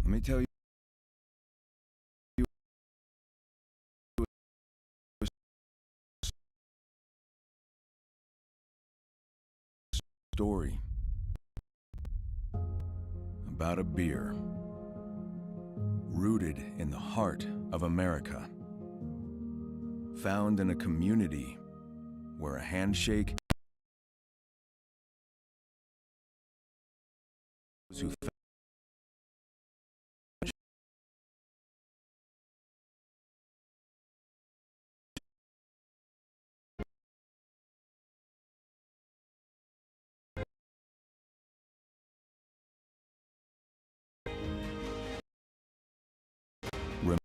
Let me tell you a story about a beer rooted in the heart of America, found in a community where a handshake who remember.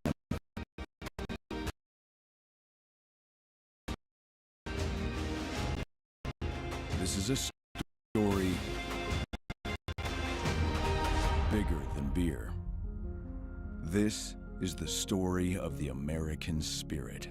This is a story bigger than beer. This is the story of the American spirit.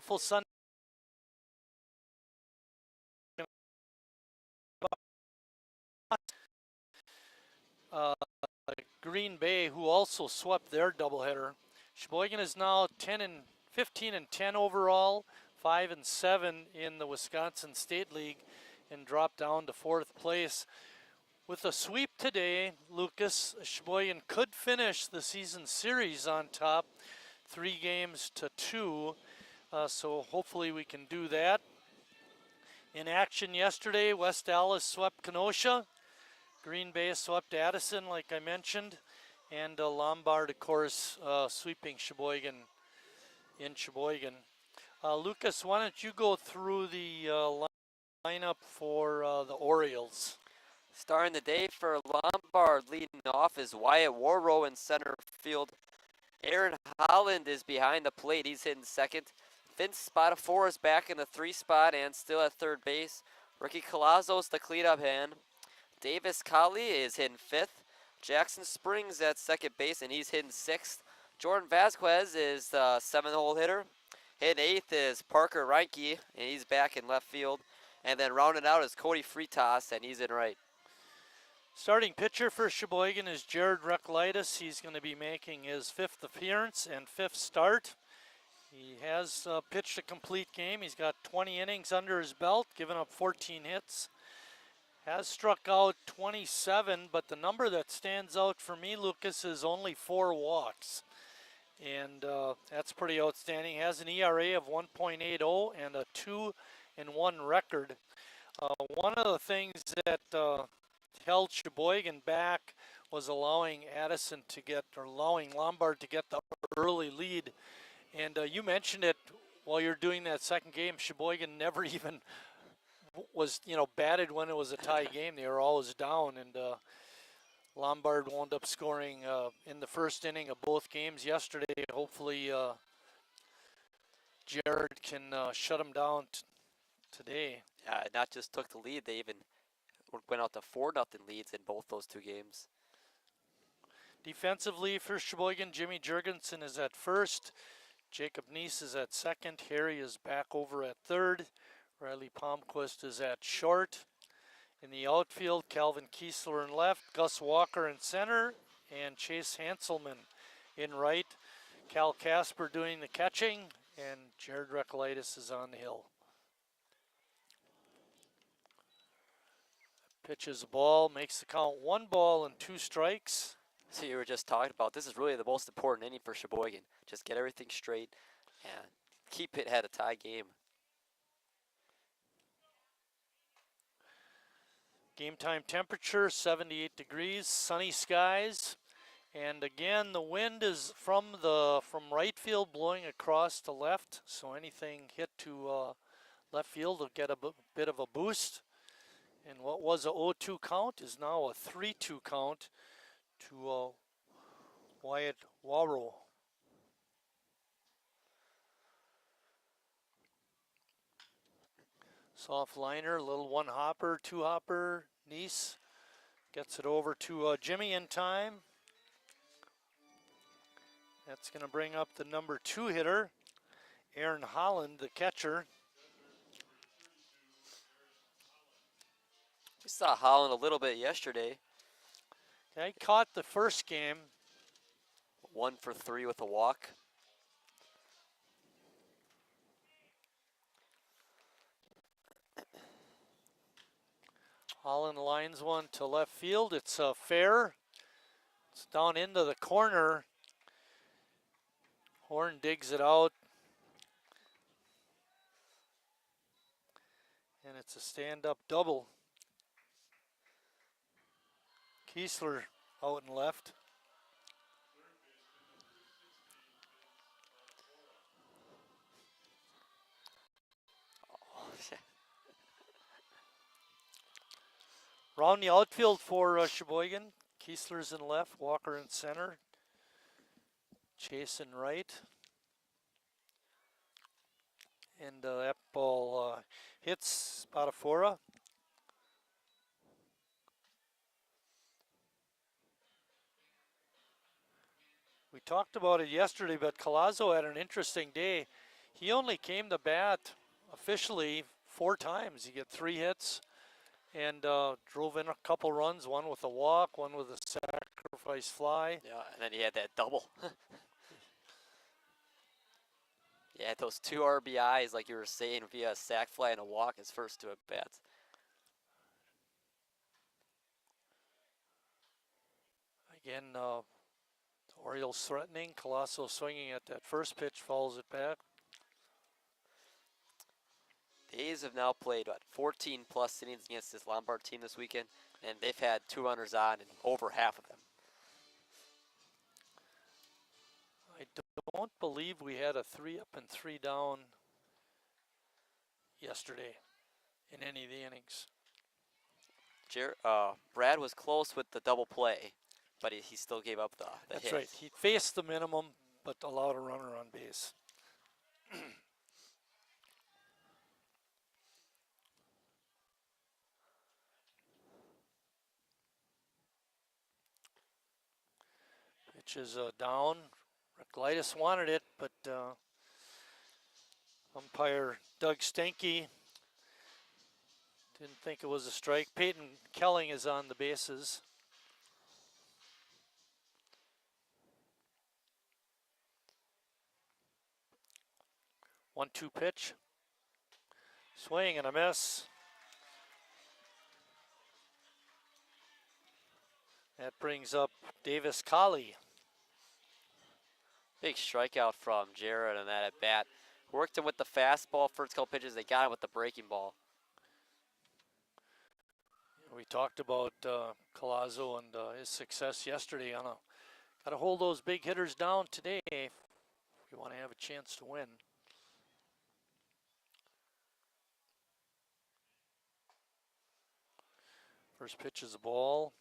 Full Sun. Green Bay, who also swept their doubleheader. Sheboygan is now 15 and 10 overall, 5 and 7 in the Wisconsin State League, and dropped down to 4th place. With a sweep today, Lucas, Sheboygan could finish the season series on top, 3 games to 2. So hopefully we can do that. In action yesterday, West Allis swept Kenosha. Green Bay swept Addison, like I mentioned. And Lombard, of course, sweeping Sheboygan in Sheboygan. Lucas, why don't you go through the lineup for the Orioles? Starting the day for Lombard, leading off is Wyatt Warrow in center field. Aaron Holland is behind the plate. He's hitting second. Vince Spatafora is back in the 3 spot and still at third base. Ricky Colazzo's the cleanup hand. Davis Colley is hitting 5th. Jackson Springs at second base, and he's hitting 6th. Jordan Vasquez is the 7th-hole hitter. Hitting 8th is Parker Reinke, and he's back in left field. And then rounding out is Cody Fritas, and he's in right. Starting pitcher for Sheboygan is Jared Reklitis. He's going to be making his 5th appearance and 5th start. He has pitched a complete game. He's got 20 innings under his belt, given up 14 hits. Has struck out 27, but the number that stands out for me, Lucas, is only 4 walks. And that's pretty outstanding. He has an ERA of 1.80 and a 2-1 record. One of the things that held Sheboygan back was allowing Lombard to get the early lead. And you mentioned it while you're doing that second game. Sheboygan never even was, batted when it was a tie game. They were always down, and Lombard wound up scoring in the first inning of both games yesterday. Hopefully Jared can shut him down today. Yeah, not just took the lead, they even went out to 4-0 leads in both those 2 games. Defensively for Sheboygan, Jimmy Jurgensen is at first. Jacob Neese is at second. Harry is back over at third. Riley Palmquist is at short. In the outfield, Calvin Kiesler in left, Gus Walker in center, and Chase Hanselman in right. Cal Casper doing the catching, and Jared Recolaitis is on the hill. Pitches the ball, makes the count 1 ball and 2 strikes. So you were just talking about, this is really the most important inning for Sheboygan. Just get everything straight and keep it at a tie game. Game time temperature 78 degrees, sunny skies, and again the wind is from right field blowing across to left, so anything hit to left field will get a bit of a boost. And what was a 0-2 count is now a 3-2 count to Wyatt Warrow. Soft liner, little 1 hopper, 2 hopper. Neese gets it over to Jimmy in time. That's going to bring up the number 2 hitter, Aaron Holland, the catcher. We saw Holland a little bit yesterday. Yeah, he caught the first game. 1 for 3 with a walk. Holland lines one to left field. It's fair. It's down into the corner. Horn digs it out. And it's a stand-up double. Kiesler out and left. Round the outfield for Sheboygan. Kiesler's in left, Walker in center. Chase in right. And that ball hits Spadafora. We talked about it yesterday, but Collazo had an interesting day. He only came to bat officially 4 times. He got 3 hits and drove in a couple runs, one with a walk, one with a sacrifice fly. Yeah, and then he had that double. Yeah, those 2 RBIs, like you were saying, via a sac fly and a walk, his first 2 at-bats. Again, the Orioles threatening. Colosso swinging at that first pitch, fouls it back. The A's have now played, 14 plus innings against this Lombard team this weekend, and they've had 2 runners on in over half of them. I don't believe we had a 3 up and 3 down yesterday in any of the innings. Brad was close with the double play, but he still gave up the That's hit. right. He faced the minimum, but allowed a runner on base. Pitch is down. Recolaitis wanted it, but umpire Doug Stenke didn't think it was a strike. Peyton Kelling is on the bases. 1-2 pitch. Swing and a miss. That brings up Davis Colley. Big strikeout from Jared on that at bat. Worked him with the fastball first couple pitches. They got him with the breaking ball. We talked about Collazo and his success yesterday. Got to hold those big hitters down today if you want to have a chance to win. First pitch is a ball.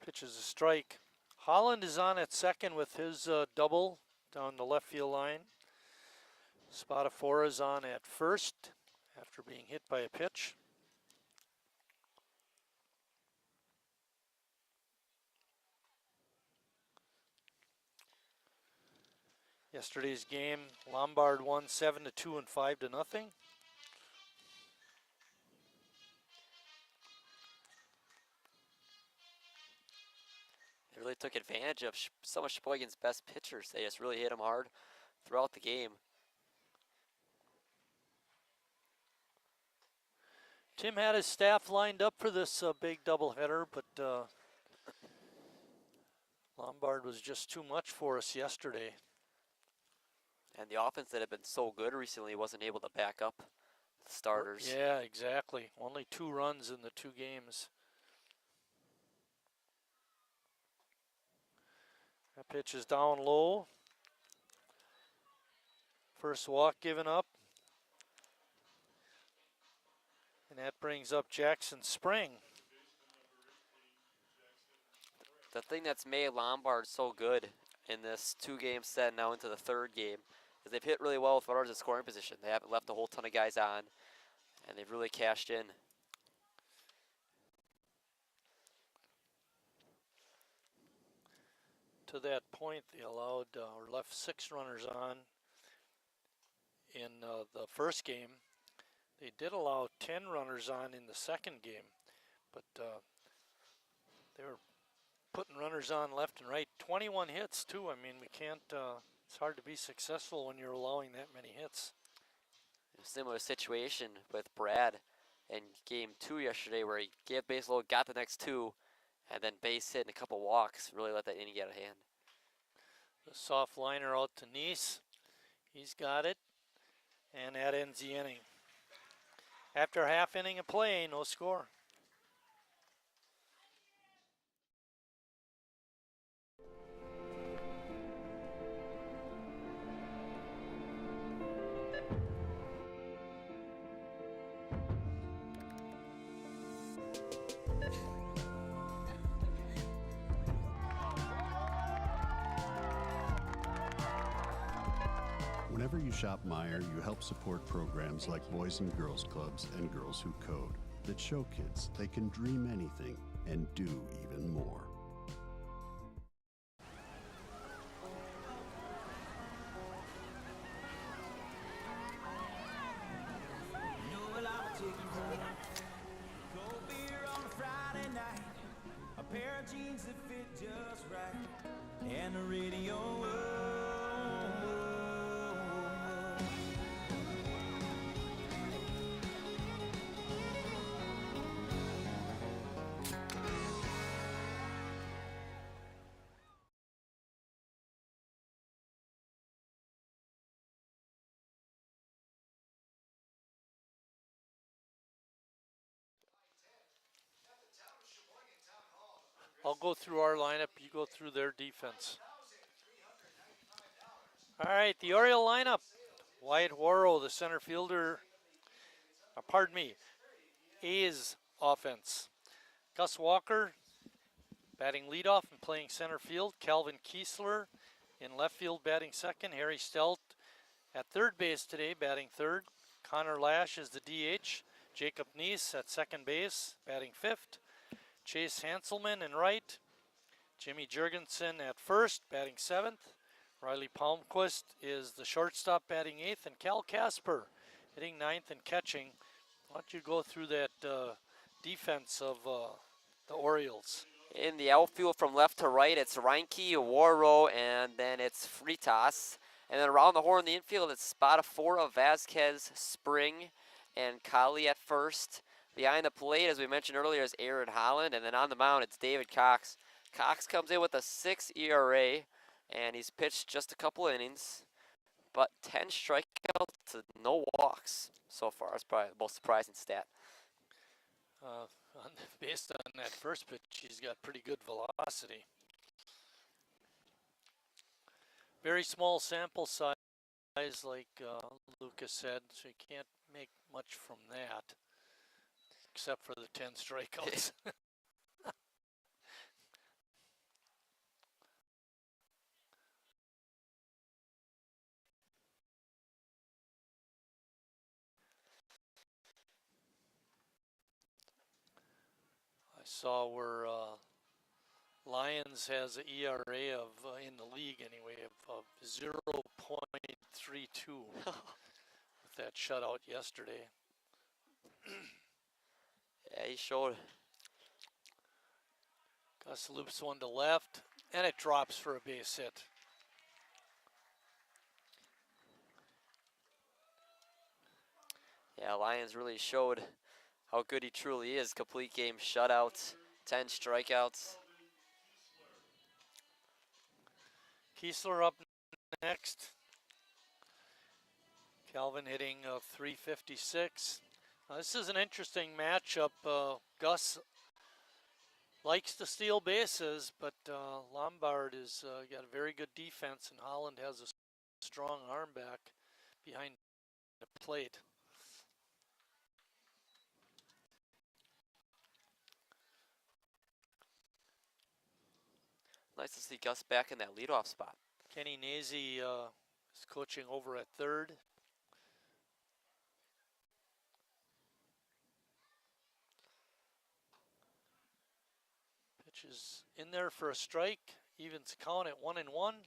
Pitch is a strike. Holland is on at second with his double down the left field line. Spadafora is on at first after being hit by a pitch. Yesterday's game, Lombard won 7-2 and 5-0. They really took advantage of some of Sheboygan's best pitchers. They just really hit them hard throughout the game. Tim had his staff lined up for this big doubleheader, but Lombard was just too much for us yesterday. And the offense that had been so good recently wasn't able to back up the starters. Yeah, exactly. Only 2 runs in the 2 games. That pitch is down low. First walk given up. And that brings up Jackson Spring. The thing that's made Lombard so good in this 2-game set now into the 3rd game is they've hit really well with runners in scoring position. They haven't left a whole ton of guys on, and they've really cashed in. To that point, they allowed or left 6 runners on in the first game. They did allow 10 runners on in the second game, but they were putting runners on left and right. 21 hits too. I mean, we can't. It's hard to be successful when you're allowing that many hits. A similar situation with Brad in game 2 yesterday, where he gave base load, got the next 2, and then base hit and a couple walks. Really let that inning get out of hand. The soft liner out to Nice. He's got it, and that ends the inning. After a half inning of play, no score. Whenever you shop Meijer, you help support programs like Boys and Girls Clubs and Girls Who Code that show kids they can dream anything and do even more. I'll go through our lineup, you go through their defense. All right, the Oriole lineup. Wyatt Warrow, the center fielder, A's offense. Gus Walker batting leadoff and playing center field. Calvin Kiesler in left field batting second. Harry Stelt at third base today batting third. Connor Lash is the DH. Jacob Neese at second base batting fifth. Chase Hanselman in right. Jimmy Jurgensen at first, batting seventh. Riley Palmquist is the shortstop, batting eighth. And Cal Casper hitting ninth and catching. Why don't you go through that defense of the Orioles? In the outfield from left to right, it's Reinke, Warrow, and then it's Fritas. And then around the horn in the infield, it's Spadafora, Vasquez, Spring, and Kali at first. Behind the plate, as we mentioned earlier, is Aaron Holland, and then on the mound, it's David Cox. Cox comes in with a 6 ERA, and he's pitched just a couple innings, but 10 strikeouts to no walks so far. That's probably the most surprising stat. Based on that first pitch, he's got pretty good velocity. Very small sample size, like Lucas said, so you can't make much from that. Except for the 10 strikeouts. saw where Lions has an ERA of, in the league anyway, of 0.32 with that shutout yesterday. Yeah, he showed. Gus loops one to left, and it drops for a base hit. Yeah, Lions really showed how good he truly is. Complete game shutouts, 10 strikeouts. Kiesler up next. Calvin hitting 356. This is an interesting matchup. Gus likes to steal bases, but Lombard has got a very good defense, and Holland has a strong arm back behind the plate. Nice to see Gus back in that leadoff spot. Kenny Nazy is coaching over at third. Pitch is in there for a strike. Evens count at 1-1.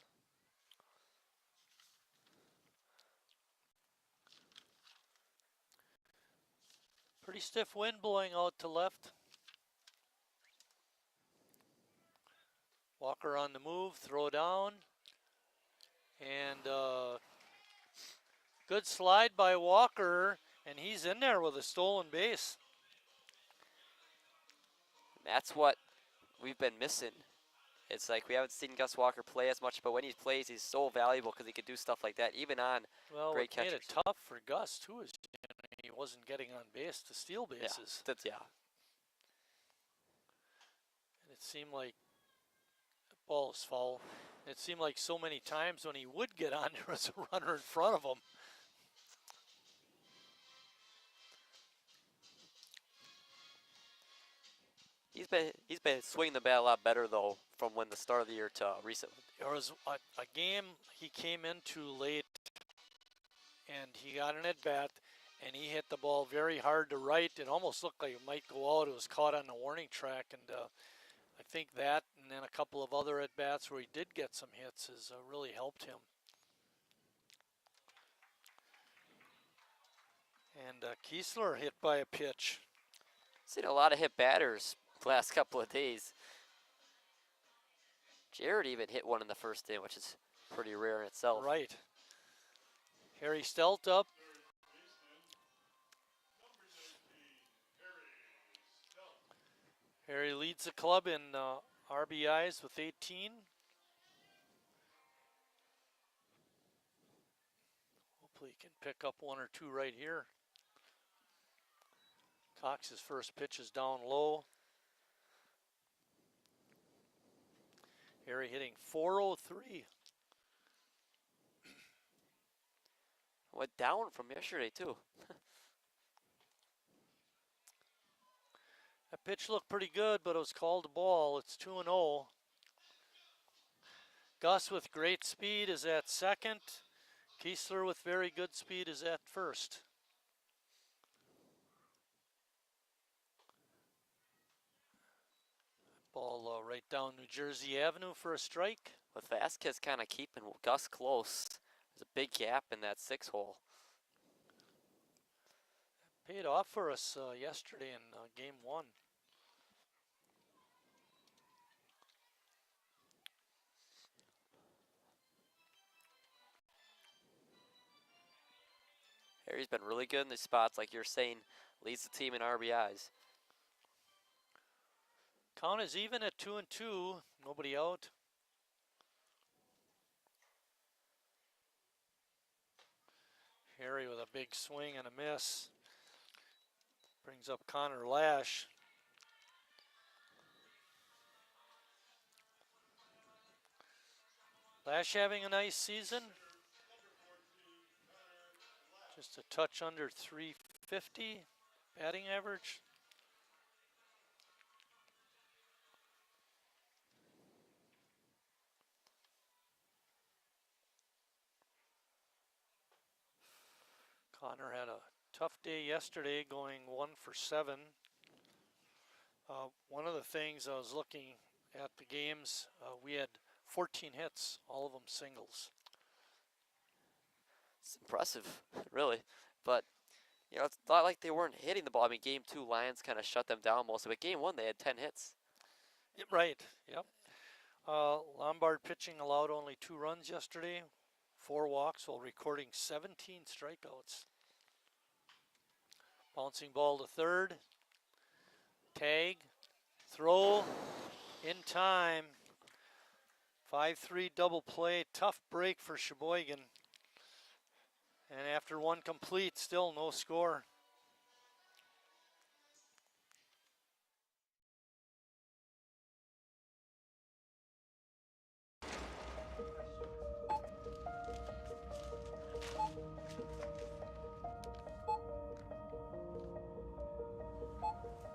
Pretty stiff wind blowing out to left. Walker on the move, throw down. And good slide by Walker, and he's in there with a stolen base. That's what we've been missing. It's like we haven't seen Gus Walker play as much, but when he plays, he's so valuable because he could do stuff like that, even on great What made catchers. it tough for Gus, too, is he wasn't getting on base to steal bases. Yeah. And it seemed like the ball was foul. It seemed like so many times when he would get on, there was a runner in front of him. He's been swinging the bat a lot better though from when the start of the year to recently. There was a game he came into late, and he got an at bat, and he hit the ball very hard to right. It almost looked like it might go out. It was caught on the warning track, and I think that, and then a couple of other at bats where he did get some hits, has really helped him. And Kiesler hit by a pitch. Seen a lot of hit batters the last couple of days. Jared even hit one in the first inning, which is pretty rare in itself. Right. Harry Stelt up. Harry leads the club in RBIs with 18. Hopefully he can pick up one or two right here. Cox's first pitch is down low. Harry hitting .403. Went down from yesterday too. That pitch looked pretty good, but it was called a ball. It's 2-0. Gus with great speed is at second. Kiesler with very good speed is at first. Ball right down New Jersey Avenue for a strike. With Vasquez kind of keeping Gus close, there's a big gap in that 6-hole. Paid off for us yesterday in game 1. Harry's been really good in these spots, like you're saying, leads the team in RBIs. Count is even at 2-2. Nobody out. Harry with a big swing and a miss. Brings up Connor Lash. Lash having a nice season. Just a touch under 350 batting average. Connor had a tough day yesterday, going 1 for 7. One of the things I was looking at the games, we had 14 hits, all of them singles. It's impressive, really. But, you know, it's not like they weren't hitting the ball. I mean, game 2, Lions kind of shut them down mostly. But game 1, they had 10 hits. Yep, right, yep. Lombard pitching allowed only 2 runs yesterday, 4 walks while recording 17 strikeouts. Bouncing ball to third. Tag. Throw. In time. 5-3 double play. Tough break for Sheboygan. And after 1 complete, still no score.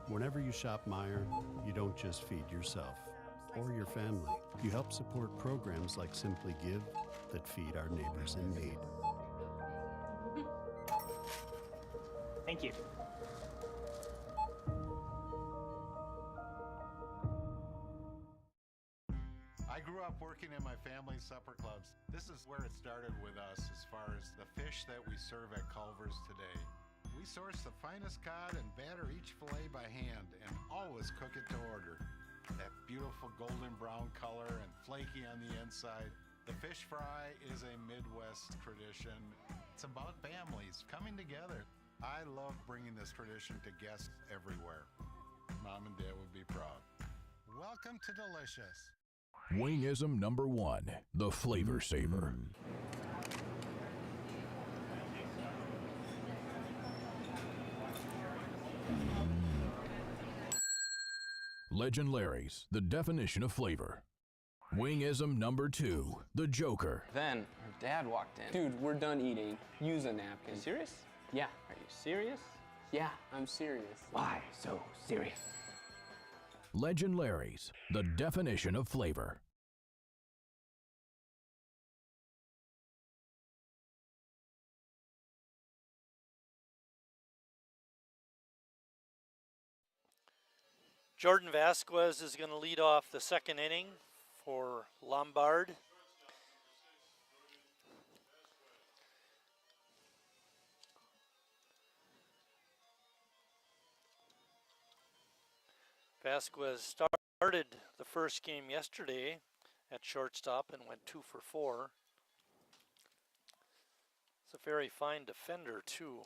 Whenever you shop Meijer, you don't just feed yourself or your family. You help support programs like Simply Give that feed our neighbors in need. Thank you. I grew up working in my family's supper clubs. This is where it started with us as far as the fish that we serve at Culver's today. We source the finest cod and batter each fillet by hand and always cook it to order. That beautiful golden brown color and flaky on the inside. The fish fry is a Midwest tradition. It's about families coming together. I love bringing this tradition to guests everywhere. Mom and Dad would be proud. Welcome to Delicious. Wingism number 1, the Flavor Saver. Legend Larry's, the definition of flavor. Wingism number 2, the Joker. Then her dad walked in. Dude, we're done eating. Use a napkin. Serious? Yeah. Are you serious? Yeah, I'm serious. Why so serious? Legend Larry's, the definition of flavor. Jordan Vasquez is going to lead off the 2nd inning for Lombard. Vasquez started the first game yesterday at shortstop and went 2 for 4. He's a very fine defender too.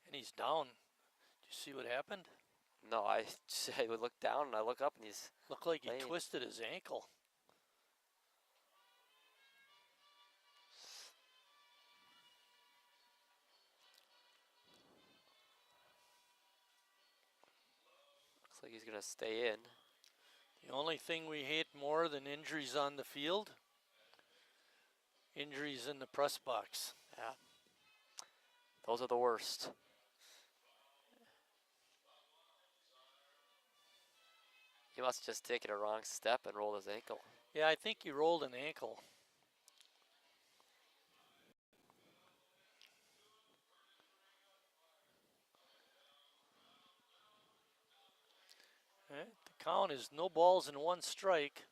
And he's down. Did you see what happened? No, I would look down and I look up and he's Looked like he laying. twisted his ankle. Looks like he's gonna stay in. The only thing we hate more than injuries on the field, injuries in the press box. Yeah. Those are the worst. He must have just taken a wrong step and rolled his ankle. Yeah, I think he rolled an ankle. All right, the count is no balls and 1 strike.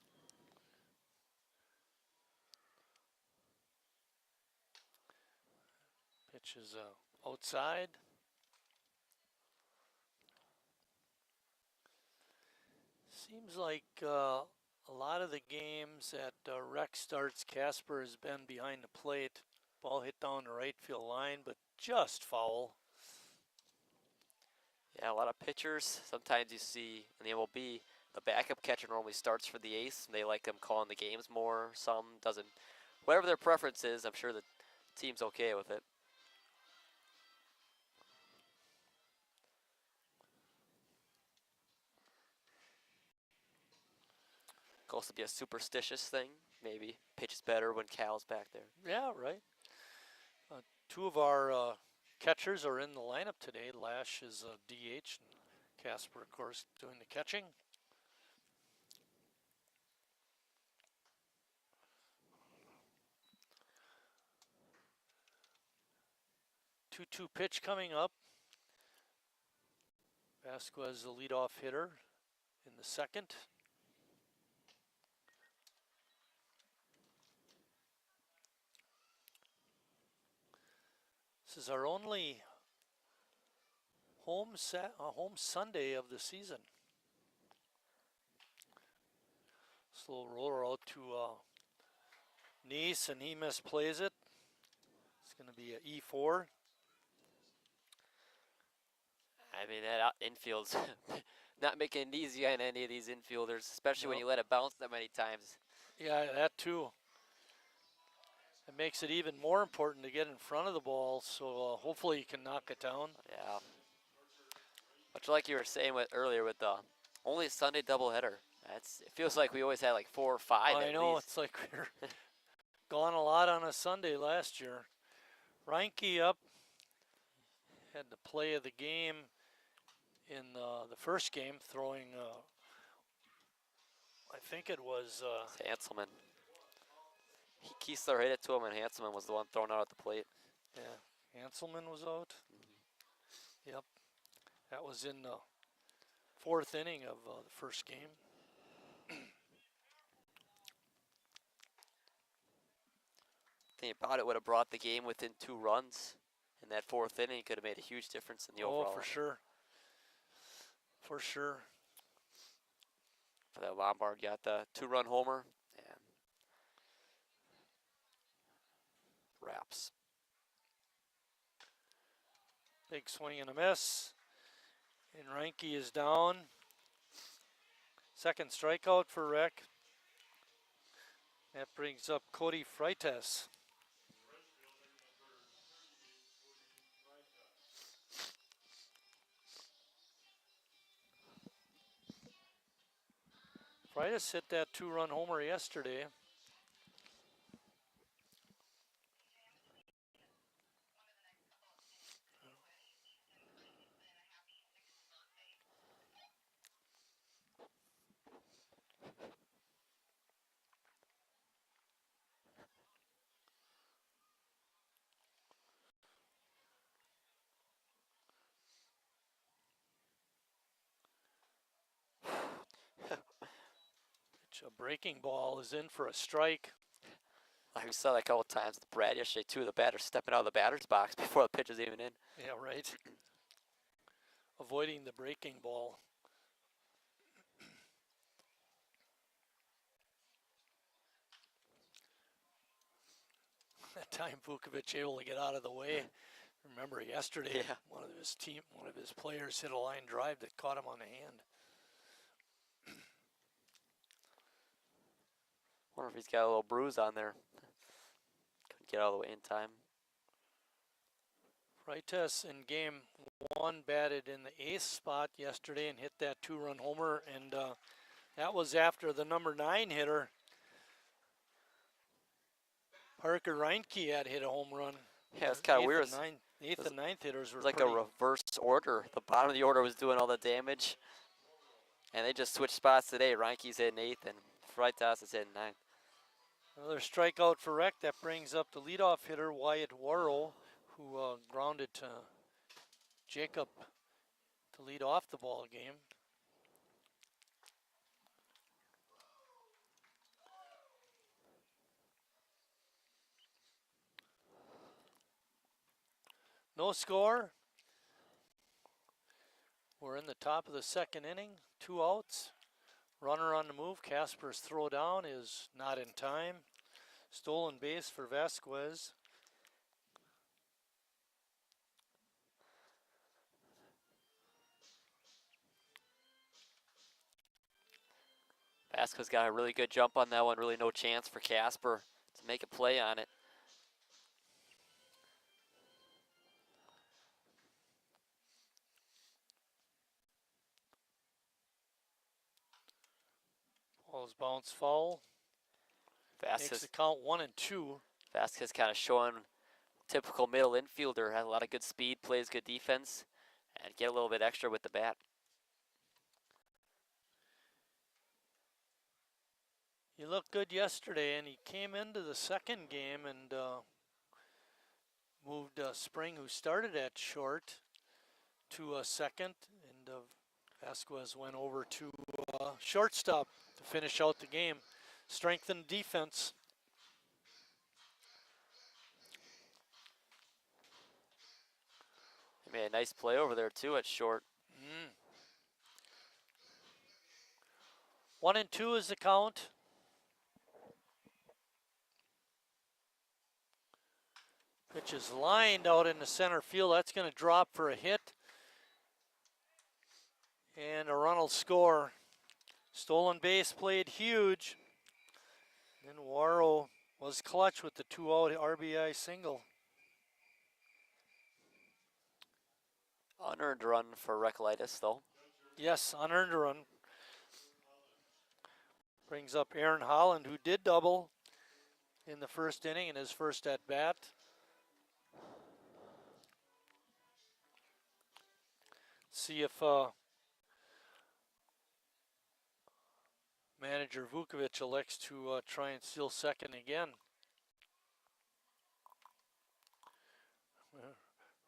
Pitch is outside. Seems like a lot of the games at rec starts, Casper has been behind the plate. Ball hit down the right field line, but just foul. Yeah, a lot of pitchers. Sometimes you see in the MLB, the backup catcher normally starts for the ace. They like them calling the games more. Some doesn't. Whatever their preference is, I'm sure the team's okay with it. Goes to be a superstitious thing. Maybe pitches better when Cal's back there. Yeah, right. 2 of our catchers are in the lineup today. Lash is a DH, and Casper, of course, doing the catching. 2-2 pitch coming up. Vasquez, the leadoff hitter in the second. This is our only home Sunday of the season. Slow roller out to Neese, and he misplays it. It's going to be an E4. I mean, that infield's not making it easy on any of these infielders, especially when you let it bounce that many times. Yeah, that too. It makes it even more important to get in front of the ball, so hopefully you can knock it down. Yeah. Much like you were saying earlier with the only Sunday doubleheader. It feels like we always had like 4 or 5 I at know, least. it's like we were gone a lot on a Sunday last year. Reinke up, had the play of the game in the first game, throwing, I think it was... Hanselman. Kiesler hit it to him, and Hanselman was the one thrown out at the plate. Yeah, Hanselman was out. Yep, that was in the 4th inning of the first game. Think about it, would have brought the game within 2 runs. In that 4th inning, could have made a huge difference in the overall. Oh, for sure. For sure. For that Lombard got the 2-run homer and wraps. Big swing and a miss. And Reinke is down. Second strikeout for Rec. That brings up Cody Freitas. Freitas hit that 2-run homer yesterday. A breaking ball is in for a strike. We saw that a couple times with Brad yesterday too. The batter stepping out of the batter's box before the pitch is even in. Yeah, right. Avoiding the breaking ball. That time Vukovic able to get out of the way. Remember yesterday, one of his players hit a line drive that caught him on the hand. Wonder if he's got a little bruise on there. Couldn't get out of the way in time. Freitas in game 1 batted in the 8th spot yesterday and hit that 2-run homer, and that was after the number 9 hitter, Parker Reinke, had hit a home run. Yeah, it's kind of weird. 8th and 9th hitters were like a reverse order. The bottom of the order was doing all the damage, and they just switched spots today. Reinke's hitting 8th, and Freitas is hitting 9th. Another strikeout for Rec. That brings up the leadoff hitter, Wyatt Warrow, who grounded to Jacob to lead off the ball game. No score. We're in the top of the 2nd inning. 2 outs. Runner on the move. Casper's throw down is not in time. Stolen base for Vasquez. Vasquez got a really good jump on that one. Really no chance for Casper to make a play on it. Ball's bounce foul. Vasquez makes the count 1-2. Vasquez kind of showing typical middle infielder. Has a lot of good speed, plays good defense, and get a little bit extra with the bat. He looked good yesterday, and he came into the 2nd game and moved Spring, who started at short, to second, and Vasquez went over to shortstop to finish out the game. Strengthened defense. He made a nice play over there too at short. 1-2 is the count. Pitch is lined out in the center field. That's going to drop for a hit. And a run will score. Stolen base played huge. Then Waro was clutch with the 2-out RBI single. Unearned run for Recolytis though. Yes, unearned run. Brings up Aaron Holland, who did double in the first inning in his first at bat. See if manager Vukovic elects to try and steal second again.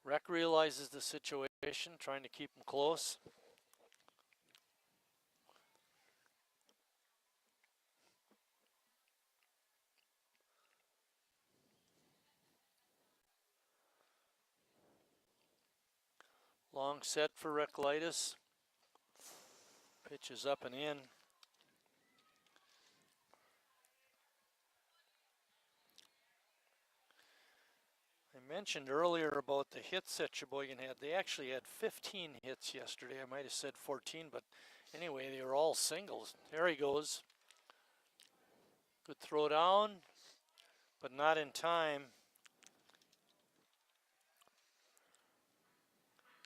Rec realizes the situation, trying to keep him close. Long set for Recolytis. Pitch is up and in. I mentioned earlier about the hits that Sheboygan had. They actually had 15 hits yesterday. I might have said 14, but anyway, they were all singles. There he goes. Good throw down, but not in time.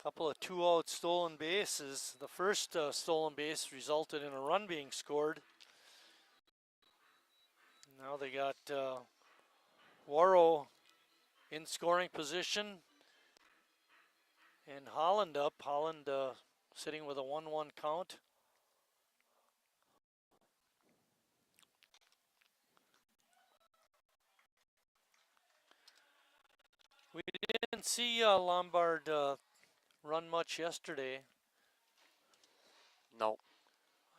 Couple of 2-out stolen bases. The first stolen base resulted in a run being scored. Now they got Waro in scoring position and Holland up. Holland sitting with a 1-1 count. We didn't see Lombard run much yesterday. No.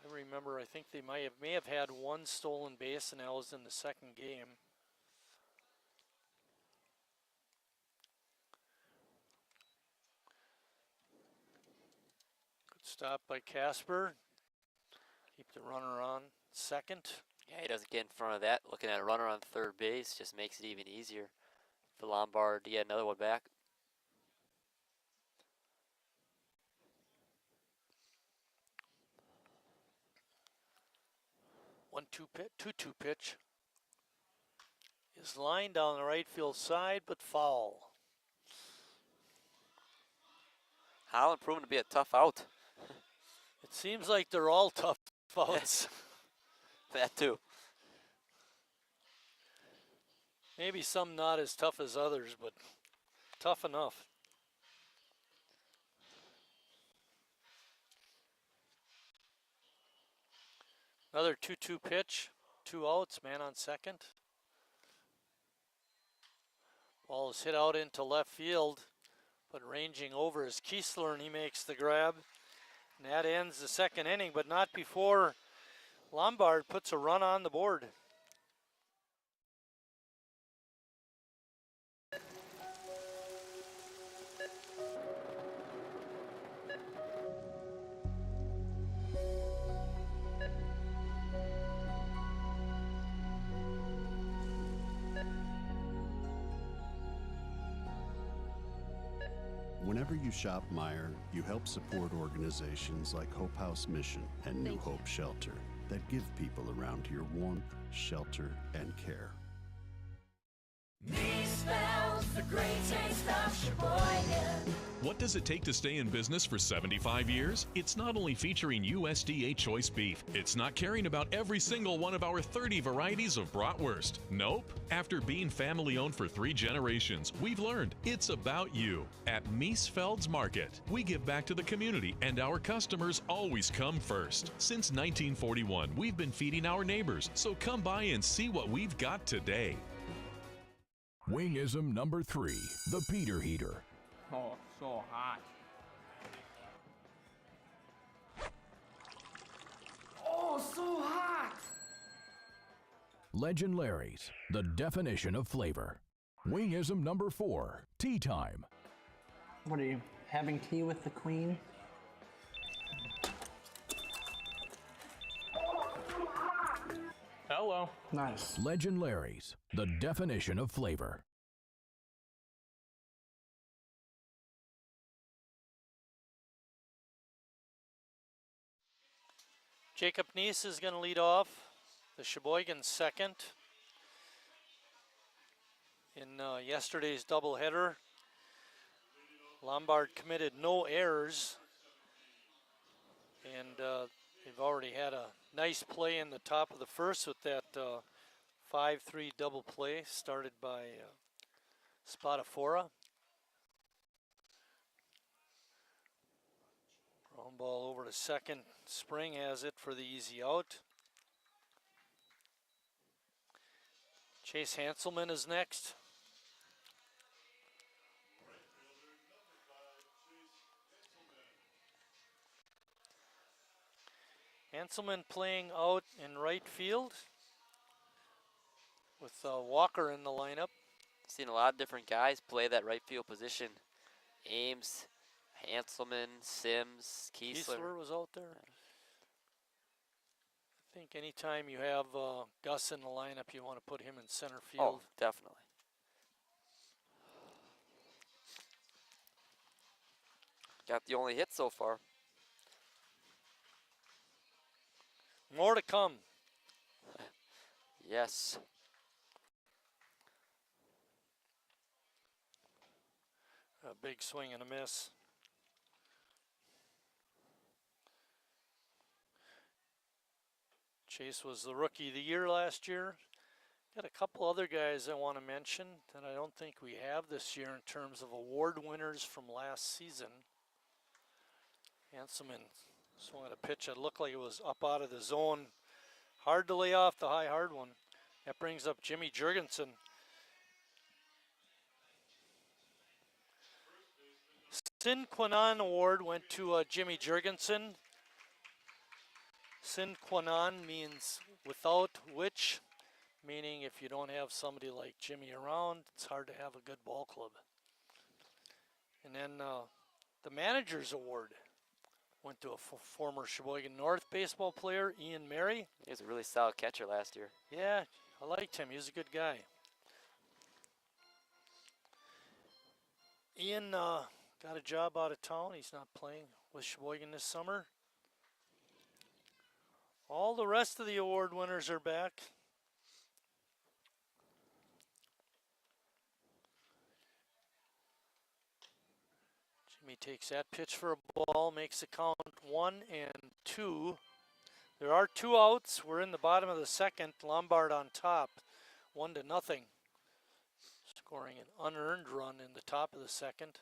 I remember, I think they may have had one stolen base, and that was in the second game. Good stop by Casper. Keep the runner on second. Yeah, he doesn't get in front of that. Looking at a runner on third base just makes it even easier for Lombard to get another one back. 2-2 pitch is lined down the right field side, but foul. Holland proven to be a tough out. It seems like they're all tough outs. That too. Maybe some not as tough as others, but tough enough. Another 2-2 pitch, 2 outs, man on second. Ball is hit out into left field, but ranging over is Kiesler, and he makes the grab. And that ends the second inning, but not before Lombard puts a run on the board. Whenever you shop Meijer, you help support organizations like Hope House Mission and New Hope Shelter that give people around here warmth, shelter, and care. Me smells the great taste of Sheboygan. What does it take to stay in business for 75 years? It's not only featuring USDA choice beef. It's not caring about every single one of our 30 varieties of bratwurst. Nope. After being family owned for 3 generations, we've learned it's about you. At Miesfeld's Market, we give back to the community and our customers always come first. Since 1941, we've been feeding our neighbors, so come by and see what we've got today. Wingism number 3, the Peter Heater. Oh, so hot. Oh, so hot! Legend Larry's, the definition of flavor. Wingism number 4, Tea Time. What are you, having tea with the Queen? Hello. Nice. Legend Larry's, the definition of flavor. Jacob Neese is going to lead off. The Sheboygan second. In yesterday's doubleheader, Lombard committed no errors, and they've already had a nice play in the top of the first with that 5-3 double play started by Spadafora. Ground ball over to second. Spring has it for the easy out. Chase Hanselman is next. Hanselman playing out in right field with Walker in the lineup. Seen a lot of different guys play that right field position. Ames, Hanselman, Sims, Kiesler. Was out there. I think anytime you have Gus in the lineup, you want to put him in center field. Oh, definitely. Got the only hit so far. More to come. Yes. A big swing and a miss. Chase was the Rookie of the Year last year. Got a couple other guys I want to mention that I don't think we have this year in terms of award winners from last season. Hanselman swung at a pitch that looked like it was up out of the zone. Hard to lay off the high hard one. That brings up Jimmy Jurgensen. Sin Qua Non Award went to Jimmy Jurgensen. Sin Qua Non means without which, meaning if you don't have somebody like Jimmy around, it's hard to have a good ball club. And then the Manager's Award went to a former Sheboygan North baseball player, Ian Mary. He was a really solid catcher last year. Yeah, I liked him. He was a good guy. Ian got a job out of town. He's not playing with Sheboygan this summer. All the rest of the award winners are back. Jimmy takes that pitch for a ball, makes the count 1-2. There are 2 outs. We're in the bottom of the second. Lombard on top, 1-0. Scoring an unearned run in the top of the second.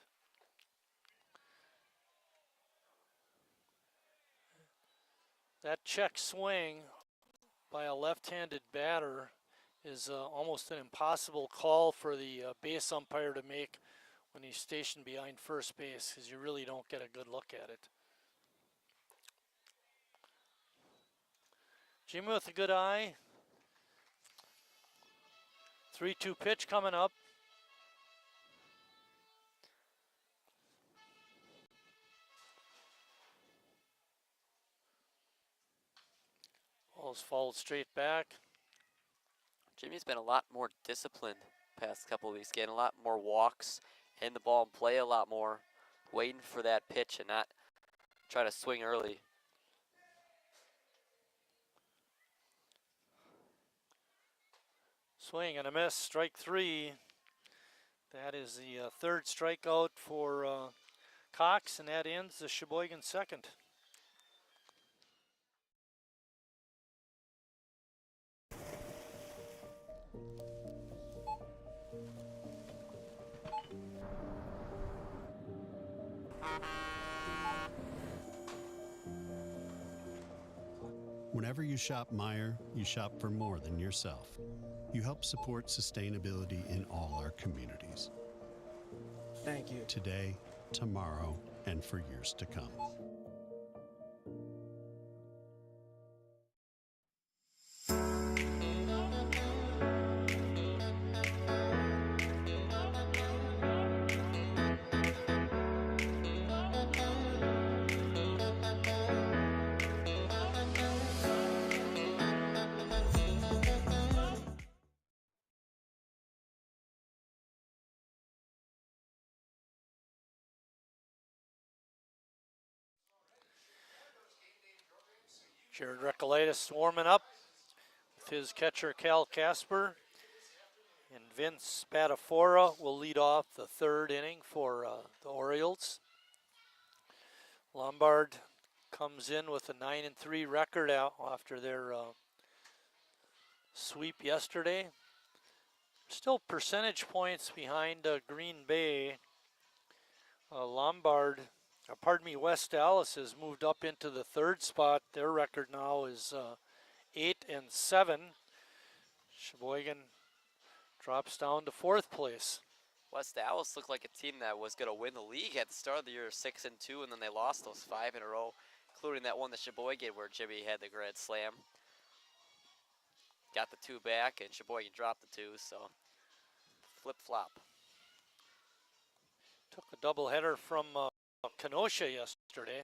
That check swing by a left-handed batter is almost an impossible call for the base umpire to make when he's stationed behind first base, because you really don't get a good look at it. Jimmy with a good eye. 3-2 pitch coming up. Ball's fouled straight back. Jimmy's been a lot more disciplined past couple of weeks, getting a lot more walks, hitting the ball and play a lot more, waiting for that pitch and not try to swing early. Swing and a miss, strike 3. That is the third strikeout for Cox, and that ends the Sheboygan second. Whenever you shop Meijer, you shop for more than yourself. You help support sustainability in all our communities. Thank you. Today, tomorrow, and for years to come. Jared Recollaitis warming up with his catcher Cal Casper. And Vince Spadafora will lead off the third inning for the Orioles. Lombard comes in with a 9-3 record out after their sweep yesterday. Still percentage points behind Green Bay. West Dallas has moved up into the third spot. Their record now is 8-7. Sheboygan drops down to fourth place. West Dallas looked like a team that was going to win the league at the start of the year, 6-2, and then they lost those 5 in a row, including that one to Sheboygan where Jimmy had the grand slam. Got the 2 back, and Sheboygan dropped the 2, so flip-flop. Took a doubleheader from Kenosha yesterday.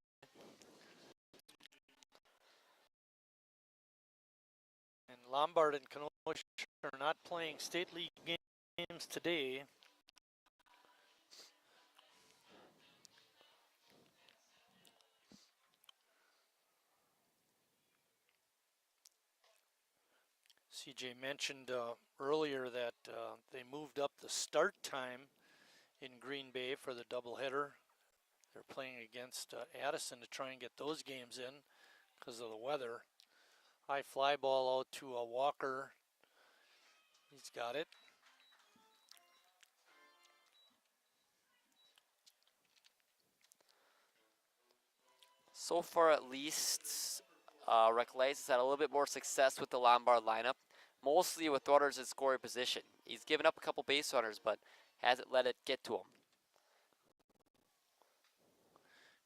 And Lombard and Kenosha are not playing state league games today. CJ mentioned earlier that they moved up the start time in Green Bay for the doubleheader. They're playing against Addison to try and get those games in because of the weather. High fly ball out to Walker. He's got it. So far, at least, Recollaitis has had a little bit more success with the Lombard lineup, mostly with runners in scoring position. He's given up a couple base runners, but hasn't let it get to him.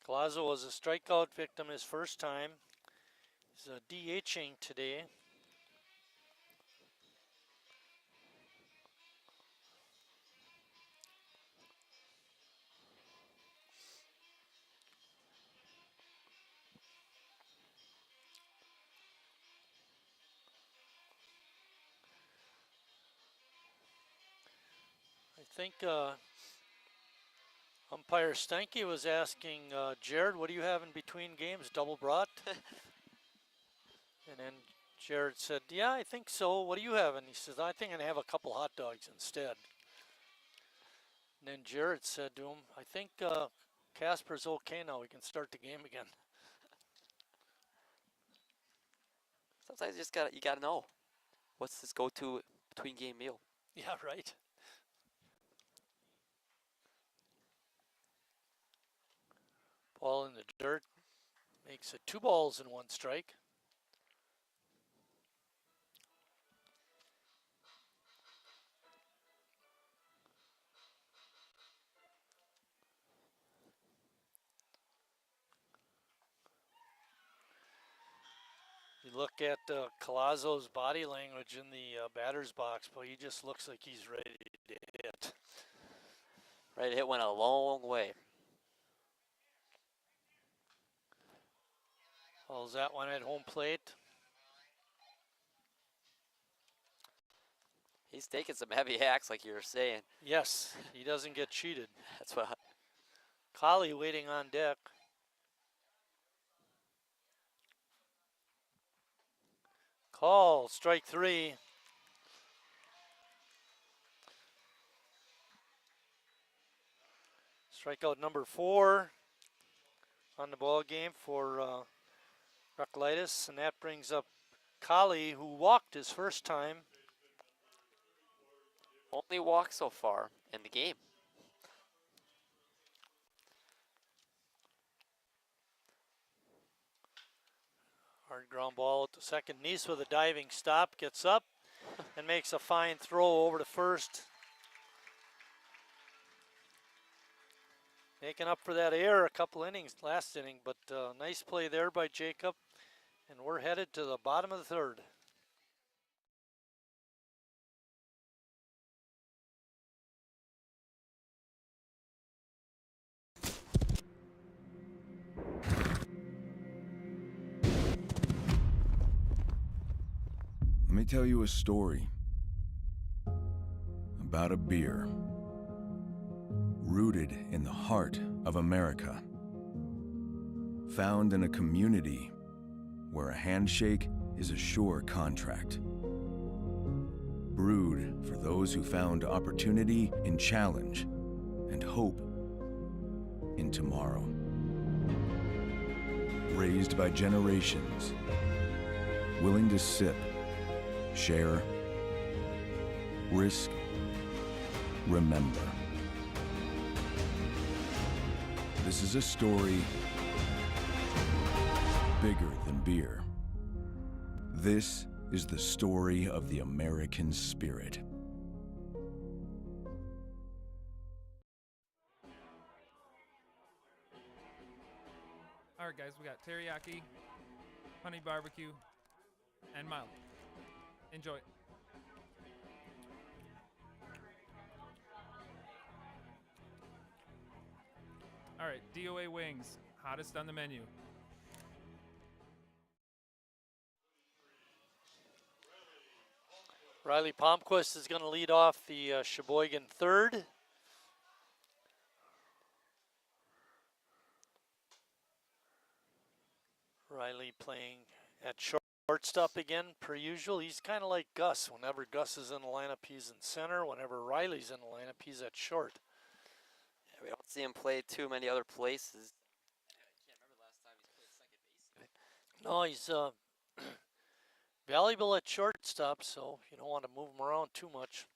Colazo was a strikeout victim his first time. He's DHing today. I think umpire Stanky was asking Jared, what do you have in between games, double brat? And then Jared said, yeah, I think so. What do you have? And he says, I think I'm going to have a couple hot dogs instead. And then Jared said to him, I think Casper's okay now. We can start the game again. Sometimes you gotta know what's his go-to between game meal. Yeah, right. Ball in the dirt makes it 2 balls and 1 strike. You look at Colazo's body language in the batter's box, but he just looks like he's ready to hit. Ready to hit went a long way. Falls that one at home plate. He's taking some heavy hacks, like you were saying. Yes, he doesn't get cheated. That's what. Collie waiting on deck. Call, strike 3. Strikeout number 4 on the ball game for Recollaitis, and that brings up Collie, who walked his first time. Only walk so far in the game. Hard ground ball to second. Neese with a diving stop, gets up and makes a fine throw over to first. Making up for that error a couple innings last inning, but nice play there by Jacob. And we're headed to the bottom of the third. Let me tell you a story about a beer rooted in the heart of America, found in a community where a handshake is a sure contract, brewed for those who found opportunity in challenge and hope in tomorrow, raised by generations willing to sip, share, risk, remember. This is a story bigger than beer. This is the story of the American spirit. All right, guys, we got teriyaki, honey barbecue, and mild. Enjoy. All right, DOA wings, hottest on the menu. Riley Palmquist is going to lead off the Sheboygan third. Riley playing at shortstop again, per usual. He's kind of like Gus. Whenever Gus is in the lineup, he's in center. Whenever Riley's in the lineup, he's at short. Yeah, we don't see him play too many other places. I can't remember the last time he's played second base. No, he's valuable at shortstop, so you don't want to move him around too much.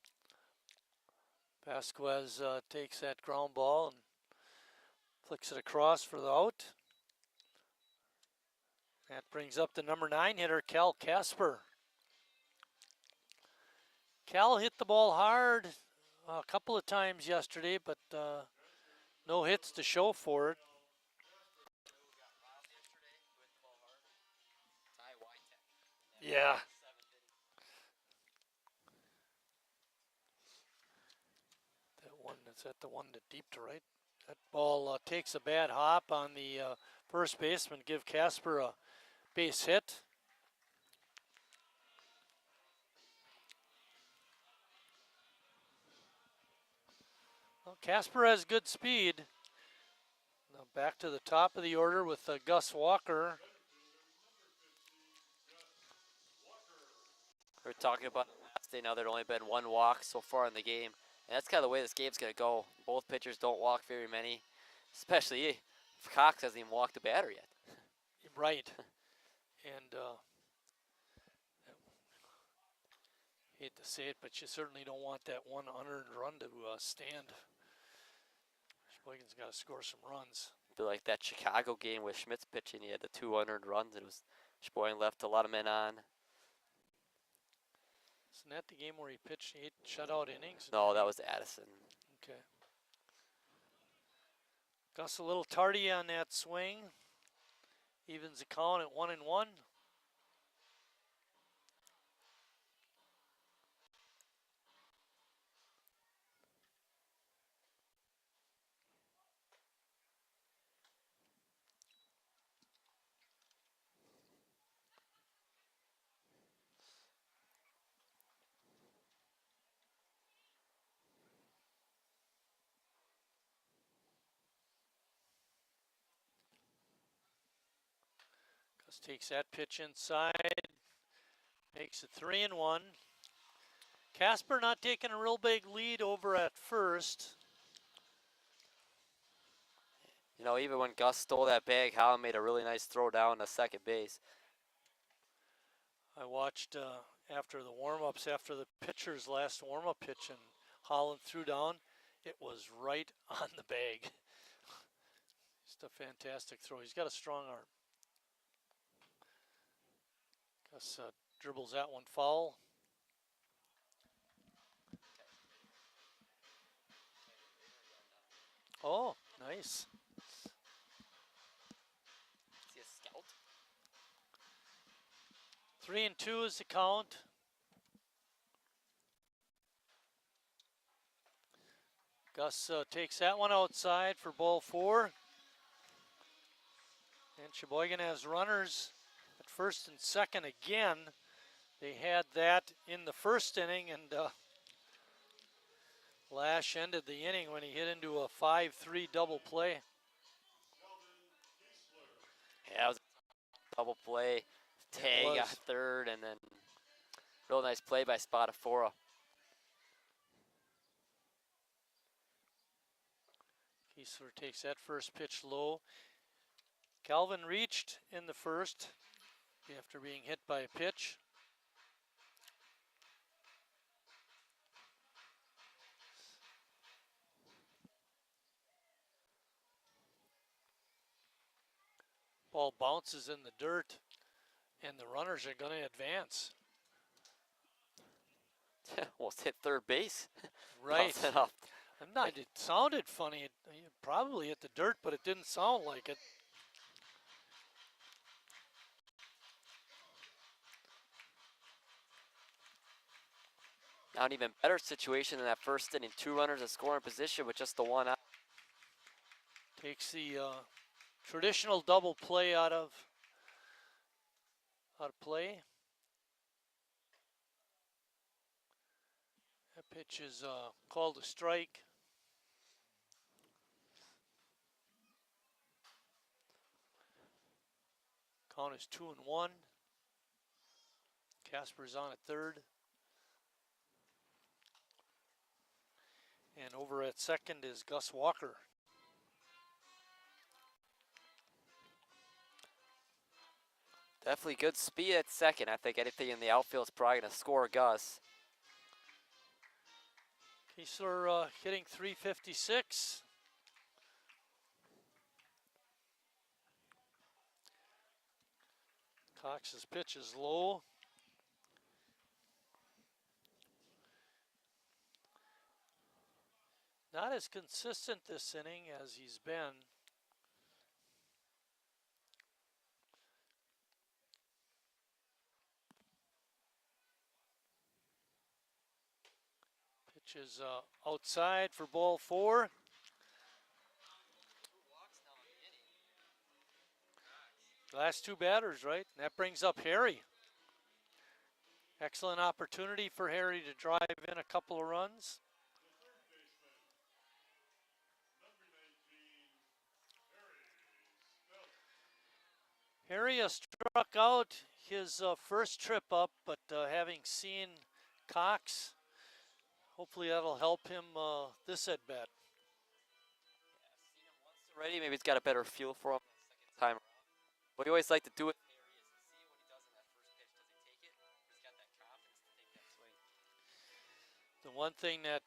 Vasquez takes that ground ball and flicks it across for the out. That brings up the number 9 hitter, Cal Casper. Cal hit the ball hard a couple of times yesterday, but no hits to show for it. Yeah. That one, is that the one to deep to right? That ball takes a bad hop on the first baseman, give Casper a base hit. Well, Casper has good speed. Now back to the top of the order with Gus Walker. We were talking about last day. Now there'd only been one walk so far in the game. And that's kind of the way this game's going to go. Both pitchers don't walk very many, especially if Cox hasn't even walked a batter yet. Right. And hate to say it, but you certainly don't want that one unearned run to stand. Sheboygan's got to score some runs. I feel like that Chicago game with Schmidt's pitching, he had the 2 unearned runs. It was Sheboygan left a lot of men on. Isn't that the game where he pitched 8 shutout innings? No, that was Addison. Okay. Gus a little tardy on that swing. Evens the count at 1-1. Gus takes that pitch inside, makes it 3-1. Casper not taking a real big lead over at first. You know, even when Gus stole that bag, Holland made a really nice throw down to second base. I watched after the warm-ups, after the pitcher's last warm-up pitch, and Holland threw down. It was right on the bag. Just a fantastic throw. He's got a strong arm. Gus dribbles that one foul. Oh, nice. Is he a scout? 3-2 is the count. Gus takes that one outside for ball 4. And Sheboygan has runners at first and second again. They had that in the first inning, and Lash ended the inning when he hit into a 5-3 double play. Yeah, it was a double play. Tag at third, and then real nice play by Spadafora. Kiesler takes that first pitch low. Calvin reached in the first after being hit by a pitch. Ball bounces in the dirt, and the runners are going to advance. Almost hit third base. Right. Up. I'm not. It sounded funny. It probably hit the dirt, but it didn't sound like it. Now an even better situation than that first inning. 2 runners in scoring position with just the one out. Takes the traditional double play out of play. That pitch is called a strike. Count is 2-1. Casper's on at third. And over at second is Gus Walker. Definitely good speed at second. I think anything in the outfield is probably going to score Gus. Kiesler hitting .356. Cox's pitch is low. Not as consistent this inning as he's been. Pitch is outside for ball 4. Last 2 batters, right? And that brings up Harry. Excellent opportunity for Harry to drive in a couple of runs. Harry struck out his first trip up, but having seen Cox, hopefully that'll help him this at bat. Already, maybe he's got a better feel for him second time around. What we always like to do with Harry is to see what he does in that first pitch. Does he take it? He's got that confidence to take that swing. The one thing that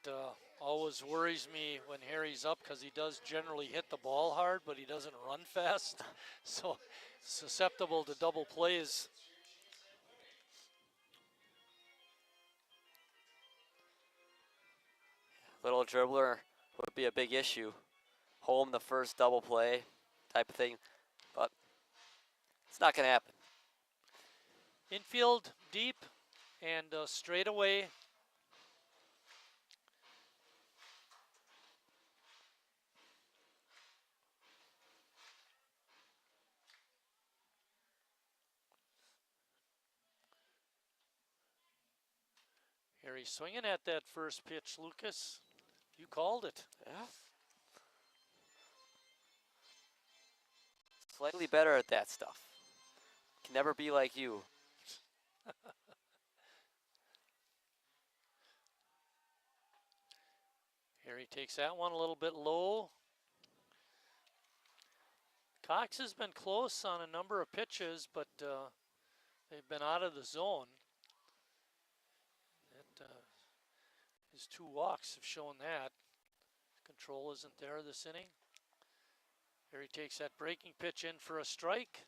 always worries me when Harry's up, because he does generally hit the ball hard, but he doesn't run fast. So susceptible to double plays. Little dribbler would be a big issue. Home the first double play type of thing, but it's not going to happen. Infield deep and straight away. Harry swinging at that first pitch, Lucas. You called it. Yeah. Slightly better at that stuff. Can never be like you. Harry takes that one a little bit low. Cox has been close on a number of pitches, but they've been out of the zone. His 2 walks have shown that. Control isn't there this inning. Harry takes that breaking pitch in for a strike.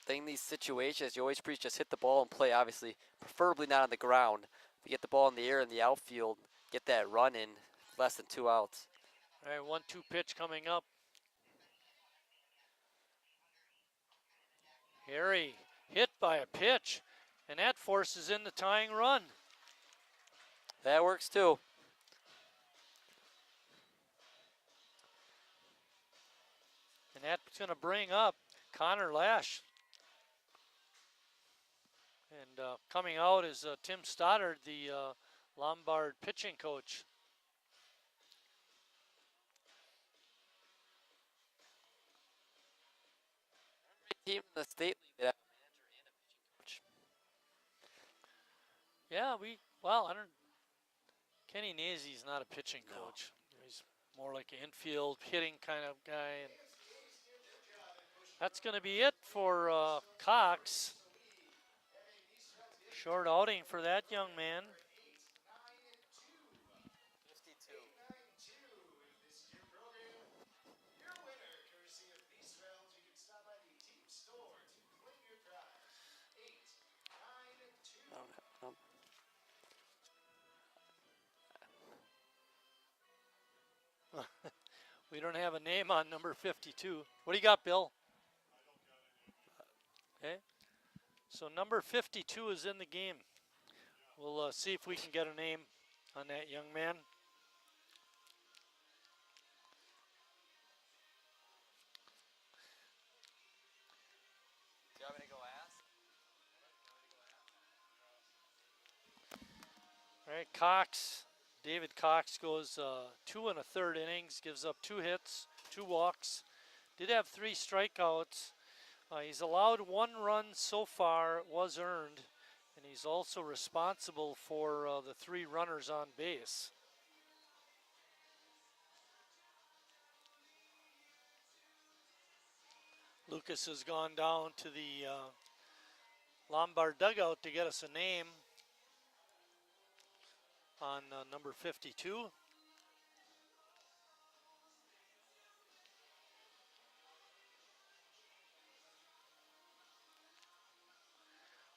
thing in these situations, you always preach just hit the ball and play, obviously, preferably not on the ground. If you get the ball in the air in the outfield, get that run in, less than 2 outs. All right, 1-2 pitch coming up. Harry hit by a pitch, and that forces in the tying run. That works too. And that's going to bring up Connor Lash. And coming out is Tim Stoddard, the Lombard pitching coach. Team in the state league that have a manager and a pitching coach. Yeah, I don't. Kenny Nazy's not a pitching coach. He's more like an infield hitting kind of guy. And that's going to be it for Cox. Short outing for that young man. 52. We don't have a name on number 52. What do you got, Bill? Okay. So number 52 is in the game. We'll see if we can get a name on that young man. Do you want me to go ask? All right, Cox. David Cox goes 2 1/3 innings, gives up 2 hits, 2 walks. Did have 3 strikeouts. He's allowed 1 run so far. It was earned. And he's also responsible for the 3 runners on base. Lucas has gone down to the Lombard dugout to get us a name on number 52.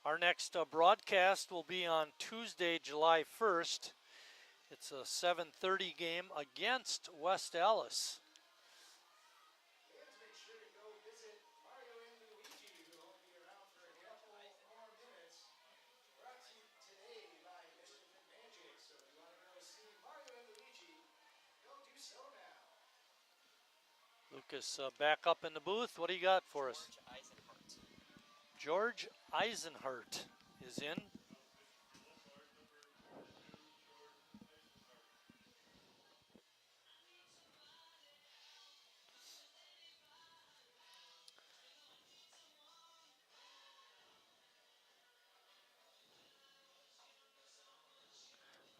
Our next broadcast will be on Tuesday, July 1st. It's a 7:30 game against West Allis. Lucas back up in the booth. What do you got for us? George Eisenhart is in.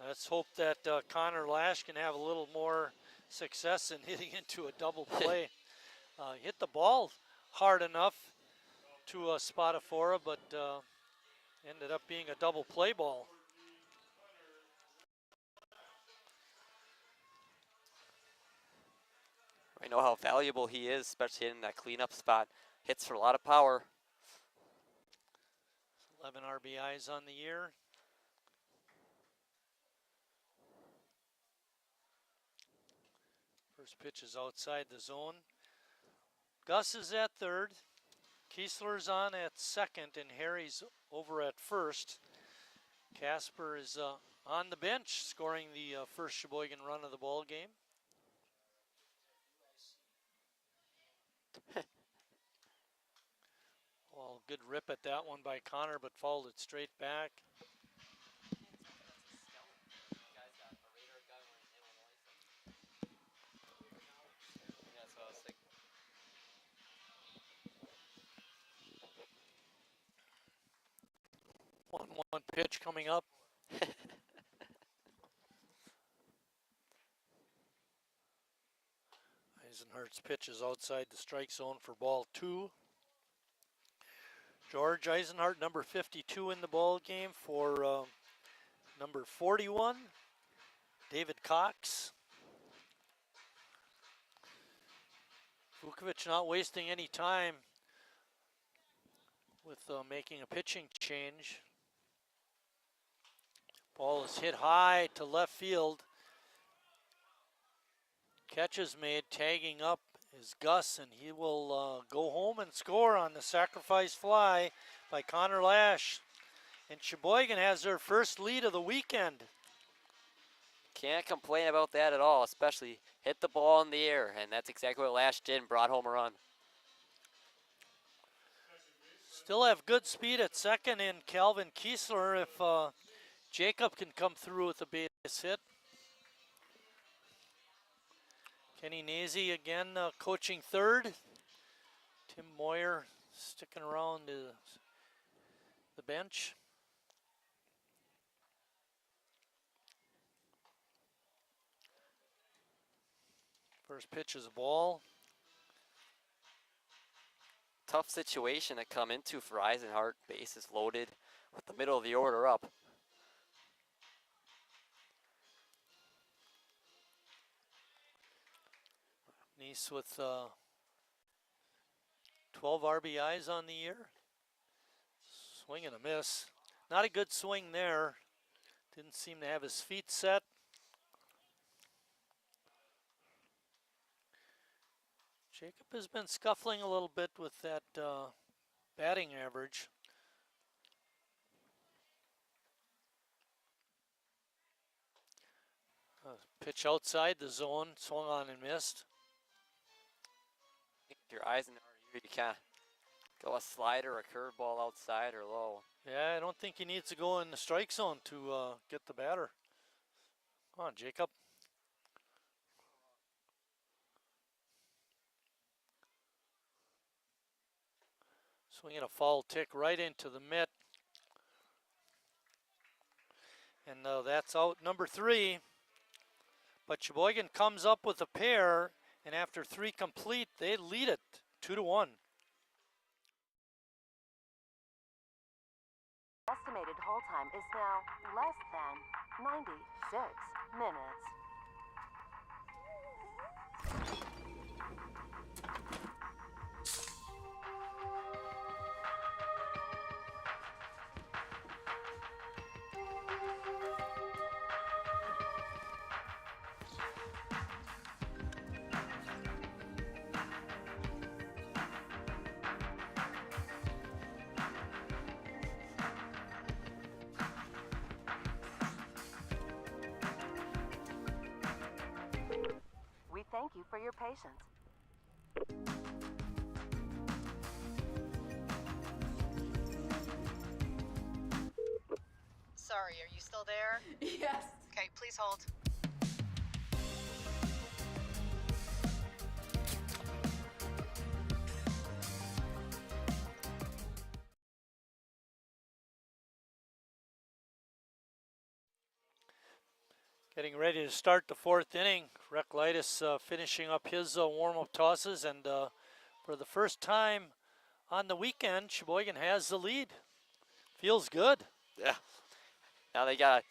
Let's hope that Connor Lash can have a little more success in hitting into a double play. Hit the ball hard enough to Spadafora, but ended up being a double play ball. I know how valuable he is, especially in that cleanup spot. Hits for a lot of power. 11 RBIs on the year. First pitch is outside the zone. Gus is at third. Kiesler's on at second, and Harry's over at first. Casper is on the bench, scoring the first Sheboygan run of the ball game. Well, good rip at that one by Connor, but fouled it straight back. That's what I was thinking. 1-1 pitch coming up. Eisenhart's pitch is outside the strike zone for ball 2. George Eisenhart, number 52 in the ball game for number 41, David Cox. Vukovic not wasting any time. with making a pitching change. Ball is hit high to left field. Catch is made, tagging up is Gus, and he will go home and score on the sacrifice fly by Connor Lash. And Sheboygan has their first lead of the weekend. Can't complain about that at all, especially hit the ball in the air, and that's exactly what Lash did and brought home a run. Still have good speed at second in Calvin Kiesler if Jacob can come through with a base hit. Kenny Nazy again coaching third. Tim Moyer sticking around the bench. First pitch is a ball. Tough situation to come into for Eisenhart. Bases loaded with the middle of the order up. Nice with 12 RBIs on the year. Swing and a miss. Not a good swing there. Didn't seem to have his feet set. Jacob has been scuffling a little bit with that batting average. Pitch outside the zone, swung on and missed. If you're Eisenhart, you can't go a slider, a curveball outside or low. Yeah, I don't think he needs to go in the strike zone to get the batter. Come on, Jacob. Swinging a foul tick right into the mitt. And that's out number 3. But Sheboygan comes up with a pair, and after 3 complete, they lead it 2-1. Estimated hold time is now less than 96 minutes. We thank you for your patience. Sorry, are you still there? Yes. Okay, please hold. Getting ready to start the 4th inning. Reclitus finishing up his warm-up tosses, and for the first time on the weekend, Sheboygan has the lead. Feels good. Yeah. Now they gotta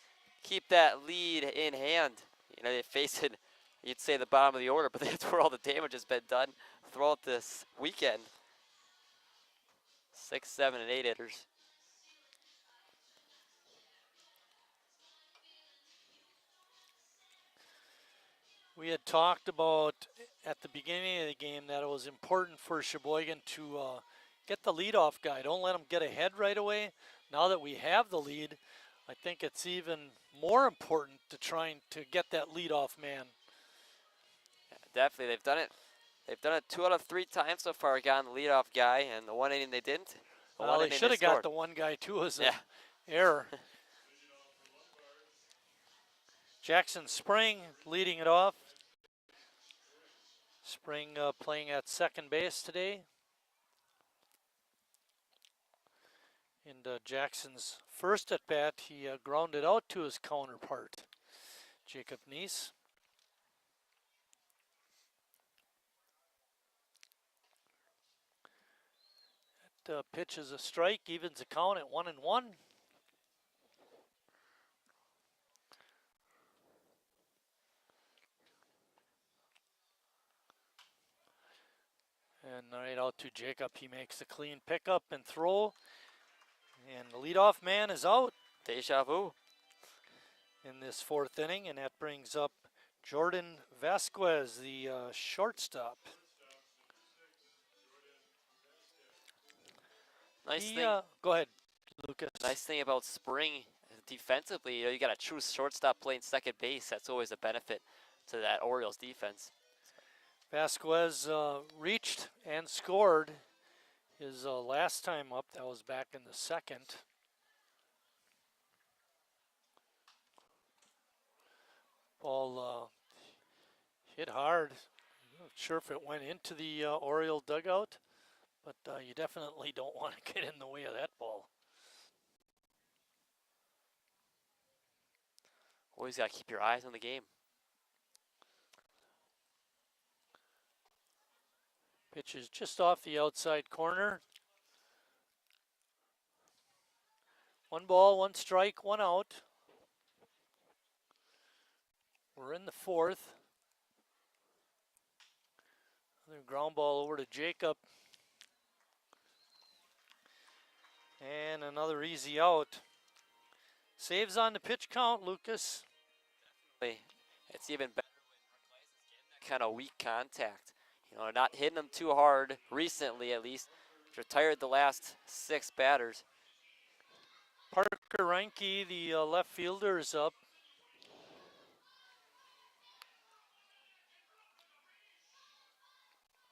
keep that lead in hand. You know, they face it, you'd say the bottom of the order, but that's where all the damage has been done throughout this weekend. 6, 7, and 8 hitters. We had talked about at the beginning of the game that it was important for Sheboygan to get the leadoff guy. Don't let him get ahead right away. Now that we have the lead, I think it's even more important to trying to get that leadoff man. Yeah, definitely, they've done it. They've done it 2 out of 3 times so far, gotten the leadoff guy, and the 1 inning they didn't. Well, they should have got the one guy too as an error. Jackson Spring leading it off. Spring playing at second base today. And Jackson's first at bat, he grounded out to his counterpart, Jacob Neese. That pitch is a strike, evens the count at 1-1. And right out to Jacob. He makes a clean pickup and throw. And the leadoff man is out. Deja vu. In this fourth inning, and that brings up Jordan Vasquez, the shortstop. Nice thing. Go ahead, Lucas. Nice thing about spring defensively, you got a true shortstop playing second base. That's always a benefit to that Orioles defense. Vasquez reached and scored his last time up. That was back in the second. Ball hit hard. I'm not sure if it went into the Oriole dugout, but you definitely don't want to get in the way of that ball. Always got to keep your eyes on the game. Pitch is just off the outside corner. 1 ball, 1 strike, 1 out. We're in the fourth. Another ground ball over to Jacob. And another easy out. Saves on the pitch count, Lucas. It's even better when that kind of weak contact. You know, not hitting them too hard recently, at least. Retired the last 6 batters. Parker Reinke, the left fielder, is up.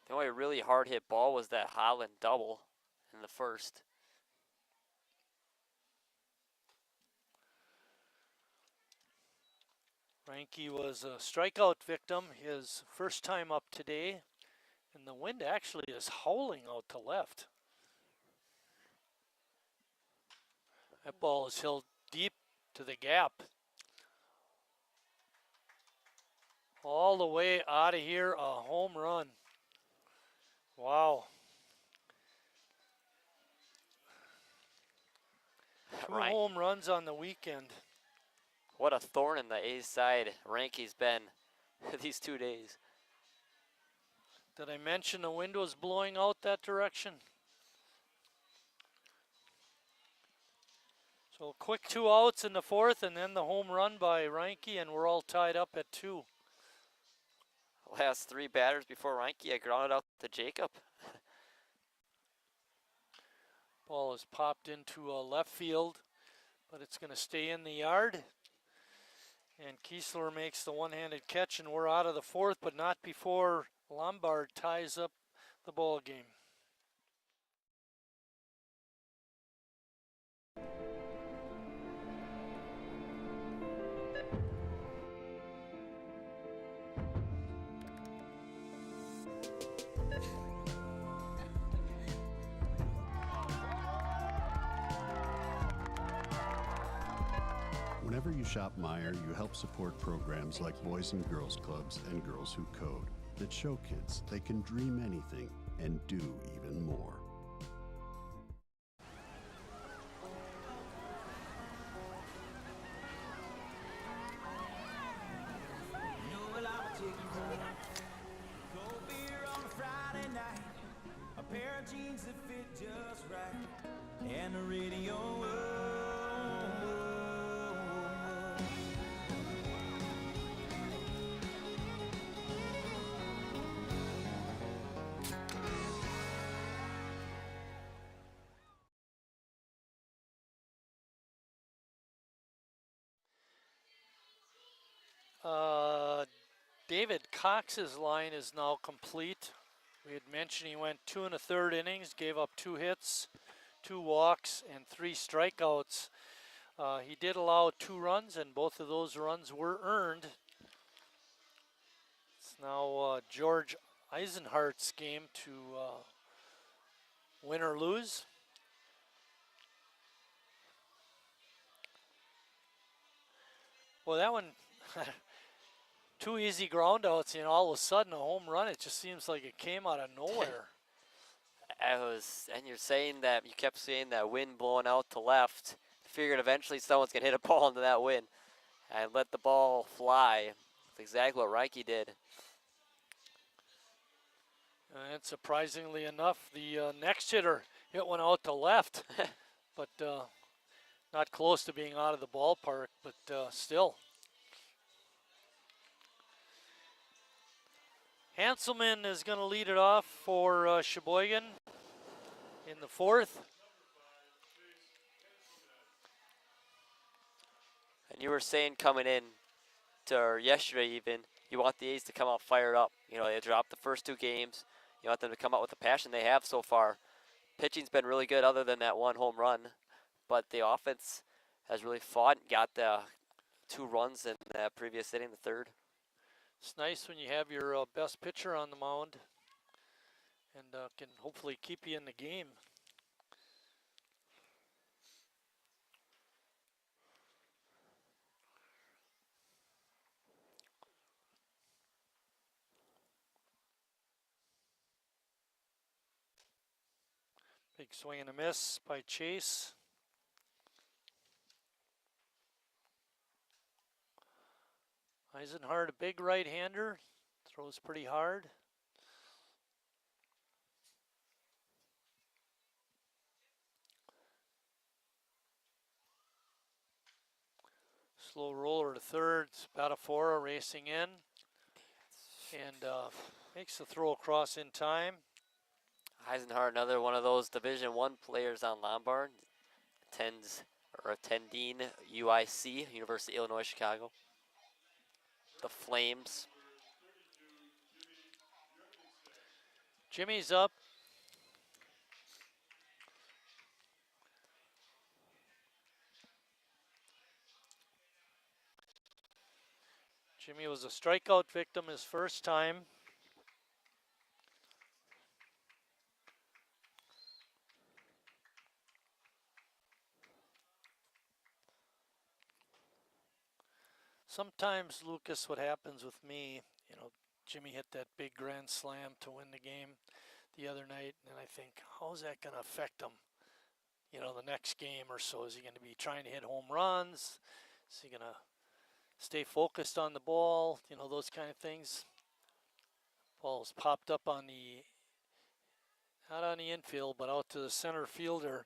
The only really hard hit ball was that Holland double in the first. Reinke was a strikeout victim his first time up today, and the wind actually is howling out to left. That ball is held deep to the gap. All the way out of here, a home run. Wow. Two home runs on the weekend. What a thorn in the A's side Reinke's been these 2 days. Did I mention the wind was blowing out that direction? So quick 2 outs in the fourth, and then the home run by Reinke, and we're all tied up at 2. Last 3 batters before Reinke, I grounded out to Jacob. Ball is popped into left field, but it's going to stay in the yard. And Kiesler makes the one-handed catch, and we're out of the fourth, but not before Lombard ties up the ball game. Whenever you shop Meijer, you help support programs like Boys and Girls Clubs and Girls Who Code that show kids they can dream anything and do even more. David Cox's line is now complete. We had mentioned he went 2 1/3 innings, gave up 2 hits, 2 walks, and 3 strikeouts. He did allow 2 runs, and both of those runs were earned. It's now George Eisenhardt's game to win or lose. Well, that one, 2 easy groundouts, and all of a sudden a home run. It just seems like it came out of nowhere. And you're saying that, you kept saying that wind blowing out to left. Figured eventually someone's going to hit a ball into that wind and let the ball fly. That's exactly what Reinke did. And surprisingly enough, the next hitter hit one out to left, but not close to being out of the ballpark, but still. Hanselman is going to lead it off for Sheboygan in the fourth. And you were saying coming in to yesterday even, you want the A's to come out fired up. You know, they dropped the first 2 games. You want them to come out with the passion they have so far. Pitching's been really good other than that 1 home run, but the offense has really fought and got the 2 runs in that previous inning, the third. It's nice when you have your best pitcher on the mound and can hopefully keep you in the game. Big swing and a miss by Chase. Eisenhardt, a big right-hander, throws pretty hard. Slow roller to third, Spadafora racing in, and makes the throw across in time. Eisenhardt, another one of those Division I players on Lombard, attending UIC, University of Illinois, Chicago. The Flames. Jimmy's up. Jimmy was a strikeout victim his first time. Sometimes, Lucas, what happens with me, you know, Jimmy hit that big grand slam to win the game the other night, and I think, how is that going to affect him, you know, the next game or so? Is he going to be trying to hit home runs? Is he going to stay focused on the ball? You know, those kind of things. Ball's popped up on the, not on the infield, but out to the center fielder,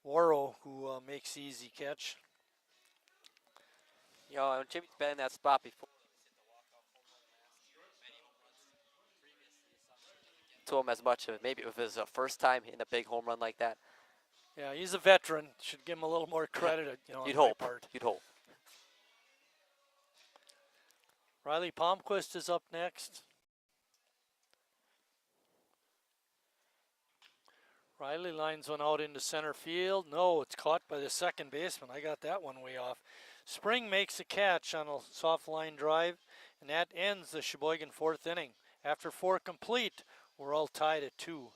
Waro, who makes the easy catch. You know, Jimmy's been in that spot before. To him as much of maybe it was his first time in a big home run like that. Yeah, he's a veteran. Should give him a little more credit, you know, You'd on my hope. part. You'd hope. Riley Palmquist is up next. Riley lines one out into center field. No, it's caught by the second baseman. I got that one way off. Spring makes a catch on a soft line drive, and that ends the Sheboygan fourth inning. After 4 complete, we're all tied at 2.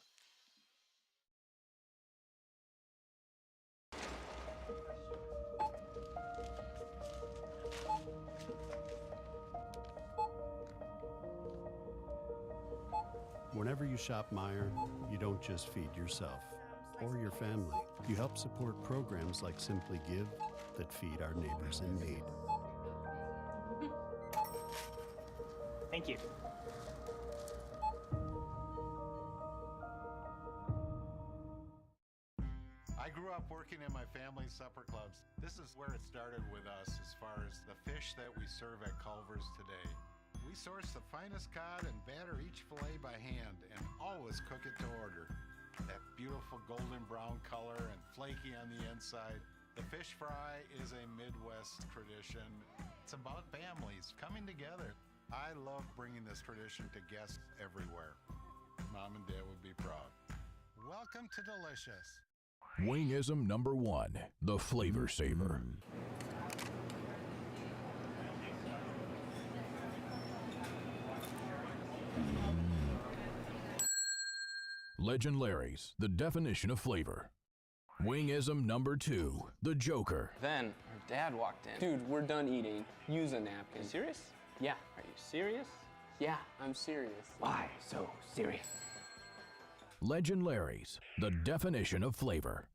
Whenever you shop Meijer, you don't just feed yourself or your family. You help support programs like Simply Give that feed our neighbors in need. Thank you. I grew up working in my family's supper clubs. This is where it started with us as far as the fish that we serve at Culver's today. We source the finest cod and batter each fillet by hand and always cook it to order. That beautiful golden brown color and flaky on the inside. The fish fry is a Midwest tradition. It's about families coming together. I love bringing this tradition to guests everywhere. Mom and Dad would be proud. Welcome to Delicious. Wingism number 1, the Flavor Saver. Legend Larry's, the definition of flavor. Wingism number 2, the Joker. Then her dad walked in. Dude, we're done eating. Use a napkin. Are you serious? Yeah. Are you serious? Yeah, I'm serious. Why so serious? Legend Larry's, the definition of flavor.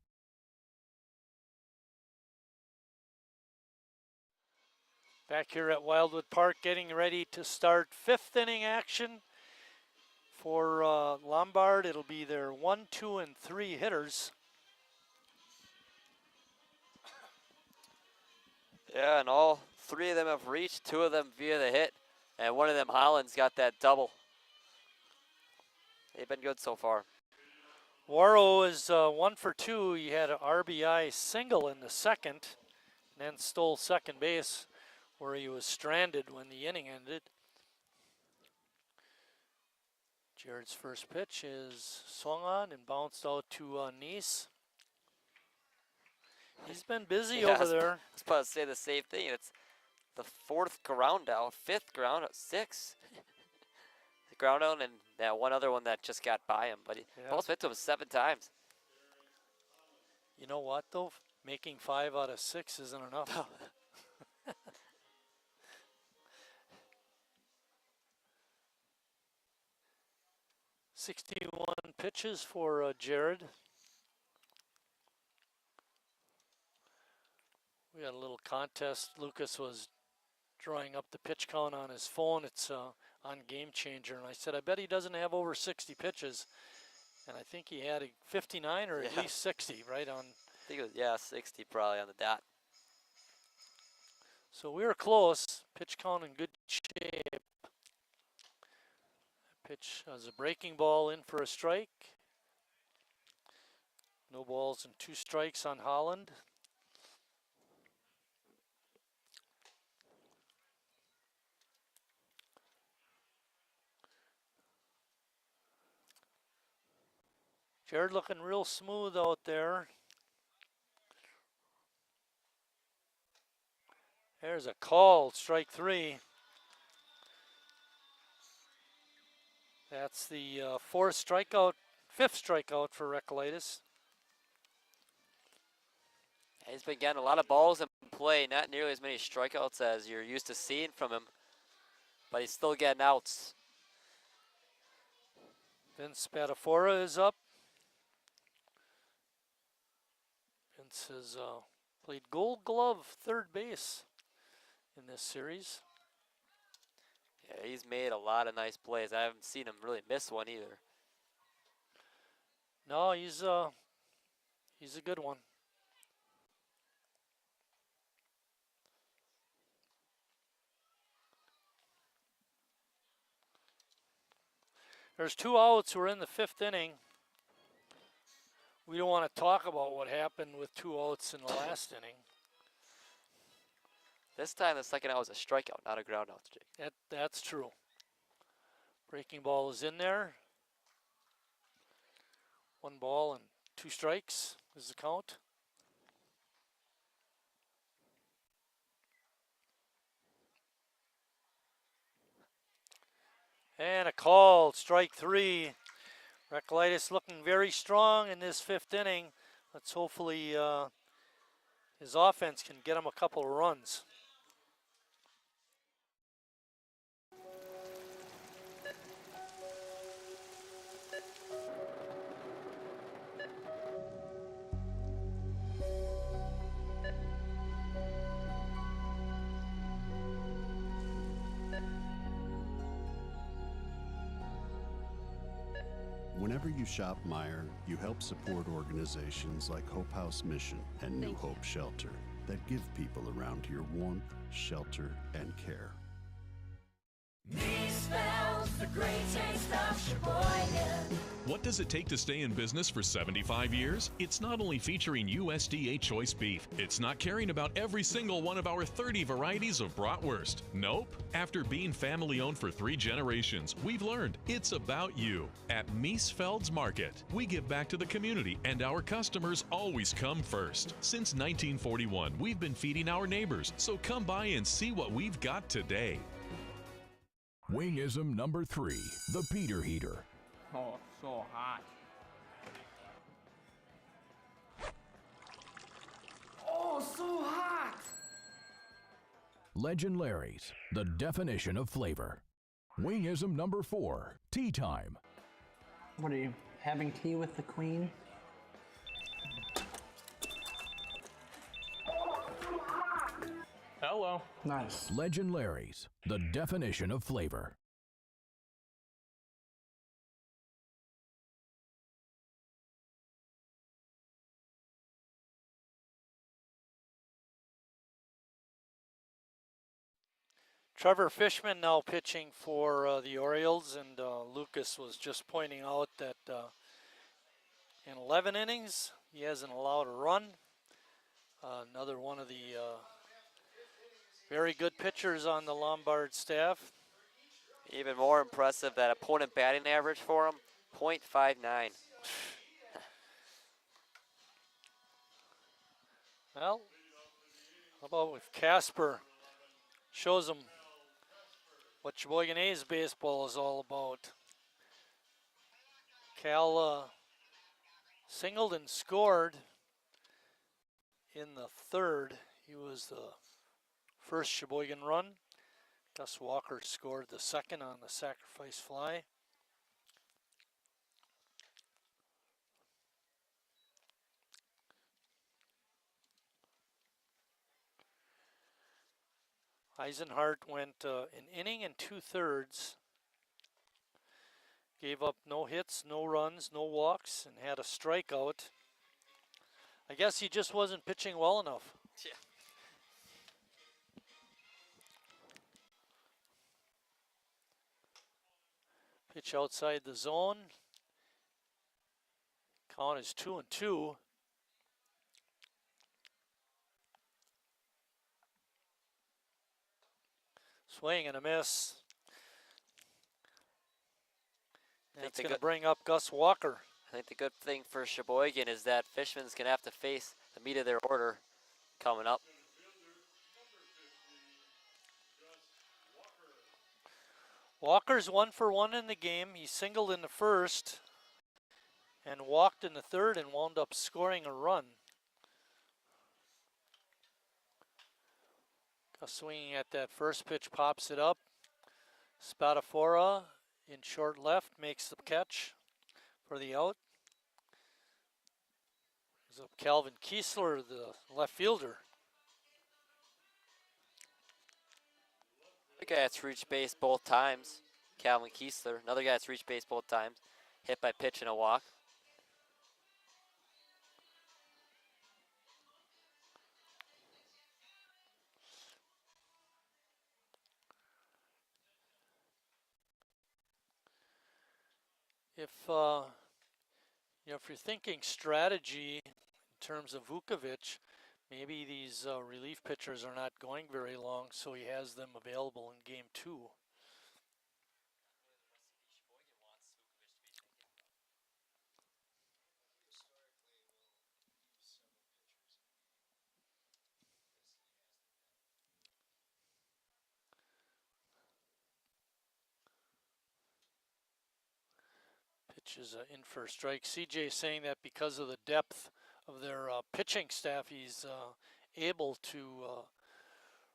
Back here at Wildwood Park, getting ready to start 5th inning action. For Lombard, it'll be their 1, 2, and 3 hitters. Yeah, and all 3 of them have reached, 2 of them via the hit, and 1 of them, Holland's got that double. They've been good so far. Waro is 1 for 2. He had an RBI single in the second, and then stole second base where he was stranded when the inning ended. Jared's first pitch is swung on and bounced out to Nice. He's been busy over there. I was about to say the same thing. It's the 4th ground out, 5th ground out, 6th. The ground out and that one other one that just got by him, but he almost hit to him 7 times. You know what though? Making 5 out of 6 isn't enough. 61 pitches for Jared. We had a little contest. Lucas was drawing up the pitch count on his phone. It's on Game Changer, and I said, I bet he doesn't have over 60 pitches. And I think he had 59 or at least 60 right on. I think it was, 60 probably on the dot. So we were close. Pitch count in good shape. Pitch as a breaking ball in for a strike. No balls and 2 strikes on Holland. Jared looking real smooth out there. There's a call, strike 3. That's the 5th strikeout for Recolytis. He's been getting a lot of balls in play, not nearly as many strikeouts as you're used to seeing from him, but he's still getting outs. Vince Spadafora is up. Vince has played Gold Glove third base in this series. Yeah, he's made a lot of nice plays. I haven't seen him really miss one either. No, he's a good one. There's 2 outs. We're in the 5th inning. We don't want to talk about what happened with 2 outs in the last inning. This time the second out was a strikeout, not a ground out, Jake. That's true. Breaking ball is in there. 1 ball and 2 strikes is the count. And a call, strike 3. Recolytis looking very strong in this 5th inning. Let's hopefully his offense can get him a couple of runs. Whenever you shop Meijer, you help support organizations like Hope House Mission and New Hope Shelter that give people around here warmth, shelter, and care. Me spells the great taste of Sheboygan. What does it take to stay in business for 75 years? It's not only featuring USDA choice beef. It's not caring about every single one of our 30 varieties of bratwurst. Nope. After being family-owned for 3 generations, we've learned it's about you. At Miesfeld's Market, we give back to the community, and our customers always come first. Since 1941, we've been feeding our neighbors, so come by and see what we've got today. Wingism number 3, the Peter Heater. Oh, so hot. Oh, so hot! Legend Larry's, the definition of flavor. Wingism number 4, tea time. What are you, having tea with the queen? Hello. Nice. Legend Larry's, the definition of flavor. Trevor Fishman now pitching for the Orioles, and Lucas was just pointing out that in 11 innings, he hasn't allowed a run. Another one of the very good pitchers on the Lombard staff. Even more impressive, that opponent batting average for him, .59. Well, how about if Casper shows them what Sheboygan A's baseball is all about. Cal singled and scored in the third. He was the first Sheboygan run. Gus Walker scored the second on the sacrifice fly. Eisenhart went an inning and 2/3. Gave up no hits, no runs, no walks, and had a strikeout. I guess he just wasn't pitching well enough. Yeah. Pitch outside the zone. Count is 2-2. Swing and a miss. That's going to bring up Gus Walker. I think the good thing for Sheboygan is that Fishman's going to have to face the meat of their order coming up. Walker's 1 for 1 in the game. He singled in the first and walked in the third and wound up scoring a run. Swinging at that first pitch, pops it up. Spadafora in short left makes the catch for the out. Here's up Calvin Kiesler, the left fielder. The guy that's reached base both times, Calvin Kiesler. Another guy that's reached base both times, hit by pitch and a walk. If you're thinking strategy in terms of Vukovic, maybe these relief pitchers are not going very long, so he has them available in game 2. Is in for a strike. CJ saying that because of the depth of their pitching staff, he's able to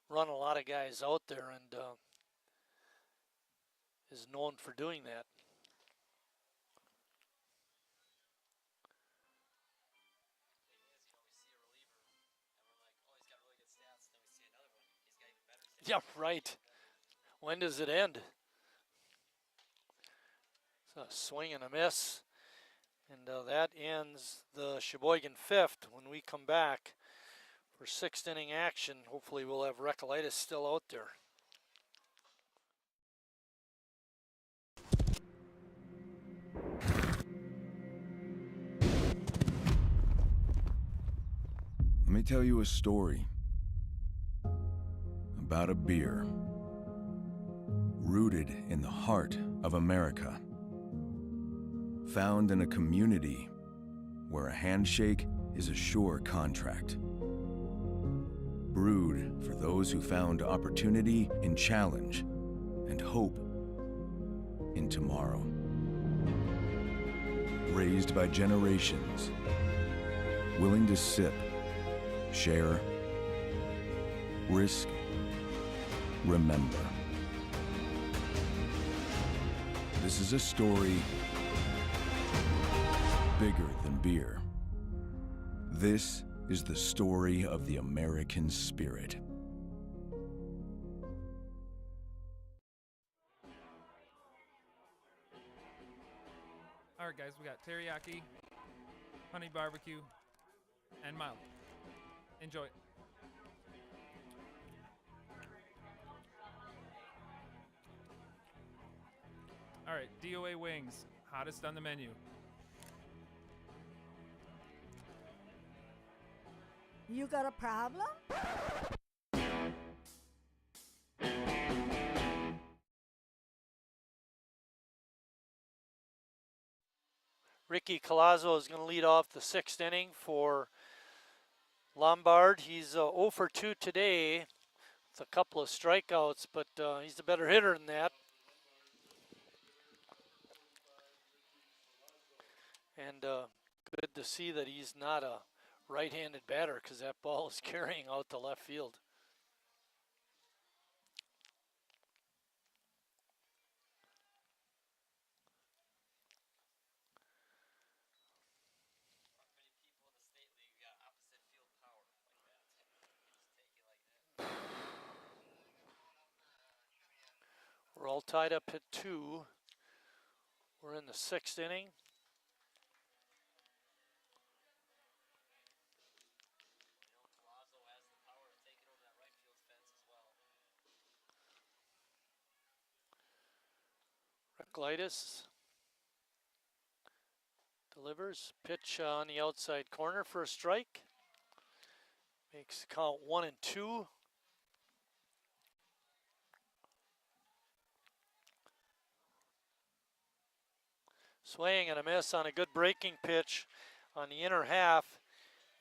run a lot of guys out there and is known for doing that. Yeah, right. When does it end? A swing and a miss, and that ends the Sheboygan 5th. When we come back for 6th inning action, hopefully we'll have Recolytus still out there. Let me tell you a story about a beer rooted in the heart of America. Found in a community where a handshake is a sure contract. Brewed for those who found opportunity in challenge and hope in tomorrow. Raised by generations, willing to sip, share, risk, remember. This is a story bigger than beer. This is the story of the American spirit. All right, guys, we got teriyaki, honey barbecue, and mild. Enjoy. right, DOA wings, hottest on the menu. You got a problem? Ricky Colazzo is going to lead off the 6th inning for Lombard. He's 0 for 2 today. It's a couple of strikeouts, but he's the better hitter than that. And good to see that he's not a right-handed batter because that ball is carrying out to left field. We're all tied up at 2. We're in the 6th inning. Reclitus delivers. Pitch on the outside corner for a strike. Makes count 1 and 2. Swing and a miss on a good breaking pitch on the inner half.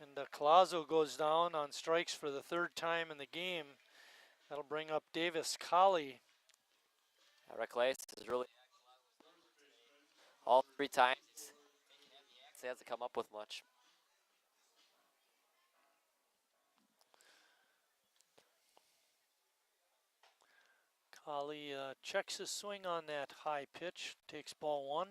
And Colazzo goes down on strikes for the 3rd time in the game. That'll bring up Davis Colley. Reckless is really all 3 times. He hasn't come up with much. Colley checks his swing on that high pitch. Takes ball 1.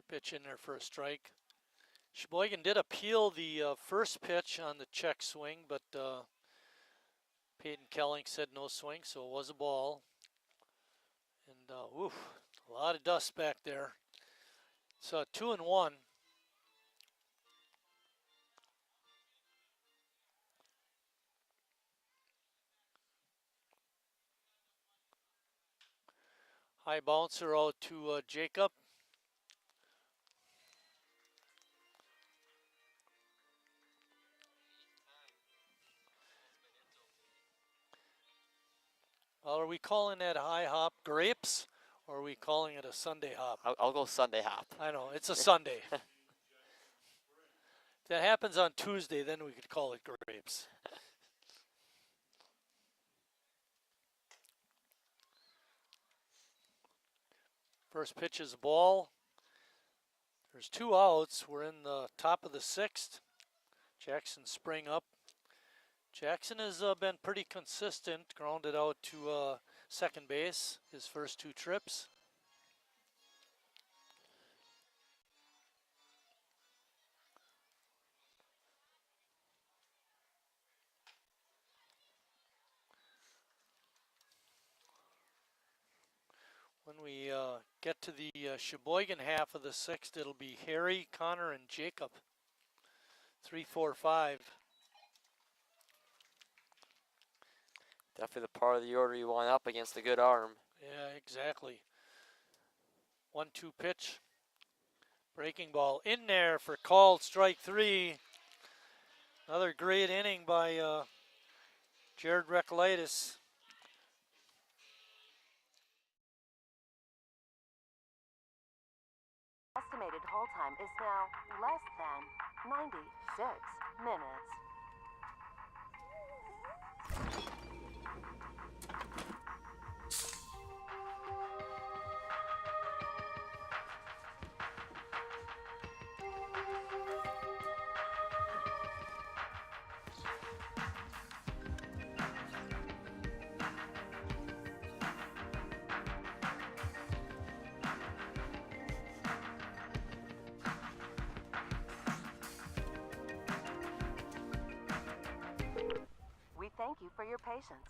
Pitch in there for a strike. Sheboygan did appeal the first pitch on the check swing, but Peyton Kelling said no swing, so it was a ball. And oof, a lot of dust back there. So 2 and 1. High bouncer out to Jacob. Well, are we calling that high hop grapes, or are we calling it a Sunday hop? I'll go Sunday hop. I know, it's a Sunday. If that happens on Tuesday, then we could call it grapes. First pitch is a ball. There's 2 outs. We're in the top of the 6th. Jackson sprang up. Jackson has been pretty consistent, grounded out to second base his first 2 trips. When we get to the Sheboygan half of the 6th, it'll be Harry, Connor, and Jacob. 3, 4, 5. Definitely the part of the order you want up against a good arm. Yeah, exactly. 1-2 pitch. Breaking ball in there for called strike 3. Another great inning by Jared Reclitus. Estimated hold time is now less than 96 minutes. We thank you for your patience.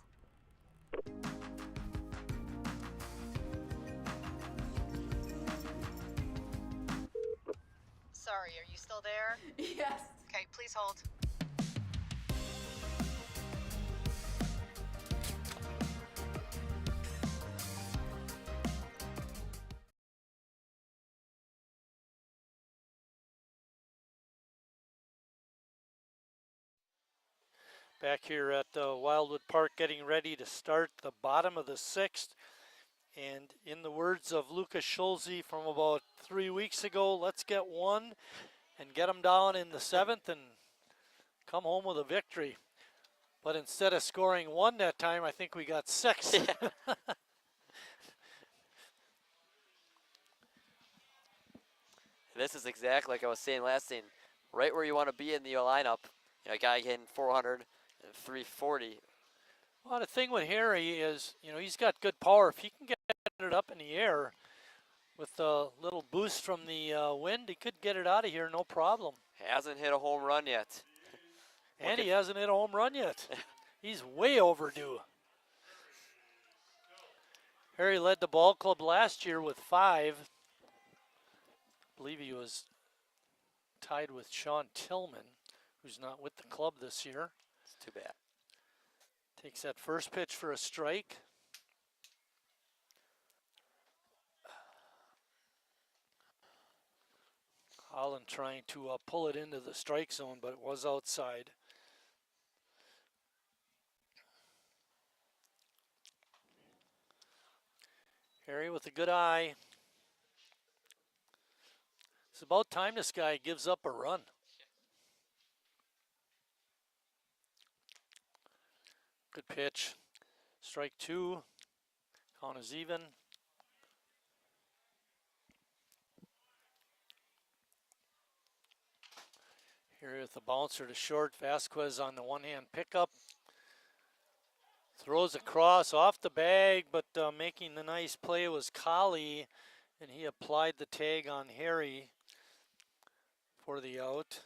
Sorry, are you still there? Yes. Okay, please hold. Back here at Wildwood Park, getting ready to start the bottom of the 6th. And in the words of Lucas Schulze from about 3 weeks ago, let's get one and get them down in the 7th and come home with a victory. But instead of scoring 1 that time, I think we got 6. This is exactly like I was saying last inning, right where you want to be in the lineup. You know, a guy hitting 400 and 340. Well, the thing with Harry is, you know, he's got good power. If he can get it up in the air with a little boost from the wind, he could get it out of here no problem. Hasn't hit a home run yet. And he hasn't hit a home run yet. He's way overdue. Harry led the ball club last year with 5. I believe he was tied with Sean Tillman, who's not with the club this year. It's too bad. Takes that first pitch for a strike. Holland trying to pull it into the strike zone, but it was outside. Harry with a good eye. It's about time this guy gives up a run. Good pitch. Strike 2. Count is even. Here with the bouncer to short. Vasquez on the one-hand pickup. Throws across off the bag, but making the nice play was Collie, and he applied the tag on Harry for the out.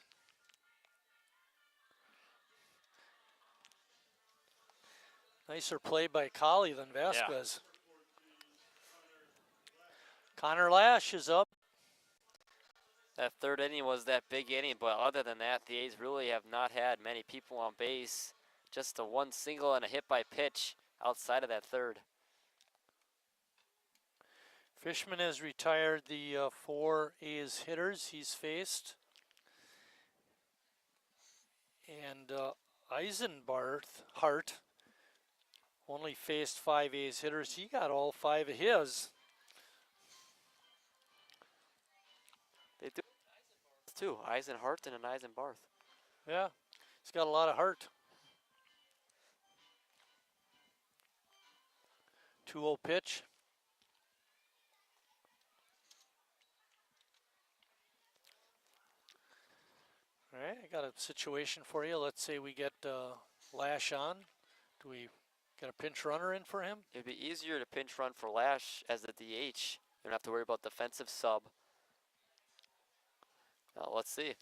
Nicer play by Collie than Vasquez. Yeah. Connor Lash is up. That third inning was that big inning, but other than that, the A's really have not had many people on base. Just a one single and a hit by pitch outside of that third. Fishman has retired the 4 A's hitters he's faced. And Eisenbarth Hart only faced 5 A's hitters. He got all 5 of his. They do too. Eisenhart and an Eisenbarth. Yeah, he's got a lot of heart. 2-0 pitch. All right, I got a situation for you. Let's say we get Lash on. Do we get a pinch runner in for him? It'd be easier to pinch run for Lash as the DH. You don't have to worry about defensive sub. Now, let's see.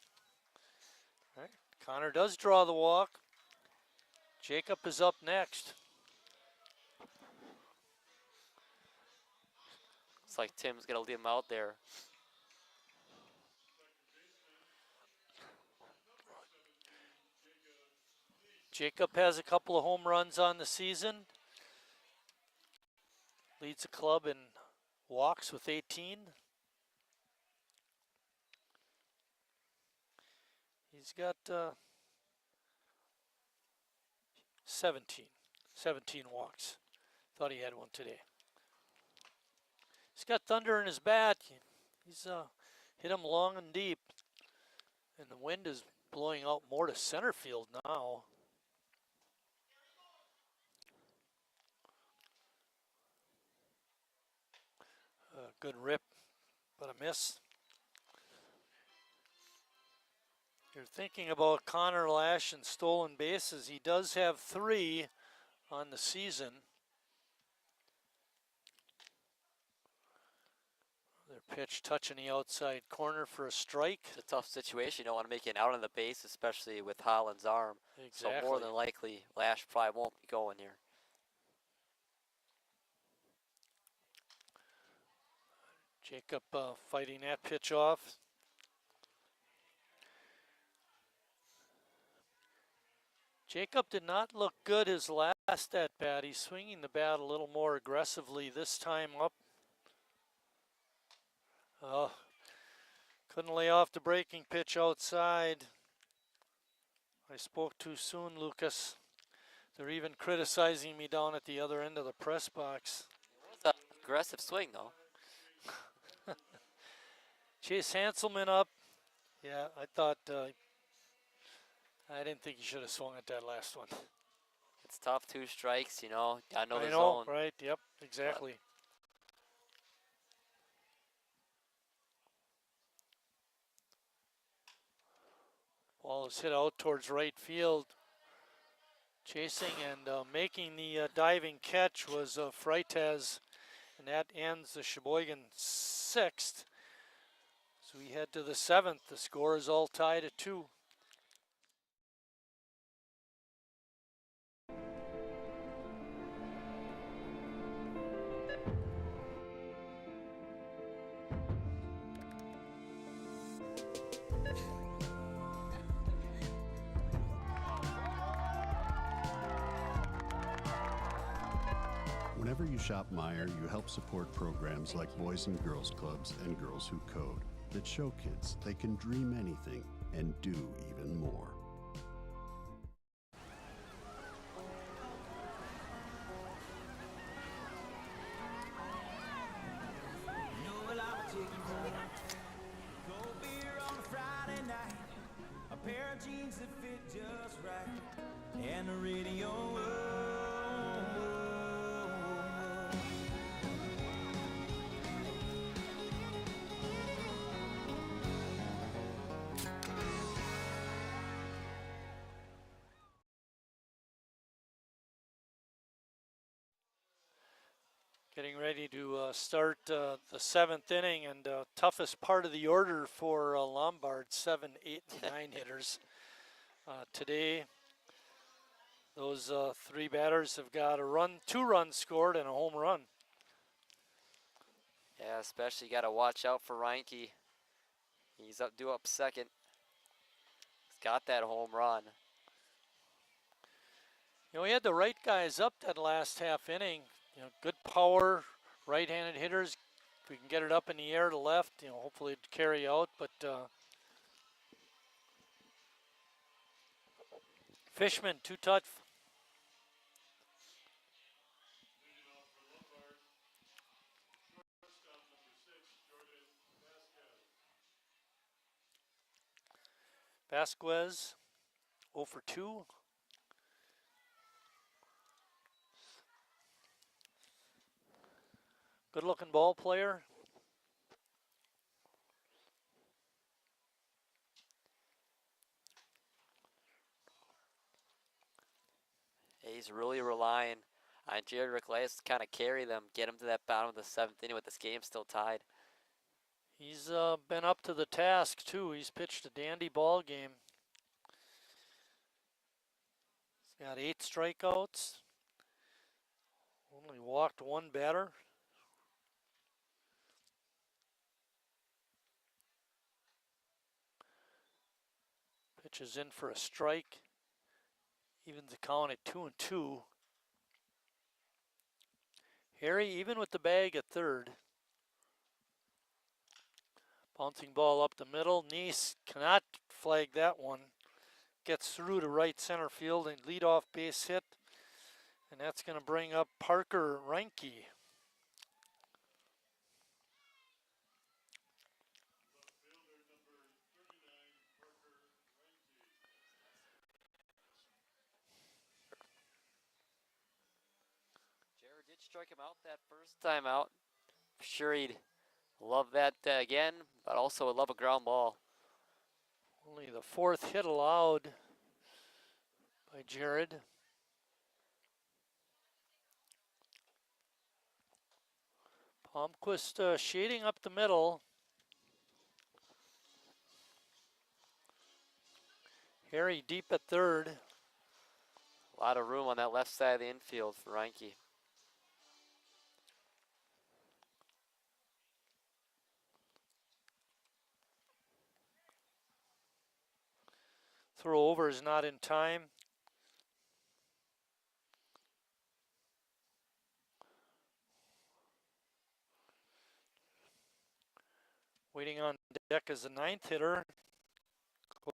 All right, Connor does draw the walk. Jacob is up next. Looks like Tim's going to leave him out there. Jacob has a couple of home runs on the season. Leads the club in walks with 18. He's got 17 walks. Thought he had one today. He's got thunder in his bat. He's hit him long and deep. And the wind is blowing out more to center field now. Good rip, but a miss. You're thinking about Connor Lash and stolen bases. He does have 3 on the season. Their pitch touching the outside corner for a strike. It's a tough situation. You don't want to make it out on the base, especially with Holland's arm. Exactly. So more than likely, Lash probably won't be going here. Jacob fighting that pitch off. Jacob did not look good his last at bat. He's swinging the bat a little more aggressively this time up. Couldn't lay off the breaking pitch outside. I spoke too soon, Lucas. They're even criticizing me down at the other end of the press box. It was an aggressive swing, though. Chase Hanselman up. Yeah, I thought, I didn't think he should have swung at that last one. It's tough, 2 strikes, you know. Gotta know I the know, zone. right? Yep, exactly. Ball is hit out towards right field. Chasing and making the diving catch was Freitas, and that ends the Sheboygan 6th. So we head to the 7th. The score is all tied at 2. Whenever you shop Meijer, you help support programs like Boys and Girls Clubs and Girls Who Code that show kids they can dream anything and do even more. Jeans that fit just right, and the radio. Getting ready to start the 7th inning, and toughest part of the order for Lombard, 7, 8, and 9 hitters. Today, those 3 batters have got a run, 2 runs scored, and a home run. Yeah, especially got to watch out for Reinke. He's due up second. He's got that home run. You know, we had the right guys up that last half inning. You know, good power, right-handed hitters. If we can get it up in the air to left, you know, hopefully it'd carry out. But Fishman, 2 touch. Vasquez, 0 for 2. Good looking ball player. He's really relying on Jared Ricklaus to kind of carry them, get him to that bottom of the 7th inning with this game still tied. He's been up to the task too. He's pitched a dandy ball game. He's got 8 strikeouts. Only walked 1 batter. Pitch is in for a strike. Evens the count at 2-2. Harry even with the bag at third. Bouncing ball up the middle. Neese cannot flag that one. Gets through to right center field and leadoff base hit. And that's going to bring up Parker Reinke. Jared did strike him out that first time out. I'm sure he'd love that again, but also would love a ground ball. Only the 4th hit allowed by Jared. Palmquist shading up the middle. Harry deep at third. A lot of room on that left side of the infield for Reinke. Throw over is not in time. Waiting on deck is the 9th hitter,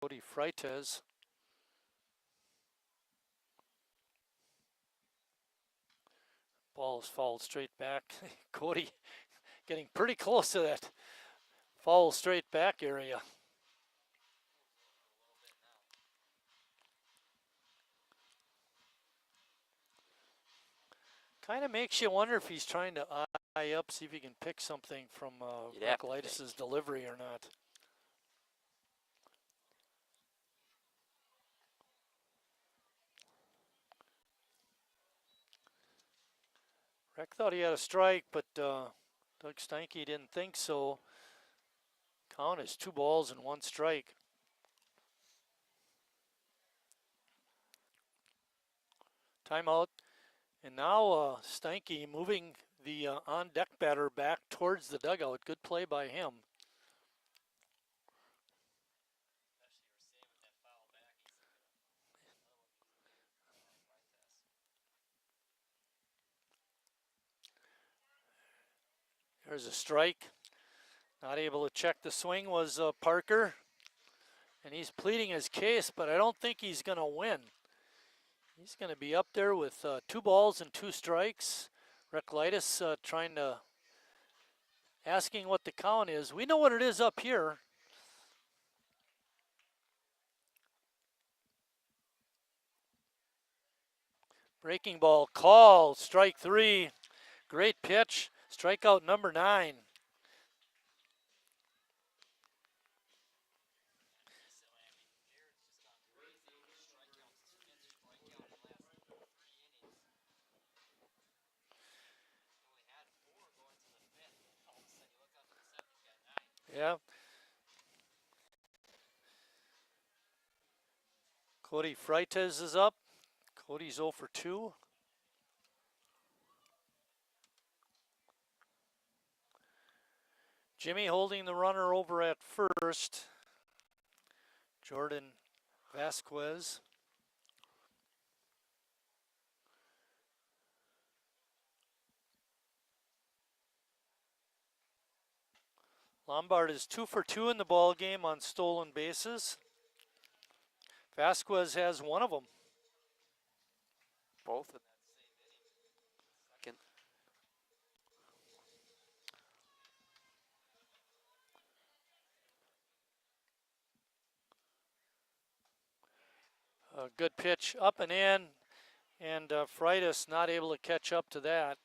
Cody Freitas. Ball is fouled straight back. Cody getting pretty close to that foul straight back area. Kind of makes you wonder if he's trying to eye up, see if he can pick something from Recolytis' delivery or not. Rec thought he had a strike, but Doug Steinke didn't think so. Count is 2 balls and 1 strike. Timeout. And now Steinke moving the on-deck batter back towards the dugout. Good play by him. There's a strike. Not able to check the swing was Parker. And he's pleading his case, but I don't think he's going to win. He's going to be up there with 2 balls and 2 strikes. Recolytis trying to, asking what the count is. We know what it is up here. Breaking ball call, strike 3. Great pitch, strikeout number 9. Yeah. Cody Freitas is up. Cody's 0 for 2. Jimmy holding the runner over at first. Jordan Vasquez. Lombard is 2 for 2 in the ball game on stolen bases. Vasquez has 1 of them. Both of them. Second. A good pitch up and in, and Freitas not able to catch up to that.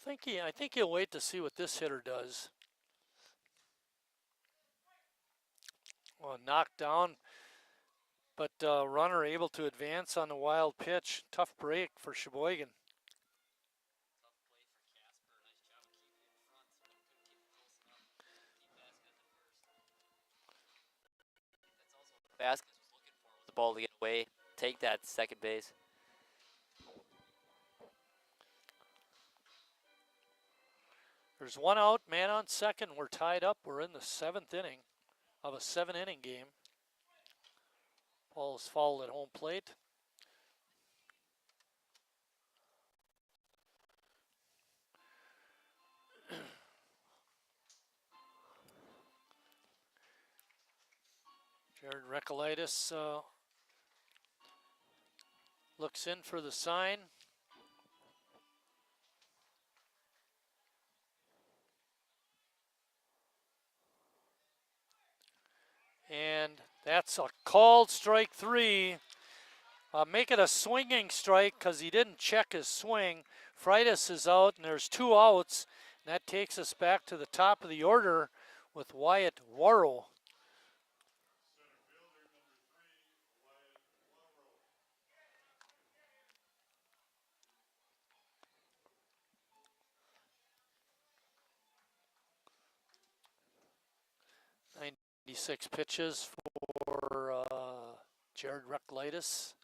I think he'll wait to see what this hitter does. Well, knocked down, but runner able to advance on the wild pitch. Tough break for Sheboygan. Vasquez was looking for the ball to get away, take that second base. There's 1 out, man on second. We're tied up. We're in the 7th inning of a 7-inning game. Ball is fouled at home plate. Jared Recolytis looks in for the sign. And that's a called strike 3. Make it a swinging strike because he didn't check his swing. Freitas is out, and there's 2 outs. And that takes us back to the top of the order with Wyatt Warrow. Six pitches for Jared Recolytis.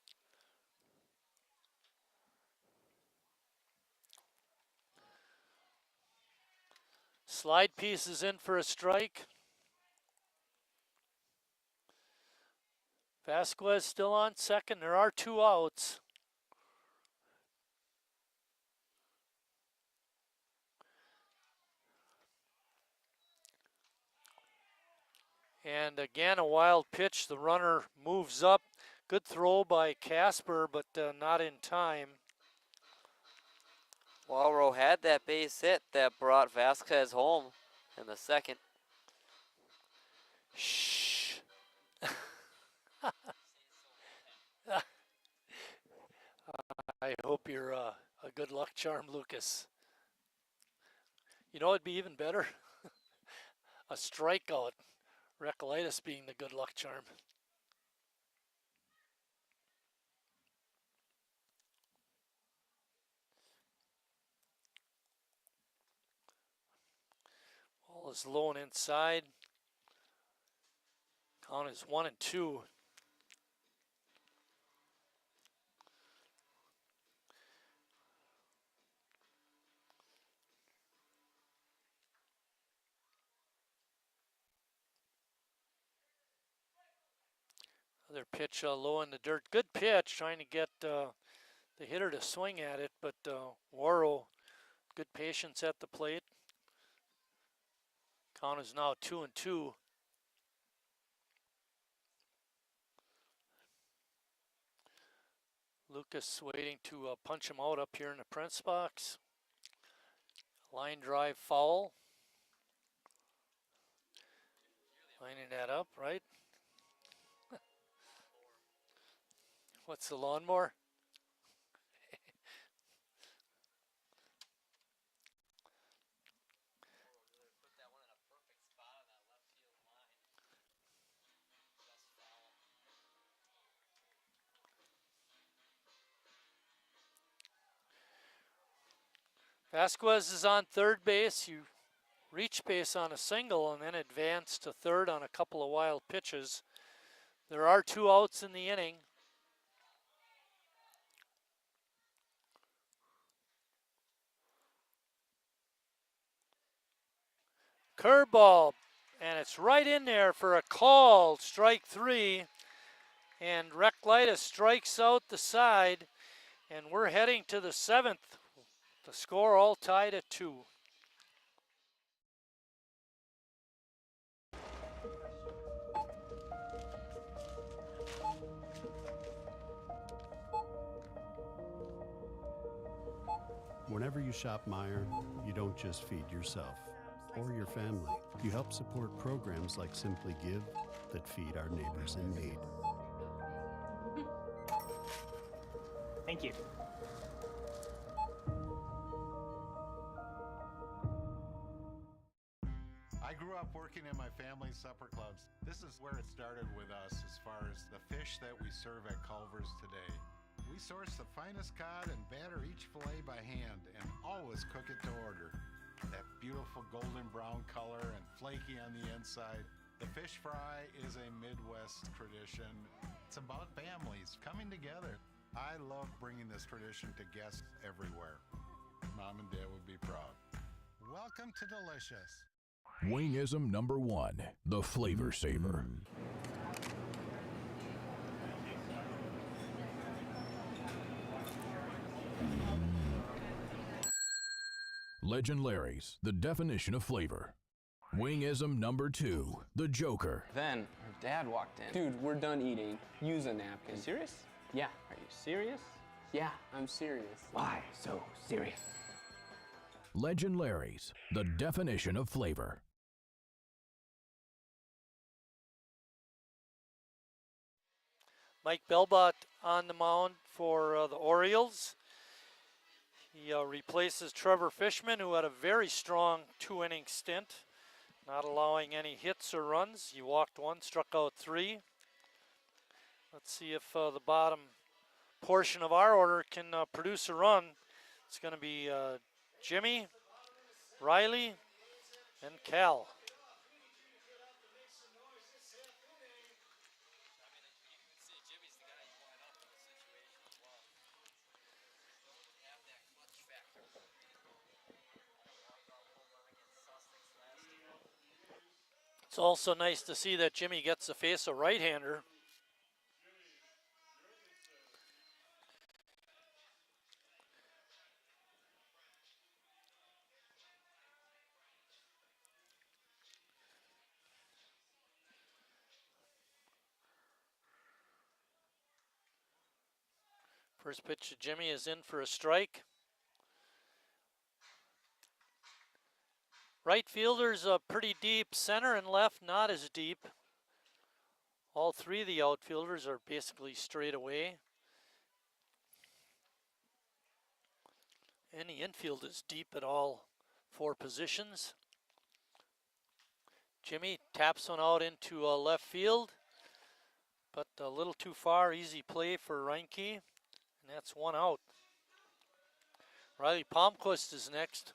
Slide piece is in for a strike. Vasquez still on second. There are 2 outs. And again, a wild pitch. The runner moves up. Good throw by Casper, but not in time. Walro had that base hit that brought Vasquez home in the second. Shh. I hope you're a good luck charm, Lucas. You know, it'd be even better. A strikeout. Recolytis being the good luck charm. Ball is low and inside. Count is 1-2. Another pitch low in the dirt. Good pitch, trying to get the hitter to swing at it, but Waro, good patience at the plate. Count is now 2-2. Lucas waiting to punch him out up here in the press box. Line drive foul. Lining that up, right? What's the lawnmower? Vasquez is on third base. You reach base on a single and then advance to third on a couple of wild pitches. There are 2 outs in the inning. Curveball, and it's right in there for a call, strike 3. And Recolytis strikes out the side, and we're heading to the 7th. The score all tied at 2. Whenever you shop Meijer, you don't just feed yourself or your family. You help support programs like Simply Give that feed our neighbors in need. Thank you. I grew up working in my family's supper clubs. This is where it started with us as far as the fish that we serve at Culver's today. We source the finest cod and batter each fillet by hand and always cook it to order. That beautiful golden brown color and flaky on the inside. The fish fry is a Midwest tradition. It's about families coming together. I love bringing this tradition to guests everywhere. Mom and Dad would be proud. Welcome to Delicious. Wingism number 1, the Flavor Saver. Legend Larry's, the definition of flavor. Wingism number 2, the Joker. Then her dad walked in. Dude, we're done eating. Use a napkin. Serious? Yeah. Are you serious? Yeah, I'm serious. Why so serious? Legend Larry's, the definition of flavor. Mike Belbot on the mound for the Orioles. He replaces Trevor Fishman, who had a very strong 2-inning stint, not allowing any hits or runs. He walked 1, struck out 3. Let's see if the bottom portion of our order can produce a run. It's going to be Jimmy, Riley, and Cal. It's also nice to see that Jimmy gets to face a right-hander. First pitch to Jimmy is in for a strike. Right fielder's pretty deep. Center and left not as deep. All three of the outfielders are basically straight away. And the infield is deep at all four positions. Jimmy taps one out into left field, but a little too far. Easy play for Reinke, and that's one out. Riley Palmquist is next.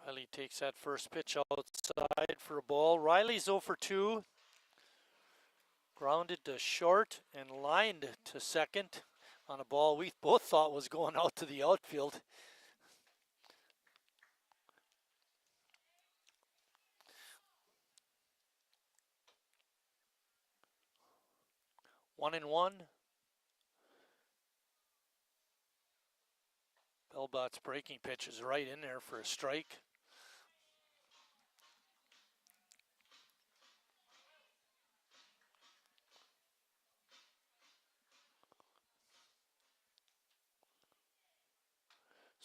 Riley takes that first pitch outside for a ball. Riley's 0 for 2. Grounded to short and lined to second on a ball we both thought was going out to the outfield. One and one. Belbot's breaking pitch is right in there for a strike.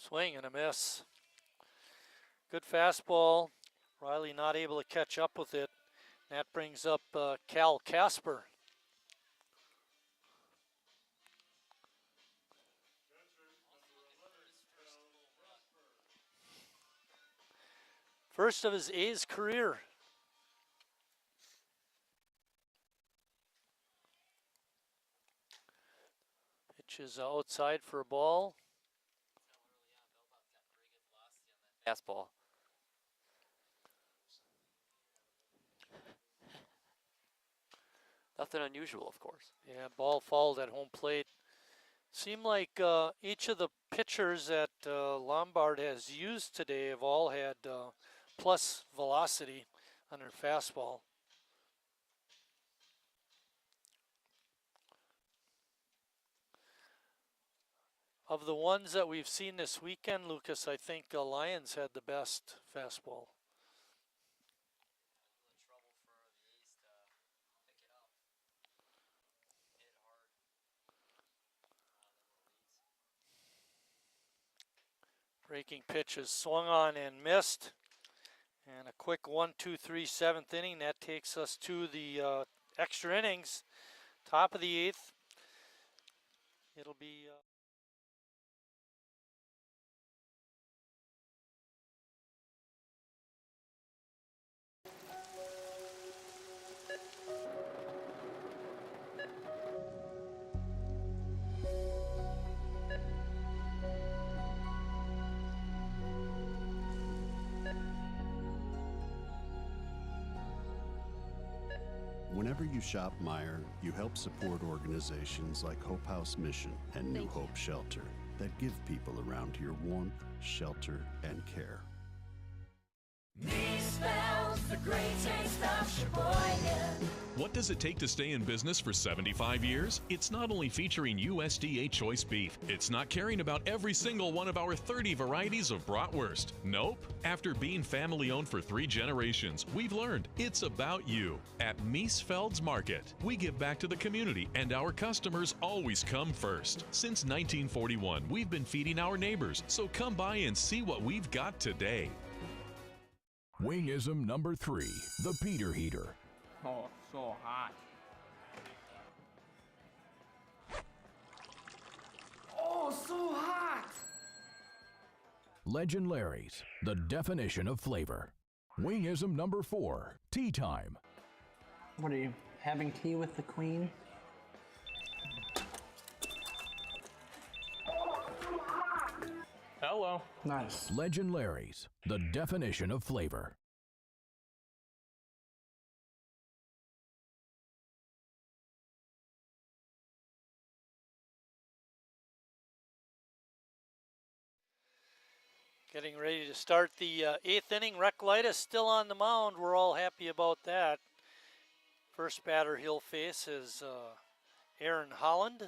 Swing and a miss. Good fastball. Riley not able to catch up with it. That brings up Cal Casper. First of his A's career. Pitch is outside for a ball. Fastball. Nothing unusual, of course. Yeah, ball fouled at home plate. Seemed like each of the pitchers that Lombard has used today have all had plus velocity on their fastball. Of the ones that we've seen this weekend, Lucas, I think Lions had the best fastball. Breaking pitch is swung on and missed. And a quick 1-2-3 seventh inning. That takes us to the extra innings. Top of the eighth. It'll be... Whenever you shop Meijer, you help support organizations like Hope House Mission and New Hope Shelter that give people around here warmth, shelter, and care. Me spells the great taste of Sheboygan. What does it take to stay in business for 75 years? It's not only featuring USDA choice beef. It's not caring about every single one of our 30 varieties of bratwurst. Nope. After being family owned for 3 generations, we've learned it's about you. At Miesfeld's Market, we give back to the community and our customers always come first. Since 1941, we've been feeding our neighbors, so come by and see what we've got today. Wingism number 3, the Peter Heater. Oh, so hot. Oh, so hot! Legend Larry's, the definition of flavor. Wingism number 4, tea time. What are you, having tea with the Queen? Hello. Nice. Legend Larry's, the definition of flavor. Getting ready to start the 8th inning. Recklitis still on the mound. We're all happy about that. First batter he'll face is Aaron Holland.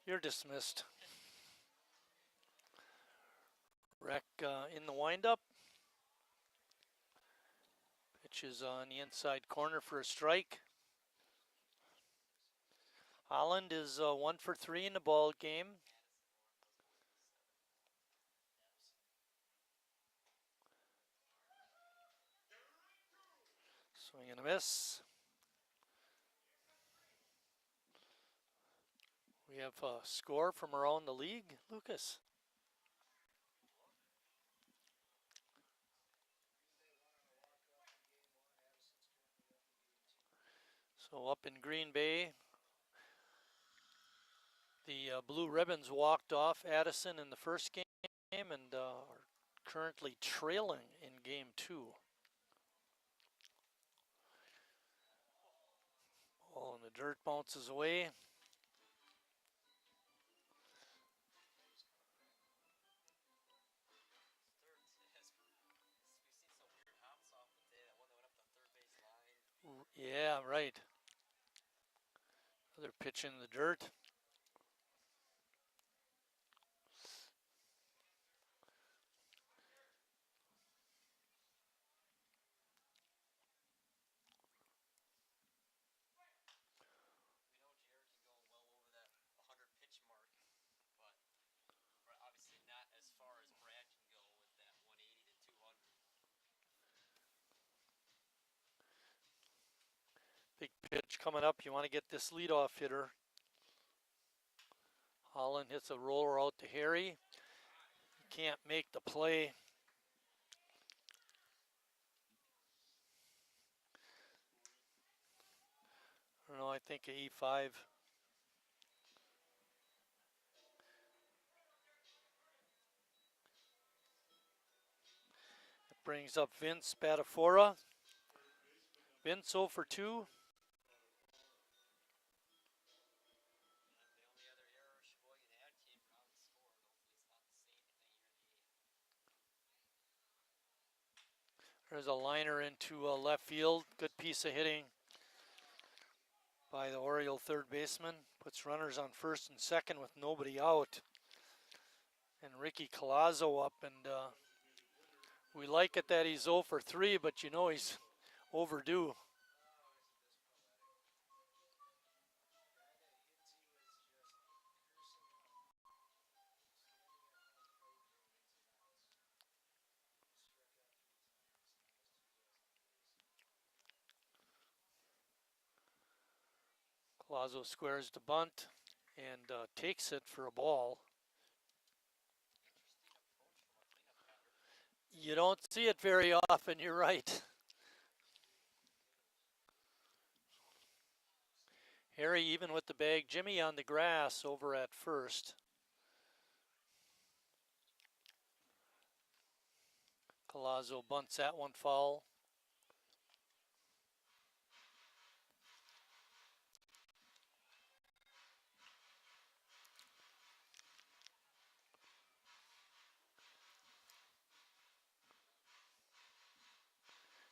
You're dismissed. Wreck in the windup. Pitch is on the inside corner for a strike. Holland is 1 for 3 in the ball game. Swing and a miss. We have a score from around the league, Lucas. So up in Green Bay, the Blue Ribbons walked off Addison in the first game and are currently trailing in game 2. Ball in the dirt bounces away. Yeah, right. Another pitch in the dirt. Big pitch coming up. You want to get this leadoff hitter. Holland hits a roller out to Harry. Can't make the play. I don't know, I think a E5. It brings up Vince Spatafora. Vince 0 for 2. There's a liner into left field. Good piece of hitting by the Oriole third baseman. Puts runners on first and second with nobody out. And Ricky Colazzo up, and we like it that he's 0 for 3, but you know he's overdue. Colazzo squares the bunt and takes it for a ball. You don't see it very often, you're right. Harry even with the bag. Jimmy on the grass over at first. Colazzo bunts that one foul.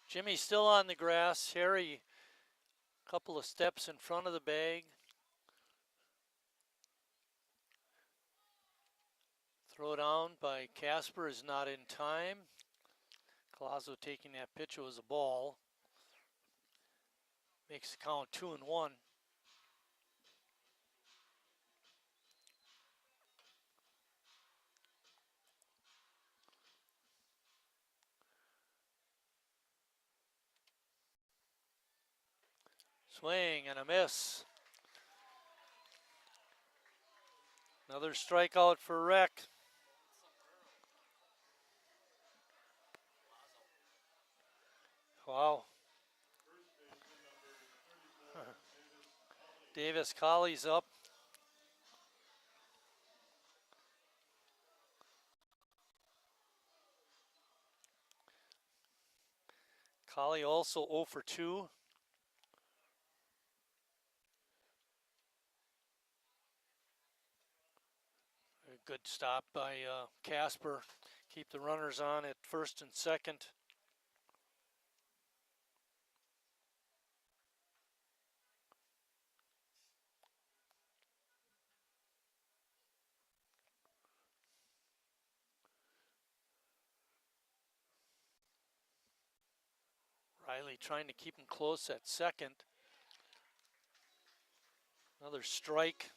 Jimmy's still on the grass. Harry, a couple of steps in front of the bag. Throw down by Casper is not in time. Colazzo taking that pitch. It was a ball. Makes the count 2-1. Swing and a miss. Another strikeout for Rec. Wow. Davis Colley's up. Colley also 0 for 2. Good stop by Casper. Keep the runners on at first and second. Riley trying to keep him close at second. Another strike.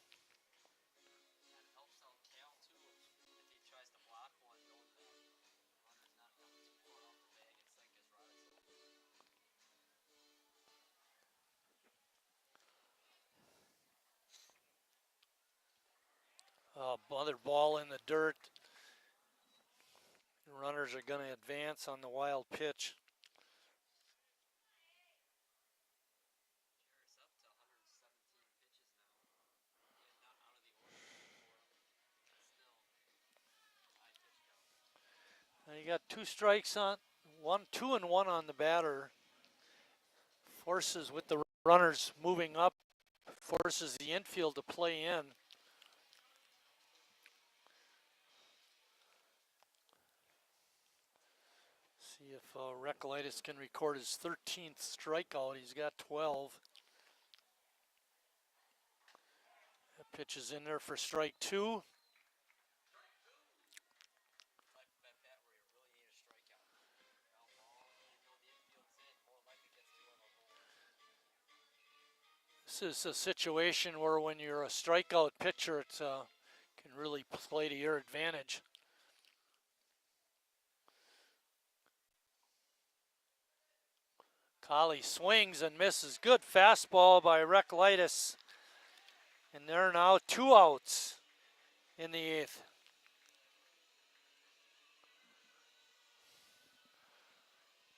Other ball in the dirt. The runners are going to advance on the wild pitch. Now you got 2 strikes on, 2 and 1 on the batter. Forces with the runners moving up, forces the infield to play in. See if Recolytis can record his 13th strikeout. He's got 12. That pitch is in there for strike 2. This is a situation where when you're a strikeout pitcher, it can really play to your advantage. Colley swings and misses. Good fastball by Recolytis. And there are now 2 outs in the 8th.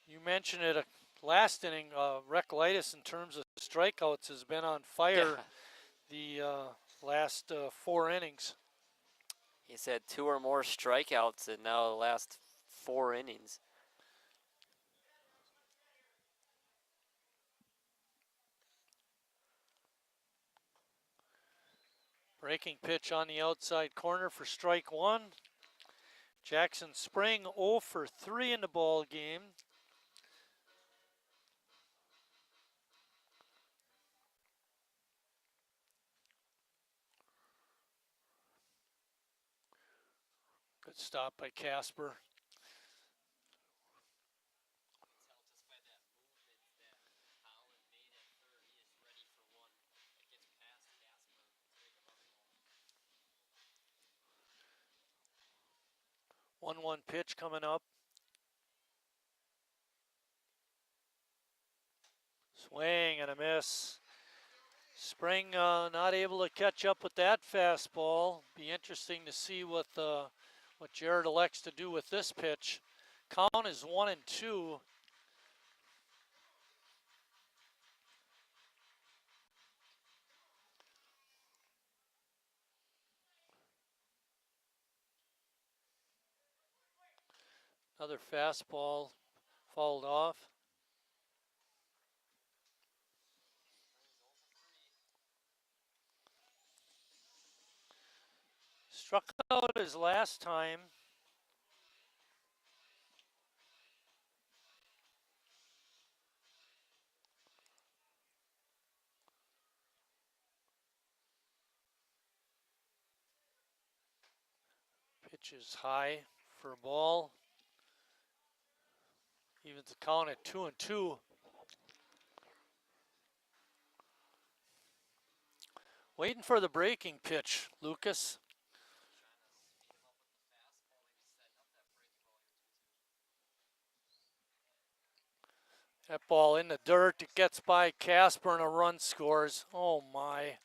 You mentioned it last inning, Recolytis in terms of strikeouts has been on fire the last 4 innings. He's had 2 or more strikeouts in now the last 4 innings. Breaking pitch on the outside corner for strike 1. Jackson Spring 0 for 3 in the ball game. Good stop by Casper. One pitch coming up. Swing and a miss. Spring not able to catch up with that fastball. Be interesting to see what Jared elects to do with this pitch. Count is 1-2. Another fastball fouled off. Struck out his last time. Pitch is high for a ball. Evens the count at 2-2. Waiting for the breaking pitch, Lucas. That ball in the dirt, it gets by Casper and a run scores. Oh my.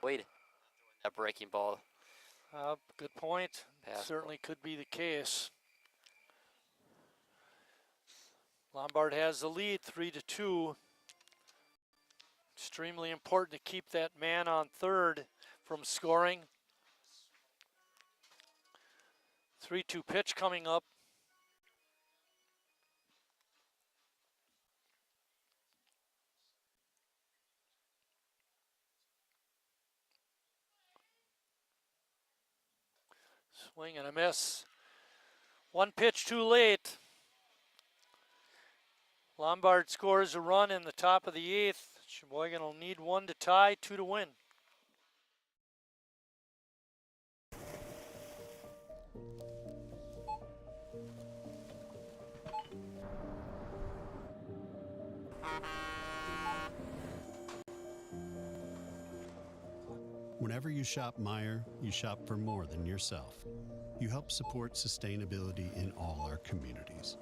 Wait, that breaking ball. Good point. Pass Certainly could be the case. Lombard has the lead, 3-2. Extremely important to keep that man on third from scoring. 3-2 pitch coming up. Swing and a miss. One pitch too late. Lombard scores a run in the top of the 8th. Sheboygan will need 1 to tie, 2 to win. Whenever you shop Meijer, you shop for more than yourself. You help support sustainability in all our communities.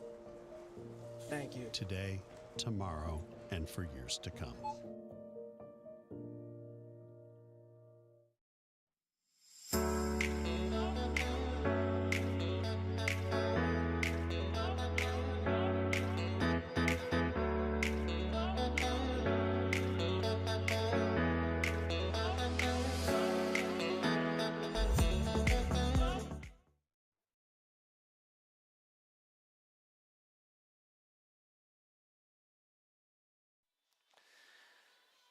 Thank you. Today, tomorrow, and for years to come.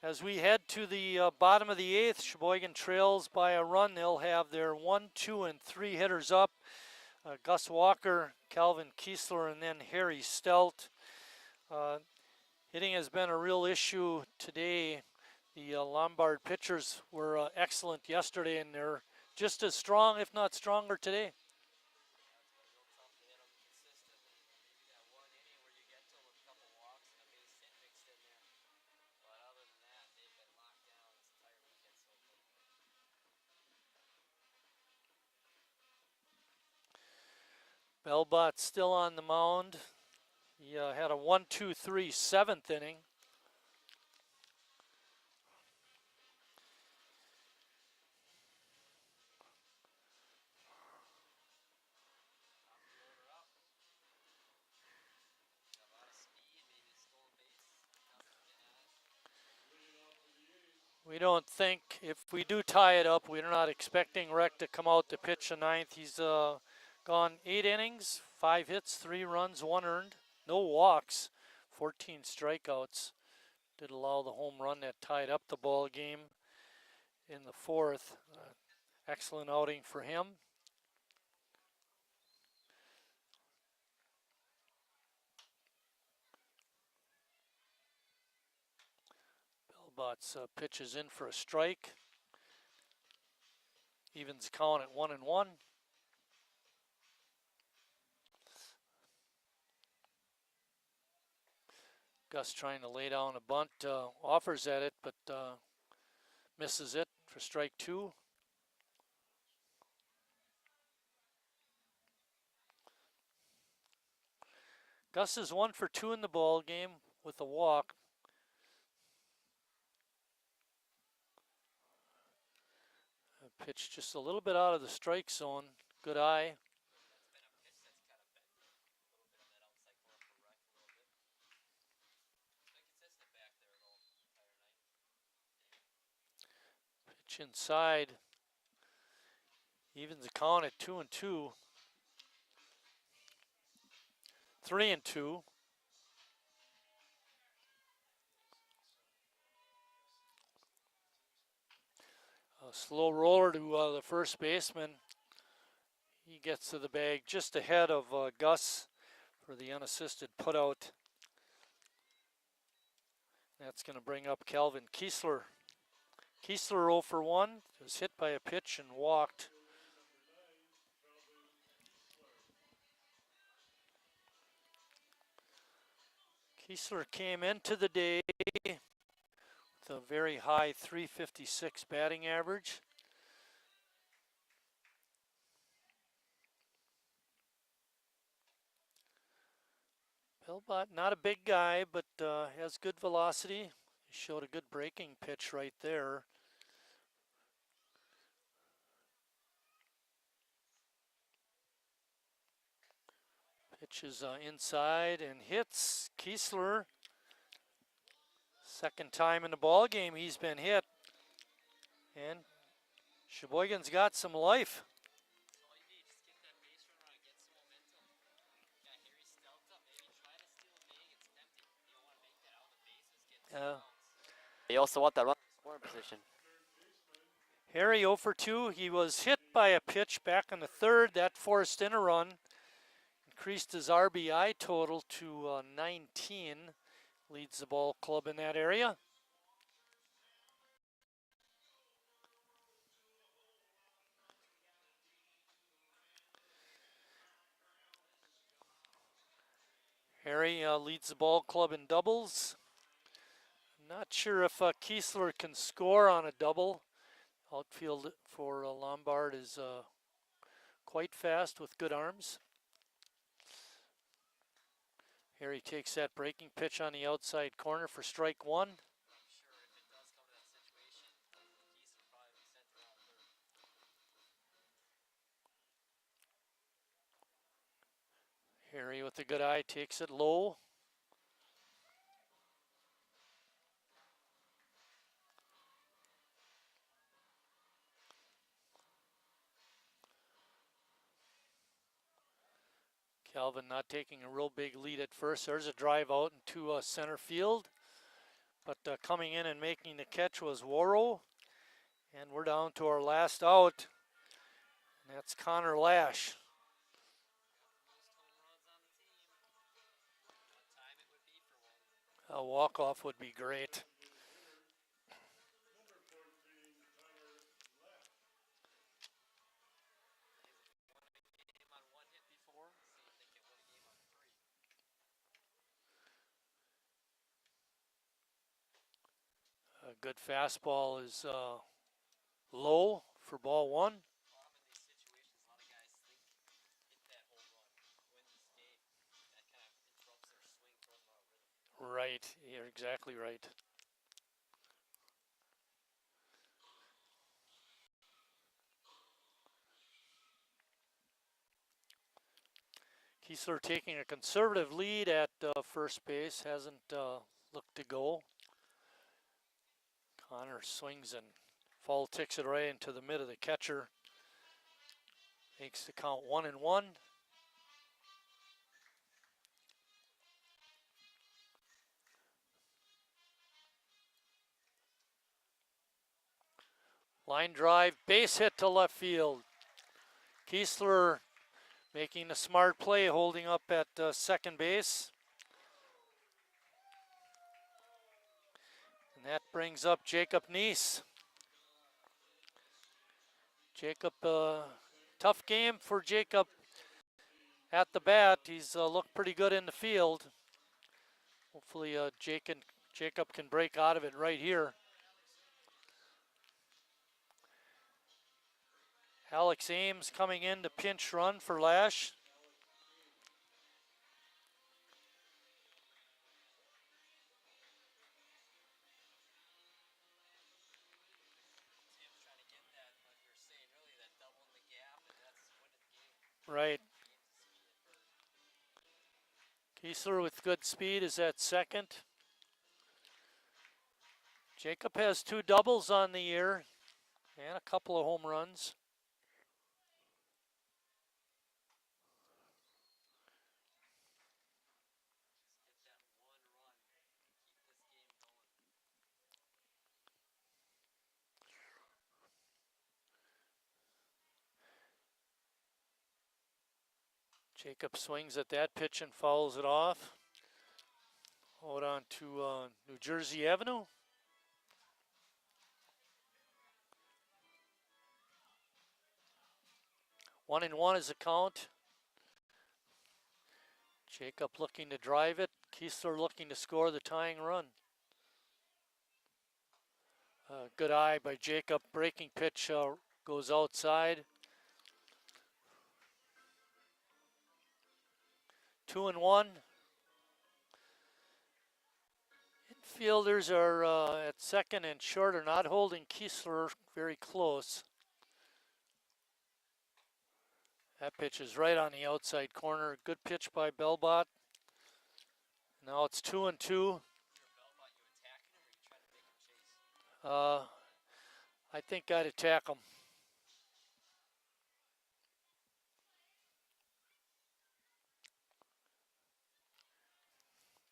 As we head to the bottom of the 8th, Sheboygan trails by a run. They'll have their 1, 2, and 3 hitters up. Gus Walker, Calvin Kiesler, and then Harry Stelt. Hitting has been a real issue today. The Lombard pitchers were excellent yesterday, and they're just as strong, if not stronger, today. Belbot still on the mound. He had a 1-2-3 7th inning. We don't think, if we do tie it up, we're not expecting Rec to come out to pitch a 9th. He's gone 8 innings, 5 hits, 3 runs, 1 earned, no walks, 14 strikeouts. Did allow the home run that tied up the ball game in the 4th. Excellent outing for him. Belbot's pitches in for a strike. Evens count at 1-1. Gus trying to lay down a bunt, offers at it, but misses it for strike 2. Gus is 1 for 2 in the ball game with a walk. Pitch just a little bit out of the strike zone. Good eye. Pitch inside. Evens the count at 2-2. 3-2. A slow roller to the first baseman. He gets to the bag just ahead of Gus for the unassisted putout. That's going to bring up Calvin Kiesler. Kiesler 0 for 1, was hit by a pitch and walked. Kiesler came into the day with a very high .356 batting average. Belbot, not a big guy, but has good velocity. He showed a good breaking pitch right there. Pitches inside and hits Kiesler. Second time in the ball game he's been hit. And Sheboygan's got some life. They also want that run scoring position. Harry 0 for 2. He was hit by a pitch back in the third. That forced in a run. Increased his RBI total to 19. Leads the ball club in that area. Harry leads the ball club in doubles. Not sure if Kiesler can score on a double. Outfield for Lombard is quite fast with good arms. Harry takes that breaking pitch on the outside corner for strike one. Harry with a good eye takes it low. Calvin not taking a real big lead at first. There's a drive out into center field. But coming in and making the catch was Warrow. And we're down to our last out. And that's Connor Lash. A walk-off would be great. A good fastball is low for ball one. Right, you're exactly right. Kiesler taking a conservative lead at first base, hasn't looked to go. Connor swings and foul ticks it right into the mid of the catcher. Makes the count 1-1. Line drive, base hit to left field. Kiesler making a smart play, holding up at second base. And that brings up Jacob Neese. Jacob, tough game for Jacob at the bat. He's looked pretty good in the field. Hopefully Jacob can break out of it right here. Alex Ames coming in to pinch run for Lash. Right. Kiesler with good speed is at second. Jacob has 2 doubles on the year and a couple of home runs. Jacob swings at that pitch and fouls it off. Hold on to New Jersey Avenue. One and one is the count. Jacob looking to drive it. Kiesler looking to score the tying run. Good eye by Jacob. Breaking pitch goes outside. 2-1. Infielders are at second and short are not holding Kiesler very close. That pitch is right on the outside corner. Good pitch by Belbot. Now it's 2-2. I think I'd attack him.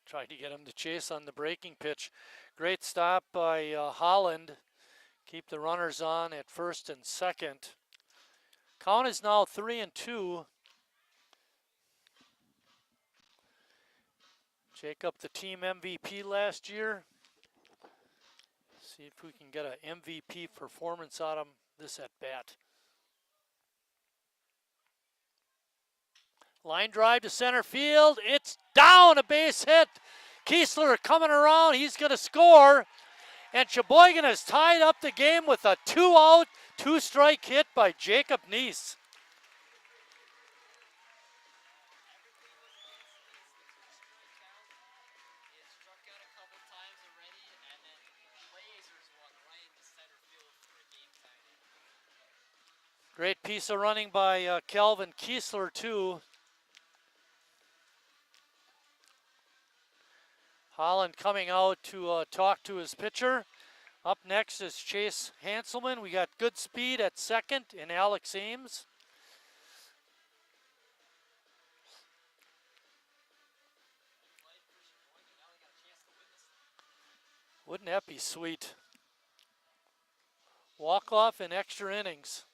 Tried to get him to chase on the breaking pitch. Great stop by Holland. Keep the runners on at first and second. Count is now 3-2. Jacob, the team MVP last year. See if we can get an MVP performance out of him this at bat. Line drive to center field. It's down, a base hit. Kiesler coming around. He's going to score. And Sheboygan has tied up the game with a 2-out, 2-strike hit by Jacob Neese. Great piece of running by Calvin Kiesler, too. Holland coming out to talk to his pitcher. Up next is Chase Hanselman. We got good speed at second in Alex Ames. Wouldn't that be sweet? Walk-off in extra innings.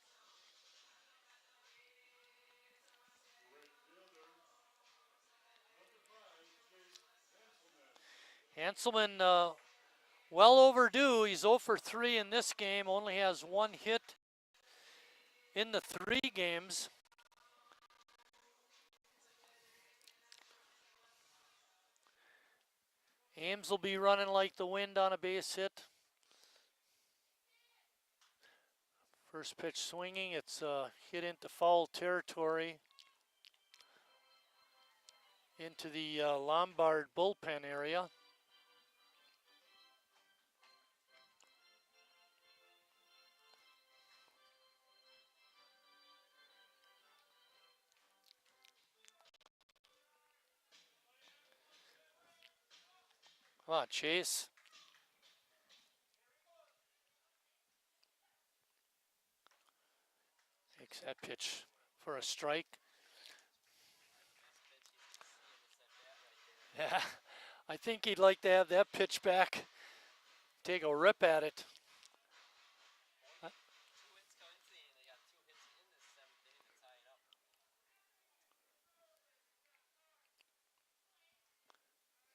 Hanselman, well overdue. He's 0 for 3 in this game. Only has 1 hit in the 3 games. Ames will be running like the wind on a base hit. First pitch swinging. It's hit into foul territory. Into the Lombard bullpen area. Come on, Chase. Takes that pitch for a strike. Yeah, I think he'd like to have that pitch back. Take a rip at it.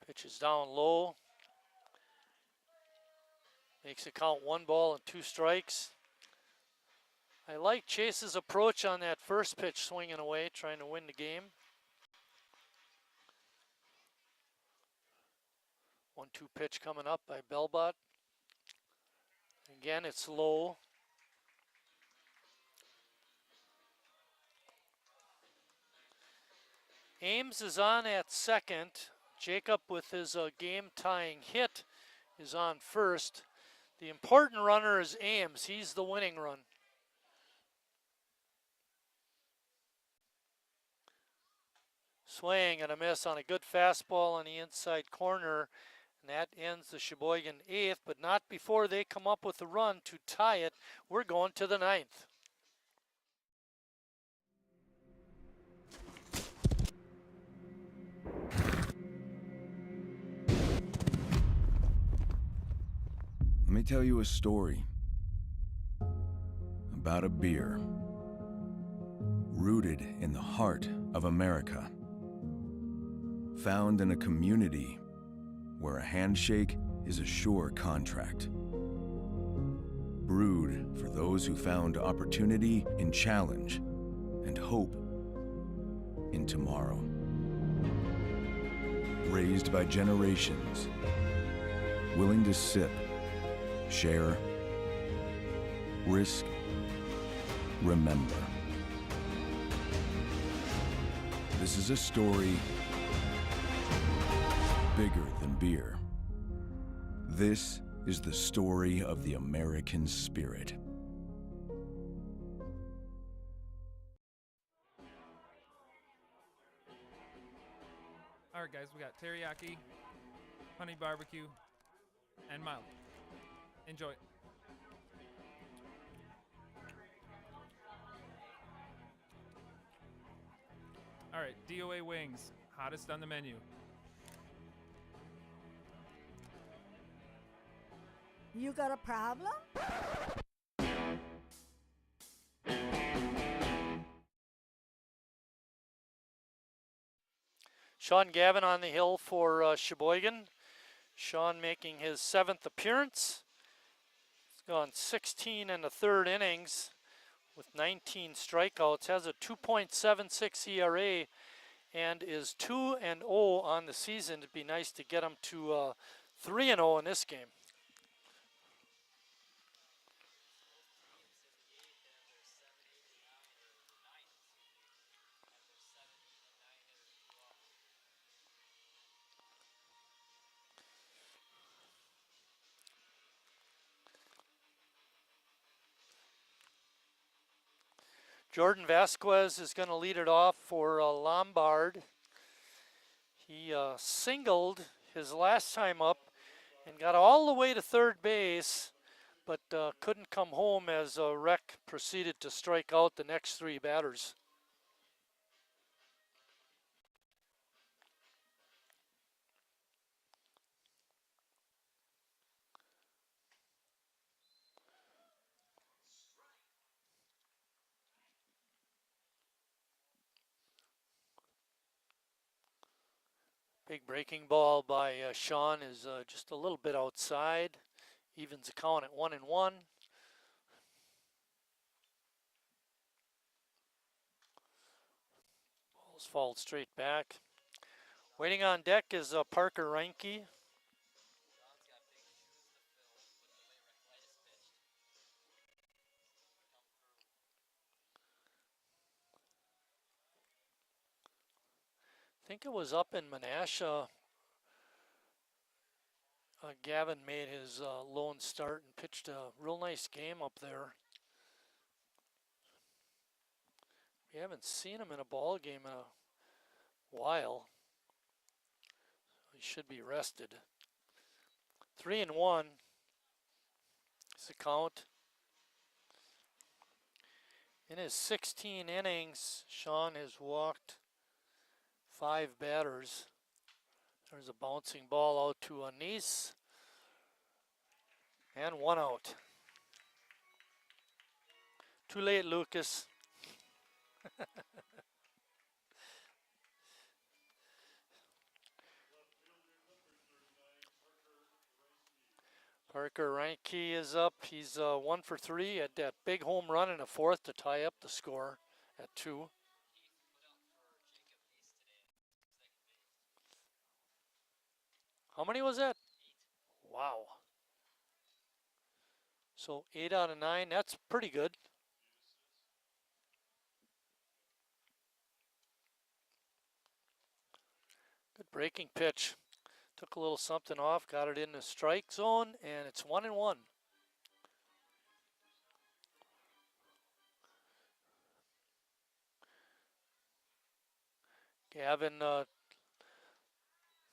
Pitch is down low. Makes it count 1 ball and 2 strikes. I like Chase's approach on that first pitch, swinging away, trying to win the game. 1-2 pitch coming up by Belbot. Again, it's low. Ames is on at second. Jacob, with his game-tying hit, is on first. The important runner is Ames. He's the winning run. Swing and a miss on a good fastball on the inside corner. And that ends the Sheboygan 8th, but not before they come up with a run to tie it. We're going to the 9th. Let me tell you a story about a beer rooted in the heart of America, found in a community where a handshake is a sure contract, brewed for those who found opportunity in challenge and hope in tomorrow, raised by generations, willing to sip, share, risk, remember. This is a story bigger than beer. This is the story of the American spirit. All right, guys, we got teriyaki, honey barbecue, and mild. Enjoy. All right, DOA wings, hottest on the menu. You got a problem? Sean Gavin on the hill for Sheboygan. Sean making his 7th appearance. He's gone 16 in the 3rd innings with 19 strikeouts, has a 2.76 ERA, and is 2-0 on the season. It'd be nice to get him to 3-0 in this game. Jordan Vasquez is going to lead it off for Lombard. He singled his last time up and got all the way to 3rd base, but couldn't come home as Rec proceeded to strike out the next 3 batters. Big breaking ball by Sean is just a little bit outside. Evens the count at 1-1. Ball's fouled straight back. Waiting on deck is Parker Reinke. I think it was up in Menasha. Gavin made his lone start and pitched a real nice game up there. We haven't seen him in a ball game in a while. He should be rested. 3-1 is the count. In his 16 innings, Sean has walked 5 batters. There's a bouncing ball out to Anise. And 1 out. Too late, Lucas. Parker Reinke is up. He's 1 for 3 at that big home run in the 4th to tie up the score at 2. How many was that? Wow. So 8 out of 9, that's pretty good. Good breaking pitch. Took a little something off, got it in the strike zone, and it's 1-1. Gavin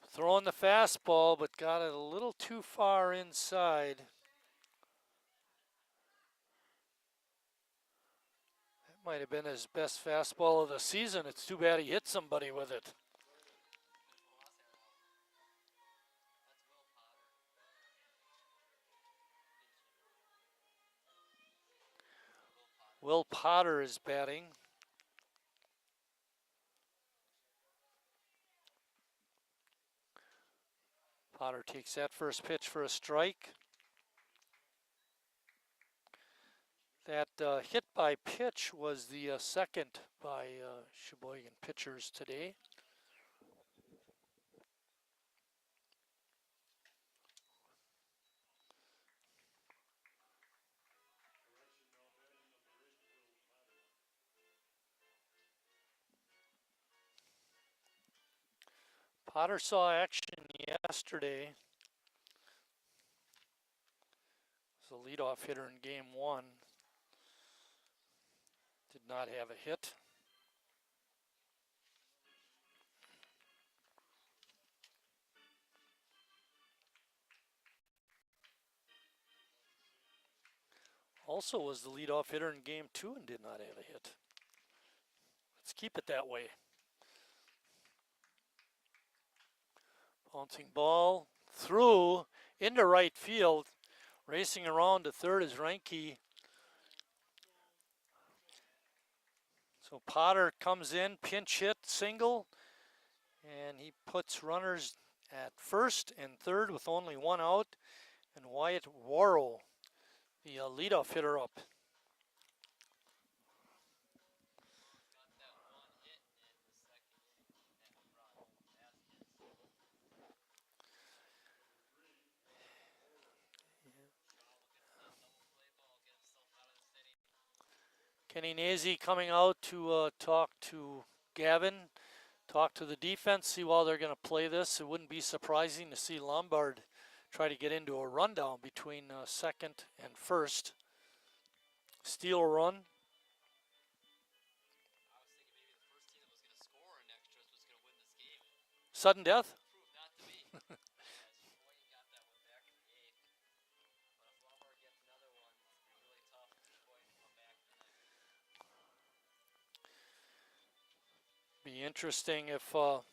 throwing the fastball, but got it a little too far inside. That might have been his best fastball of the season. It's too bad he hit somebody with it. Will Potter is batting. Potter takes that first pitch for a strike. That hit by pitch was the second by Sheboygan pitchers today. Potter saw action yesterday. He's a leadoff hitter in game 1. Did not have a hit. Also was the leadoff hitter in game 2 and did not have a hit. Let's keep it that way. Bouncing ball through into right field. Racing around to 3rd is Reinke. So Potter comes in, pinch hit, single, And he puts runners at first and third with only one out. And Wyatt Warrow, the leadoff hitter, up. Kenny Nazy coming out to talk to Gavin, talk to the defense, see how they're going to play this. It wouldn't be surprising to see Lombard try to get into a rundown between second and first. Steal a run. Sudden death? Be interesting if Vukovic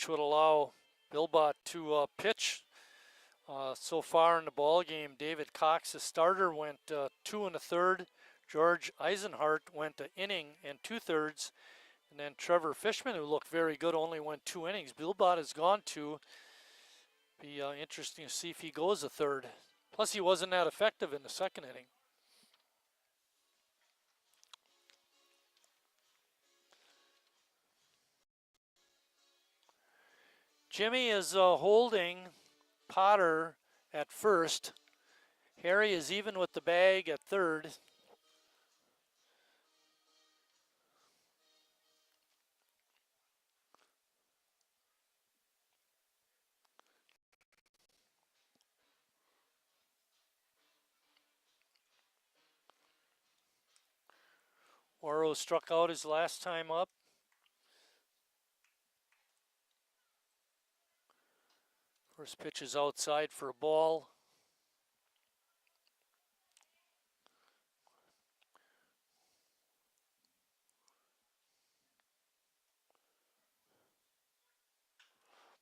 would allow Bilbot to pitch. So far in the ball game, David Cox, the starter, went 2 1/3. George Eisenhart went an inning and 2/3. And then Trevor Fishman, who looked very good, only went 2 innings. Bilbot has gone 2. Be interesting to see if he goes a third. Plus, he wasn't that effective in the second inning. Jimmy is holding Potter at first. Harry is even with the bag at third. Oro struck out his last time up. First pitch is outside for a ball.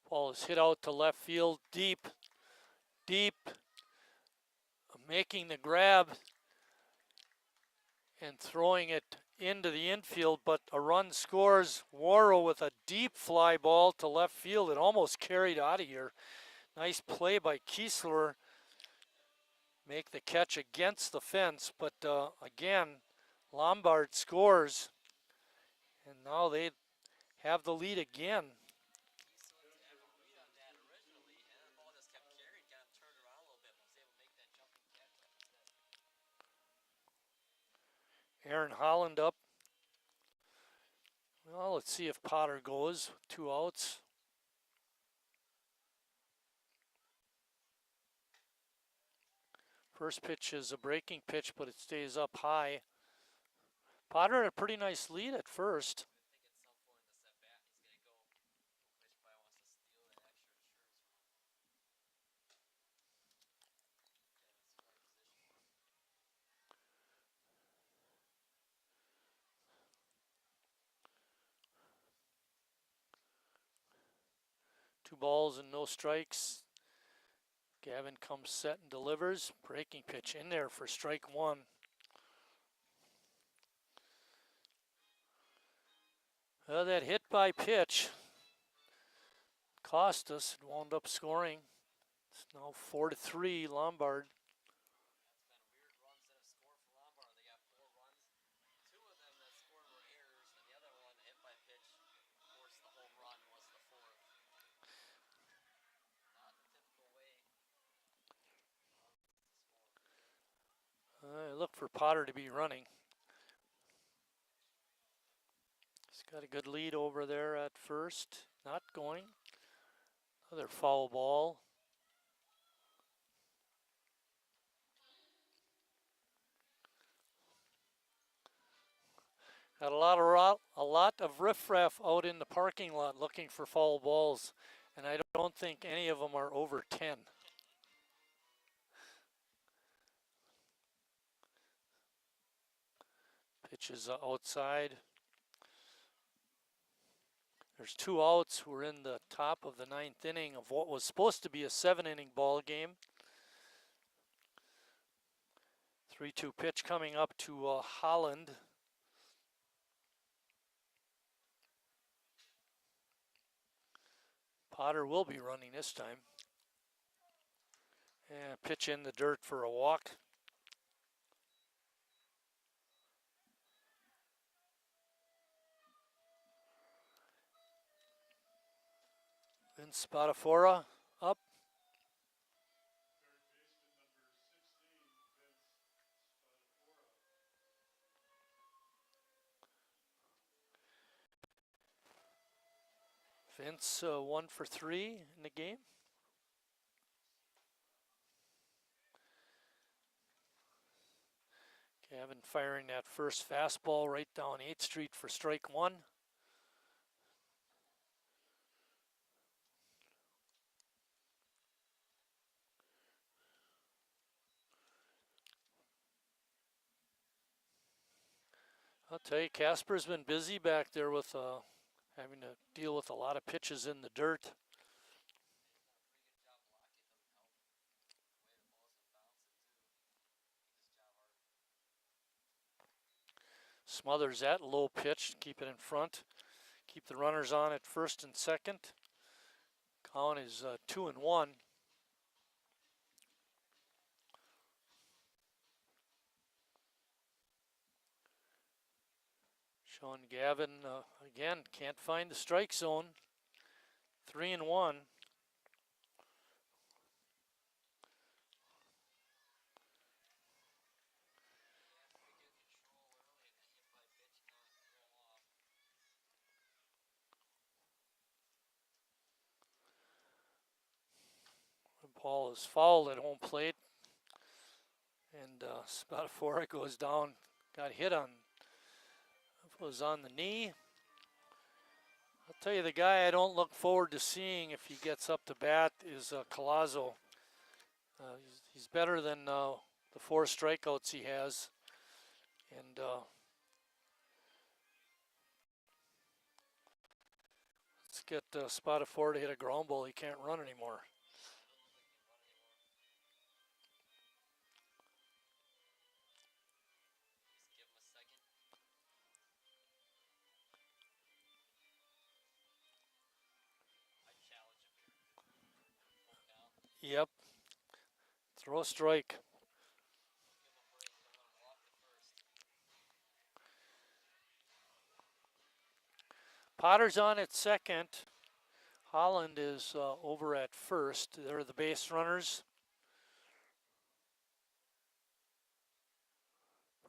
Ball is hit out to left field, deep, making the grab and throwing it into the infield, but a run scores. Warrow with a deep fly ball to left field. It almost carried out of here. Nice play by Kiesler. Make the catch against the fence, but again, Lombard scores, and now they have the lead again. Aaron Holland up. Well, let's see if Potter goes. 2 outs. First pitch is a breaking pitch, but it stays up high. Potter had a pretty nice lead at first. Two balls and no strikes. Gavin comes set and delivers. Breaking pitch in there for strike 1. That hit by pitch cost us. It wound up scoring. It's now 4-3 Lombard. I look for Potter to be running. He's got a good lead over there at first. Not going. Another foul ball. Got a lot of riffraff out in the parking lot looking for foul balls, and I don't think any of them are over 10. Pitch is outside. There's 2 outs. We're in the top of the 9th inning of what was supposed to be a 7-inning ball game. 3-2 pitch coming up to Holland. Potter will be running this time. And pitch in the dirt for a walk. Then Spadafora up. Vince 1 for 3 in the game. Gavin firing that first fastball right down 8th Street for strike 1. I'll tell you, Casper's been busy back there with having to deal with a lot of pitches in the dirt. Smothers that low pitch, keep it in front. Keep the runners on at first and second. Count is 2-1. Sean Gavin again can't find the strike zone. 3-1. Ball is fouled at home plate, and Spadafora goes down. Got hit on. Was on the knee. I'll tell you, the guy I don't look forward to seeing if he gets up to bat is Collazo. He's better than the 4 strikeouts he has, and let's get Spadafora to hit a ground ball. He can't run anymore. Yep. Throw a strike. Potter's on at second. Holland is over at first. They're the base runners.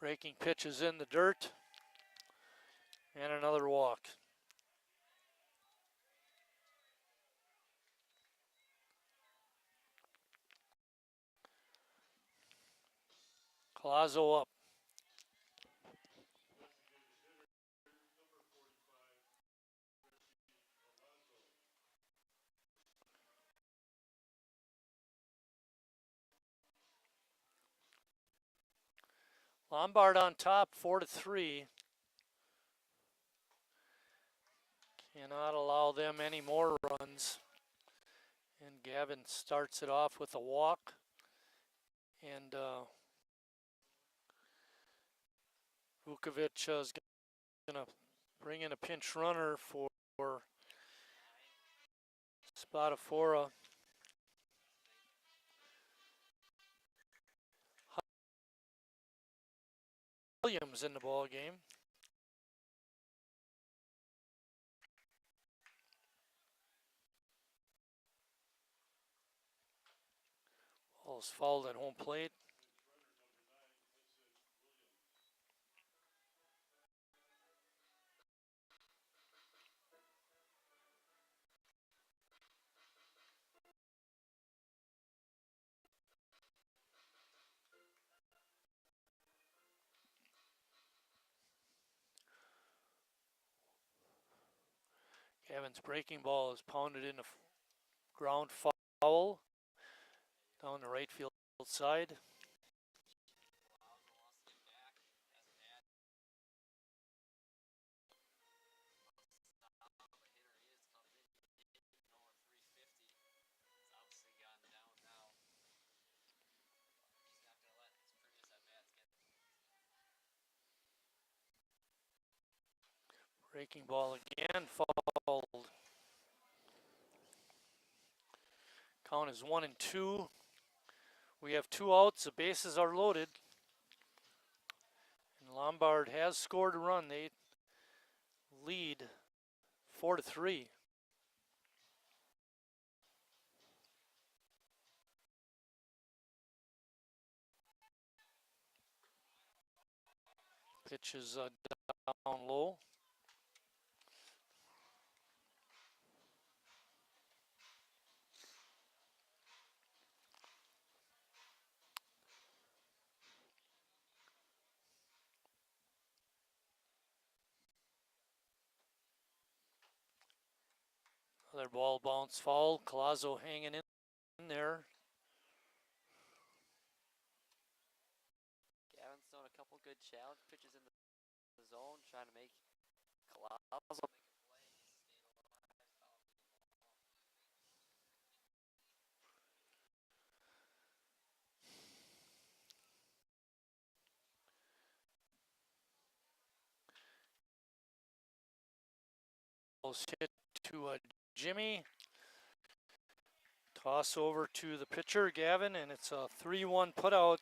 Breaking pitches in the dirt. And another walk. Collazo up. Lombard on top, 4-3. Cannot allow them any more runs. And Gavin starts it off with a walk. And Vukovic is going to bring in a pinch runner for Spadafora. Williams in the ball game. Ball is fouled at home plate. Gavin's breaking ball is pounded in the ground foul down the right field side. Breaking ball again, fouled. Count is 1-2. We have 2 outs. The bases are loaded. And Lombard has scored a run. They lead 4-3. Pitch is down low. Another ball bounce foul. Colazo hanging in there. Gavin's thrown a couple good challenge pitches in the zone, trying to make Colazo make a play. Hit to Jimmy. Toss over to the pitcher, Gavin, and it's a 3-1 putout,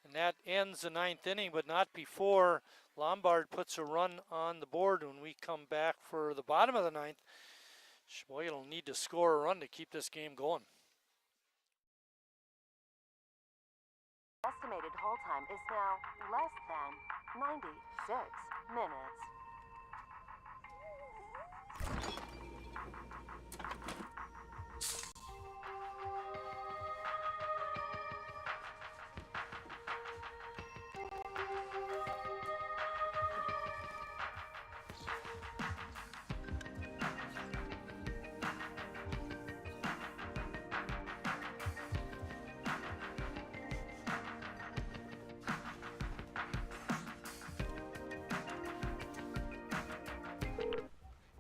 and that ends the 9th inning, but not before Lombard puts a run on the board when we come back for the bottom of the 9th. Sheboygan will need to score a run to keep this game going. Estimated hold time is now less than 96 minutes.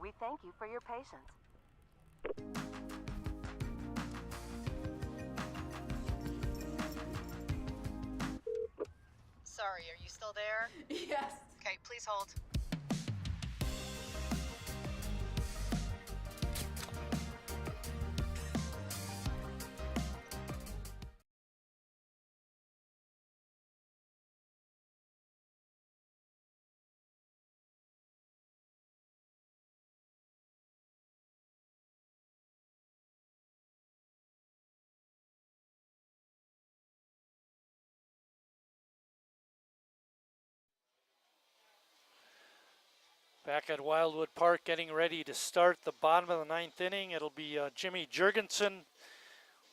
We thank you for your patience. Sorry, are you still there? Yes. Okay, please hold. Back at Wildwood Park, getting ready to start the bottom of the 9th inning. It'll be Jimmy Jurgensen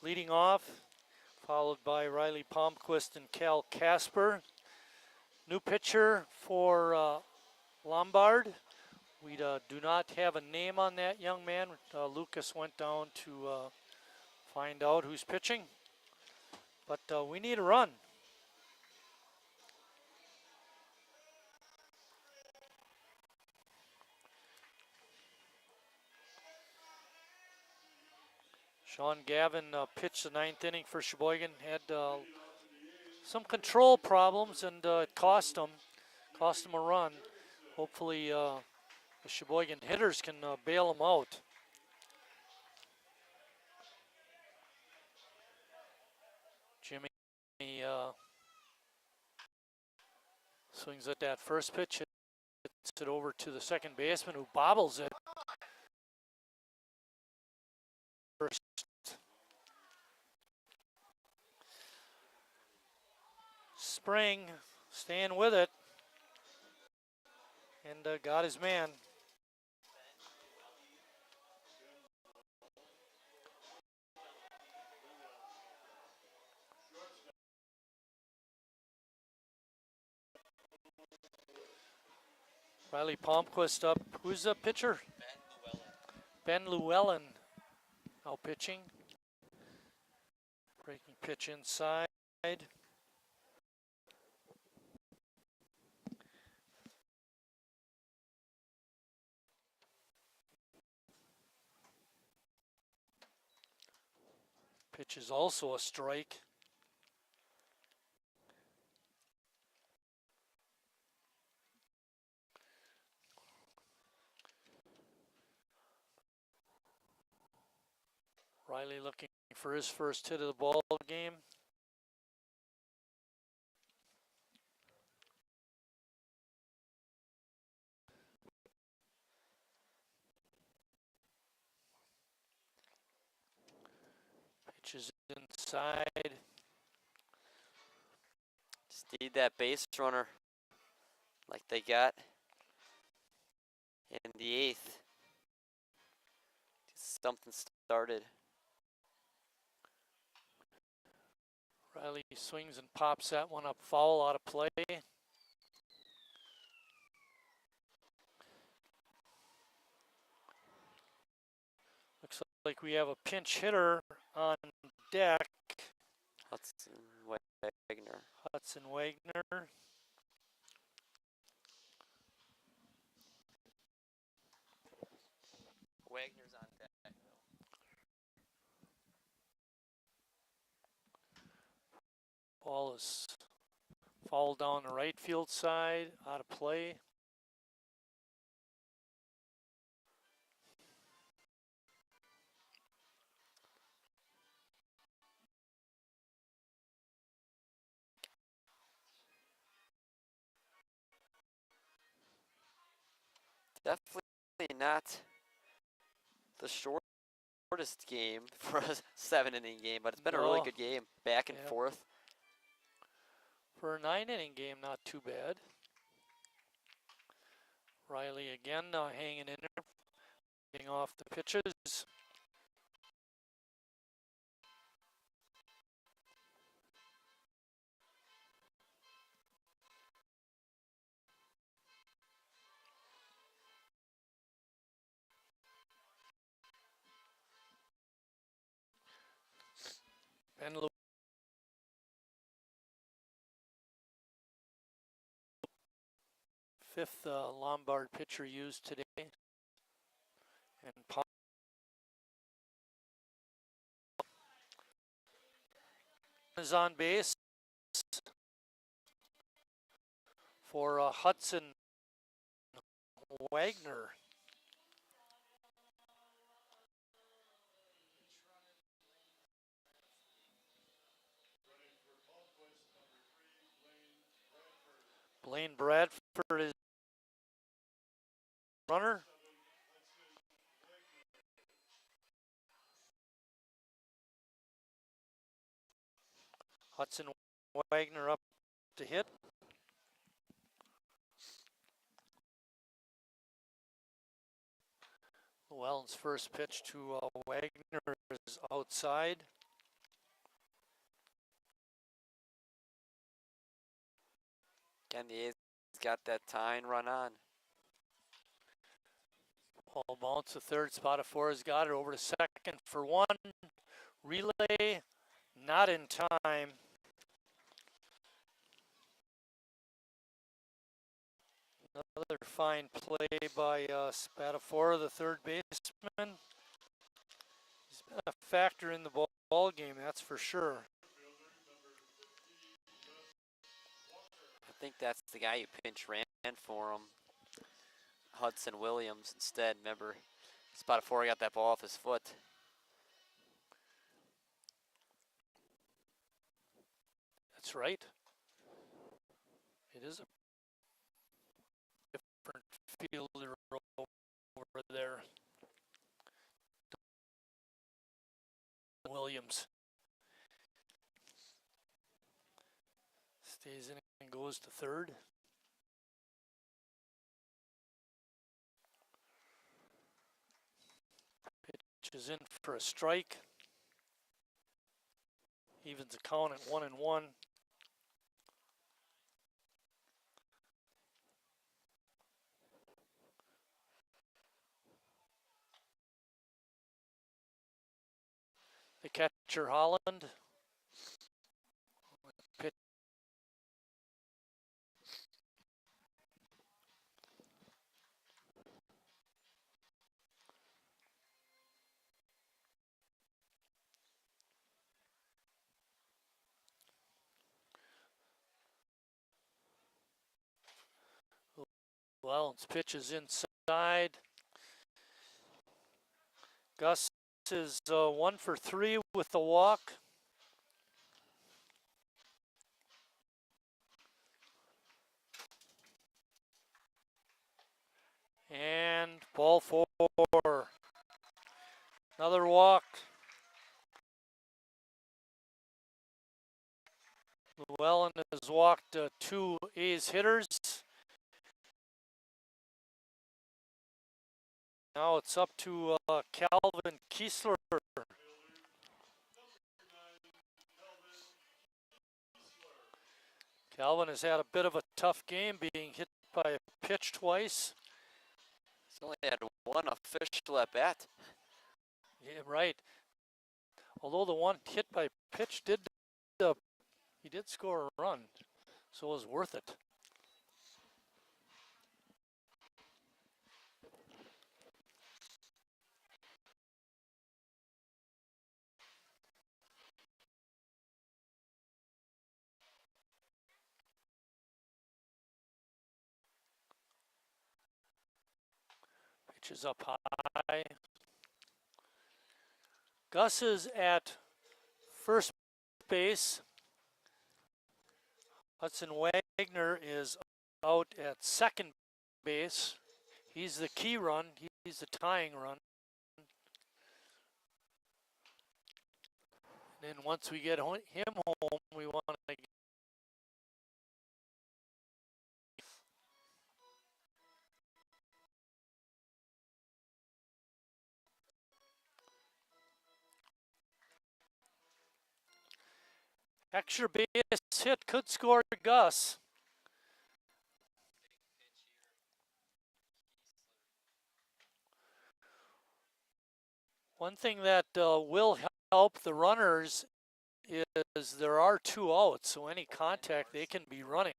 leading off, followed by Riley Palmquist and Cal Casper. New pitcher for Lombard. We do not have a name on that young man. Lucas went down to find out who's pitching, but we need a run. Sean Gavin pitched the 9th inning for Sheboygan. Had some control problems, and it cost him a run. Hopefully the Sheboygan hitters can bail him out. Jimmy swings at that first pitch, hits it over to the second baseman, who bobbles it. First. Spring staying with it, and got his man. Riley Palmquist up. Who's the pitcher? Ben Llewellyn now pitching. Breaking pitch inside. Pitch is also a strike. Riley looking for his first hit of the ball game. Pitches inside. Just need that base runner like they got in the 8th. Something started. Riley swings and pops that one up, foul, out of play. Looks like we have a pinch hitter on deck. Hudson Wagner. Hudson Wagner. Wagner's on deck. Ball is fouled down the right field side, out of play. Definitely not the shortest game for a 7-inning game, but it's been a really good game, back and forth. For a 9-inning game, not too bad. Riley again hanging in there, getting off the pitches. And fifth Lombard pitcher used today. And is on base for Hudson Wagner. Blaine Bradford is runner. Hudson Wagner up to hit. Llewellyn's first pitch to Wagner is outside. Again, the A's got that tying run on. Ball bounce to third, spot of 4 has got it, over to second for 1. Relay, not in time. Another fine play by Spatafora, the third baseman. He's been a factor in the ball game, that's for sure. I think that's the guy who pinch ran for him. Hudson Williams instead. Remember, Spatafora got that ball off his foot. That's right. It is a different fielder over there. Williams stays in and goes to third. Pitch is in for a strike. Evens the count at 1-1. The catcher Holland. Pitch. Well, its pitch is inside. Gus is 1 for 3 with the walk. And ball 4. Another walk. Llewellyn has walked 2 A's hitters. Now it's up to Calvin Kiesler. Calvin has had a bit of a tough game, being hit by a pitch twice. He's only had 1 official at bat. Yeah, right. Although the one hit by pitch he did score a run, so it was worth it. Pitch is up high. Gus is at first base. Hudson Wagner is out at second base. He's the key run. He's the tying run. And then once we get him home, we want to get extra base hit, could score Gus. One thing that will help the runners is there are 2 outs, so any contact they can be running.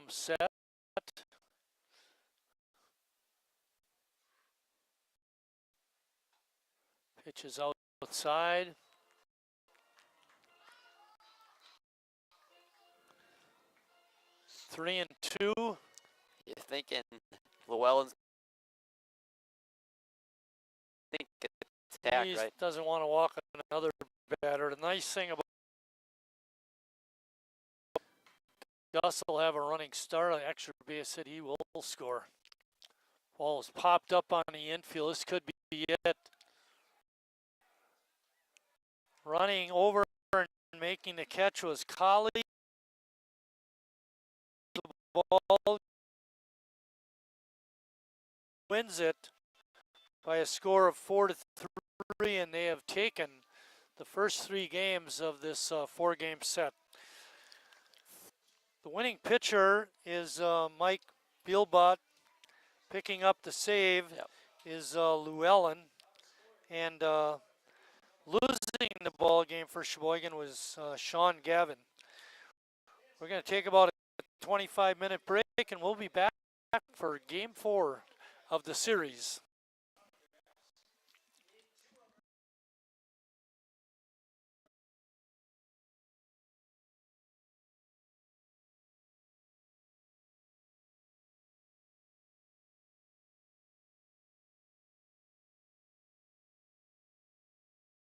Set. Pitch is outside. Three and 2. You're thinking Llewellyn's attack, He right? doesn't want to walk another batter. The nice thing about Gus will have a running start, an extra base hit, he will score. Ball is popped up on the infield. This could be it. Running over and making the catch was Collie. The ball wins it by a score of 4-3, and they have taken the first 3 games of this 4-game set. The winning pitcher is Mike Bielbot. Picking up the save is Llewellyn. And losing the ball game for Sheboygan was Sean Gavin. We're going to take about a 25-minute break, and we'll be back for Game 4 of the series.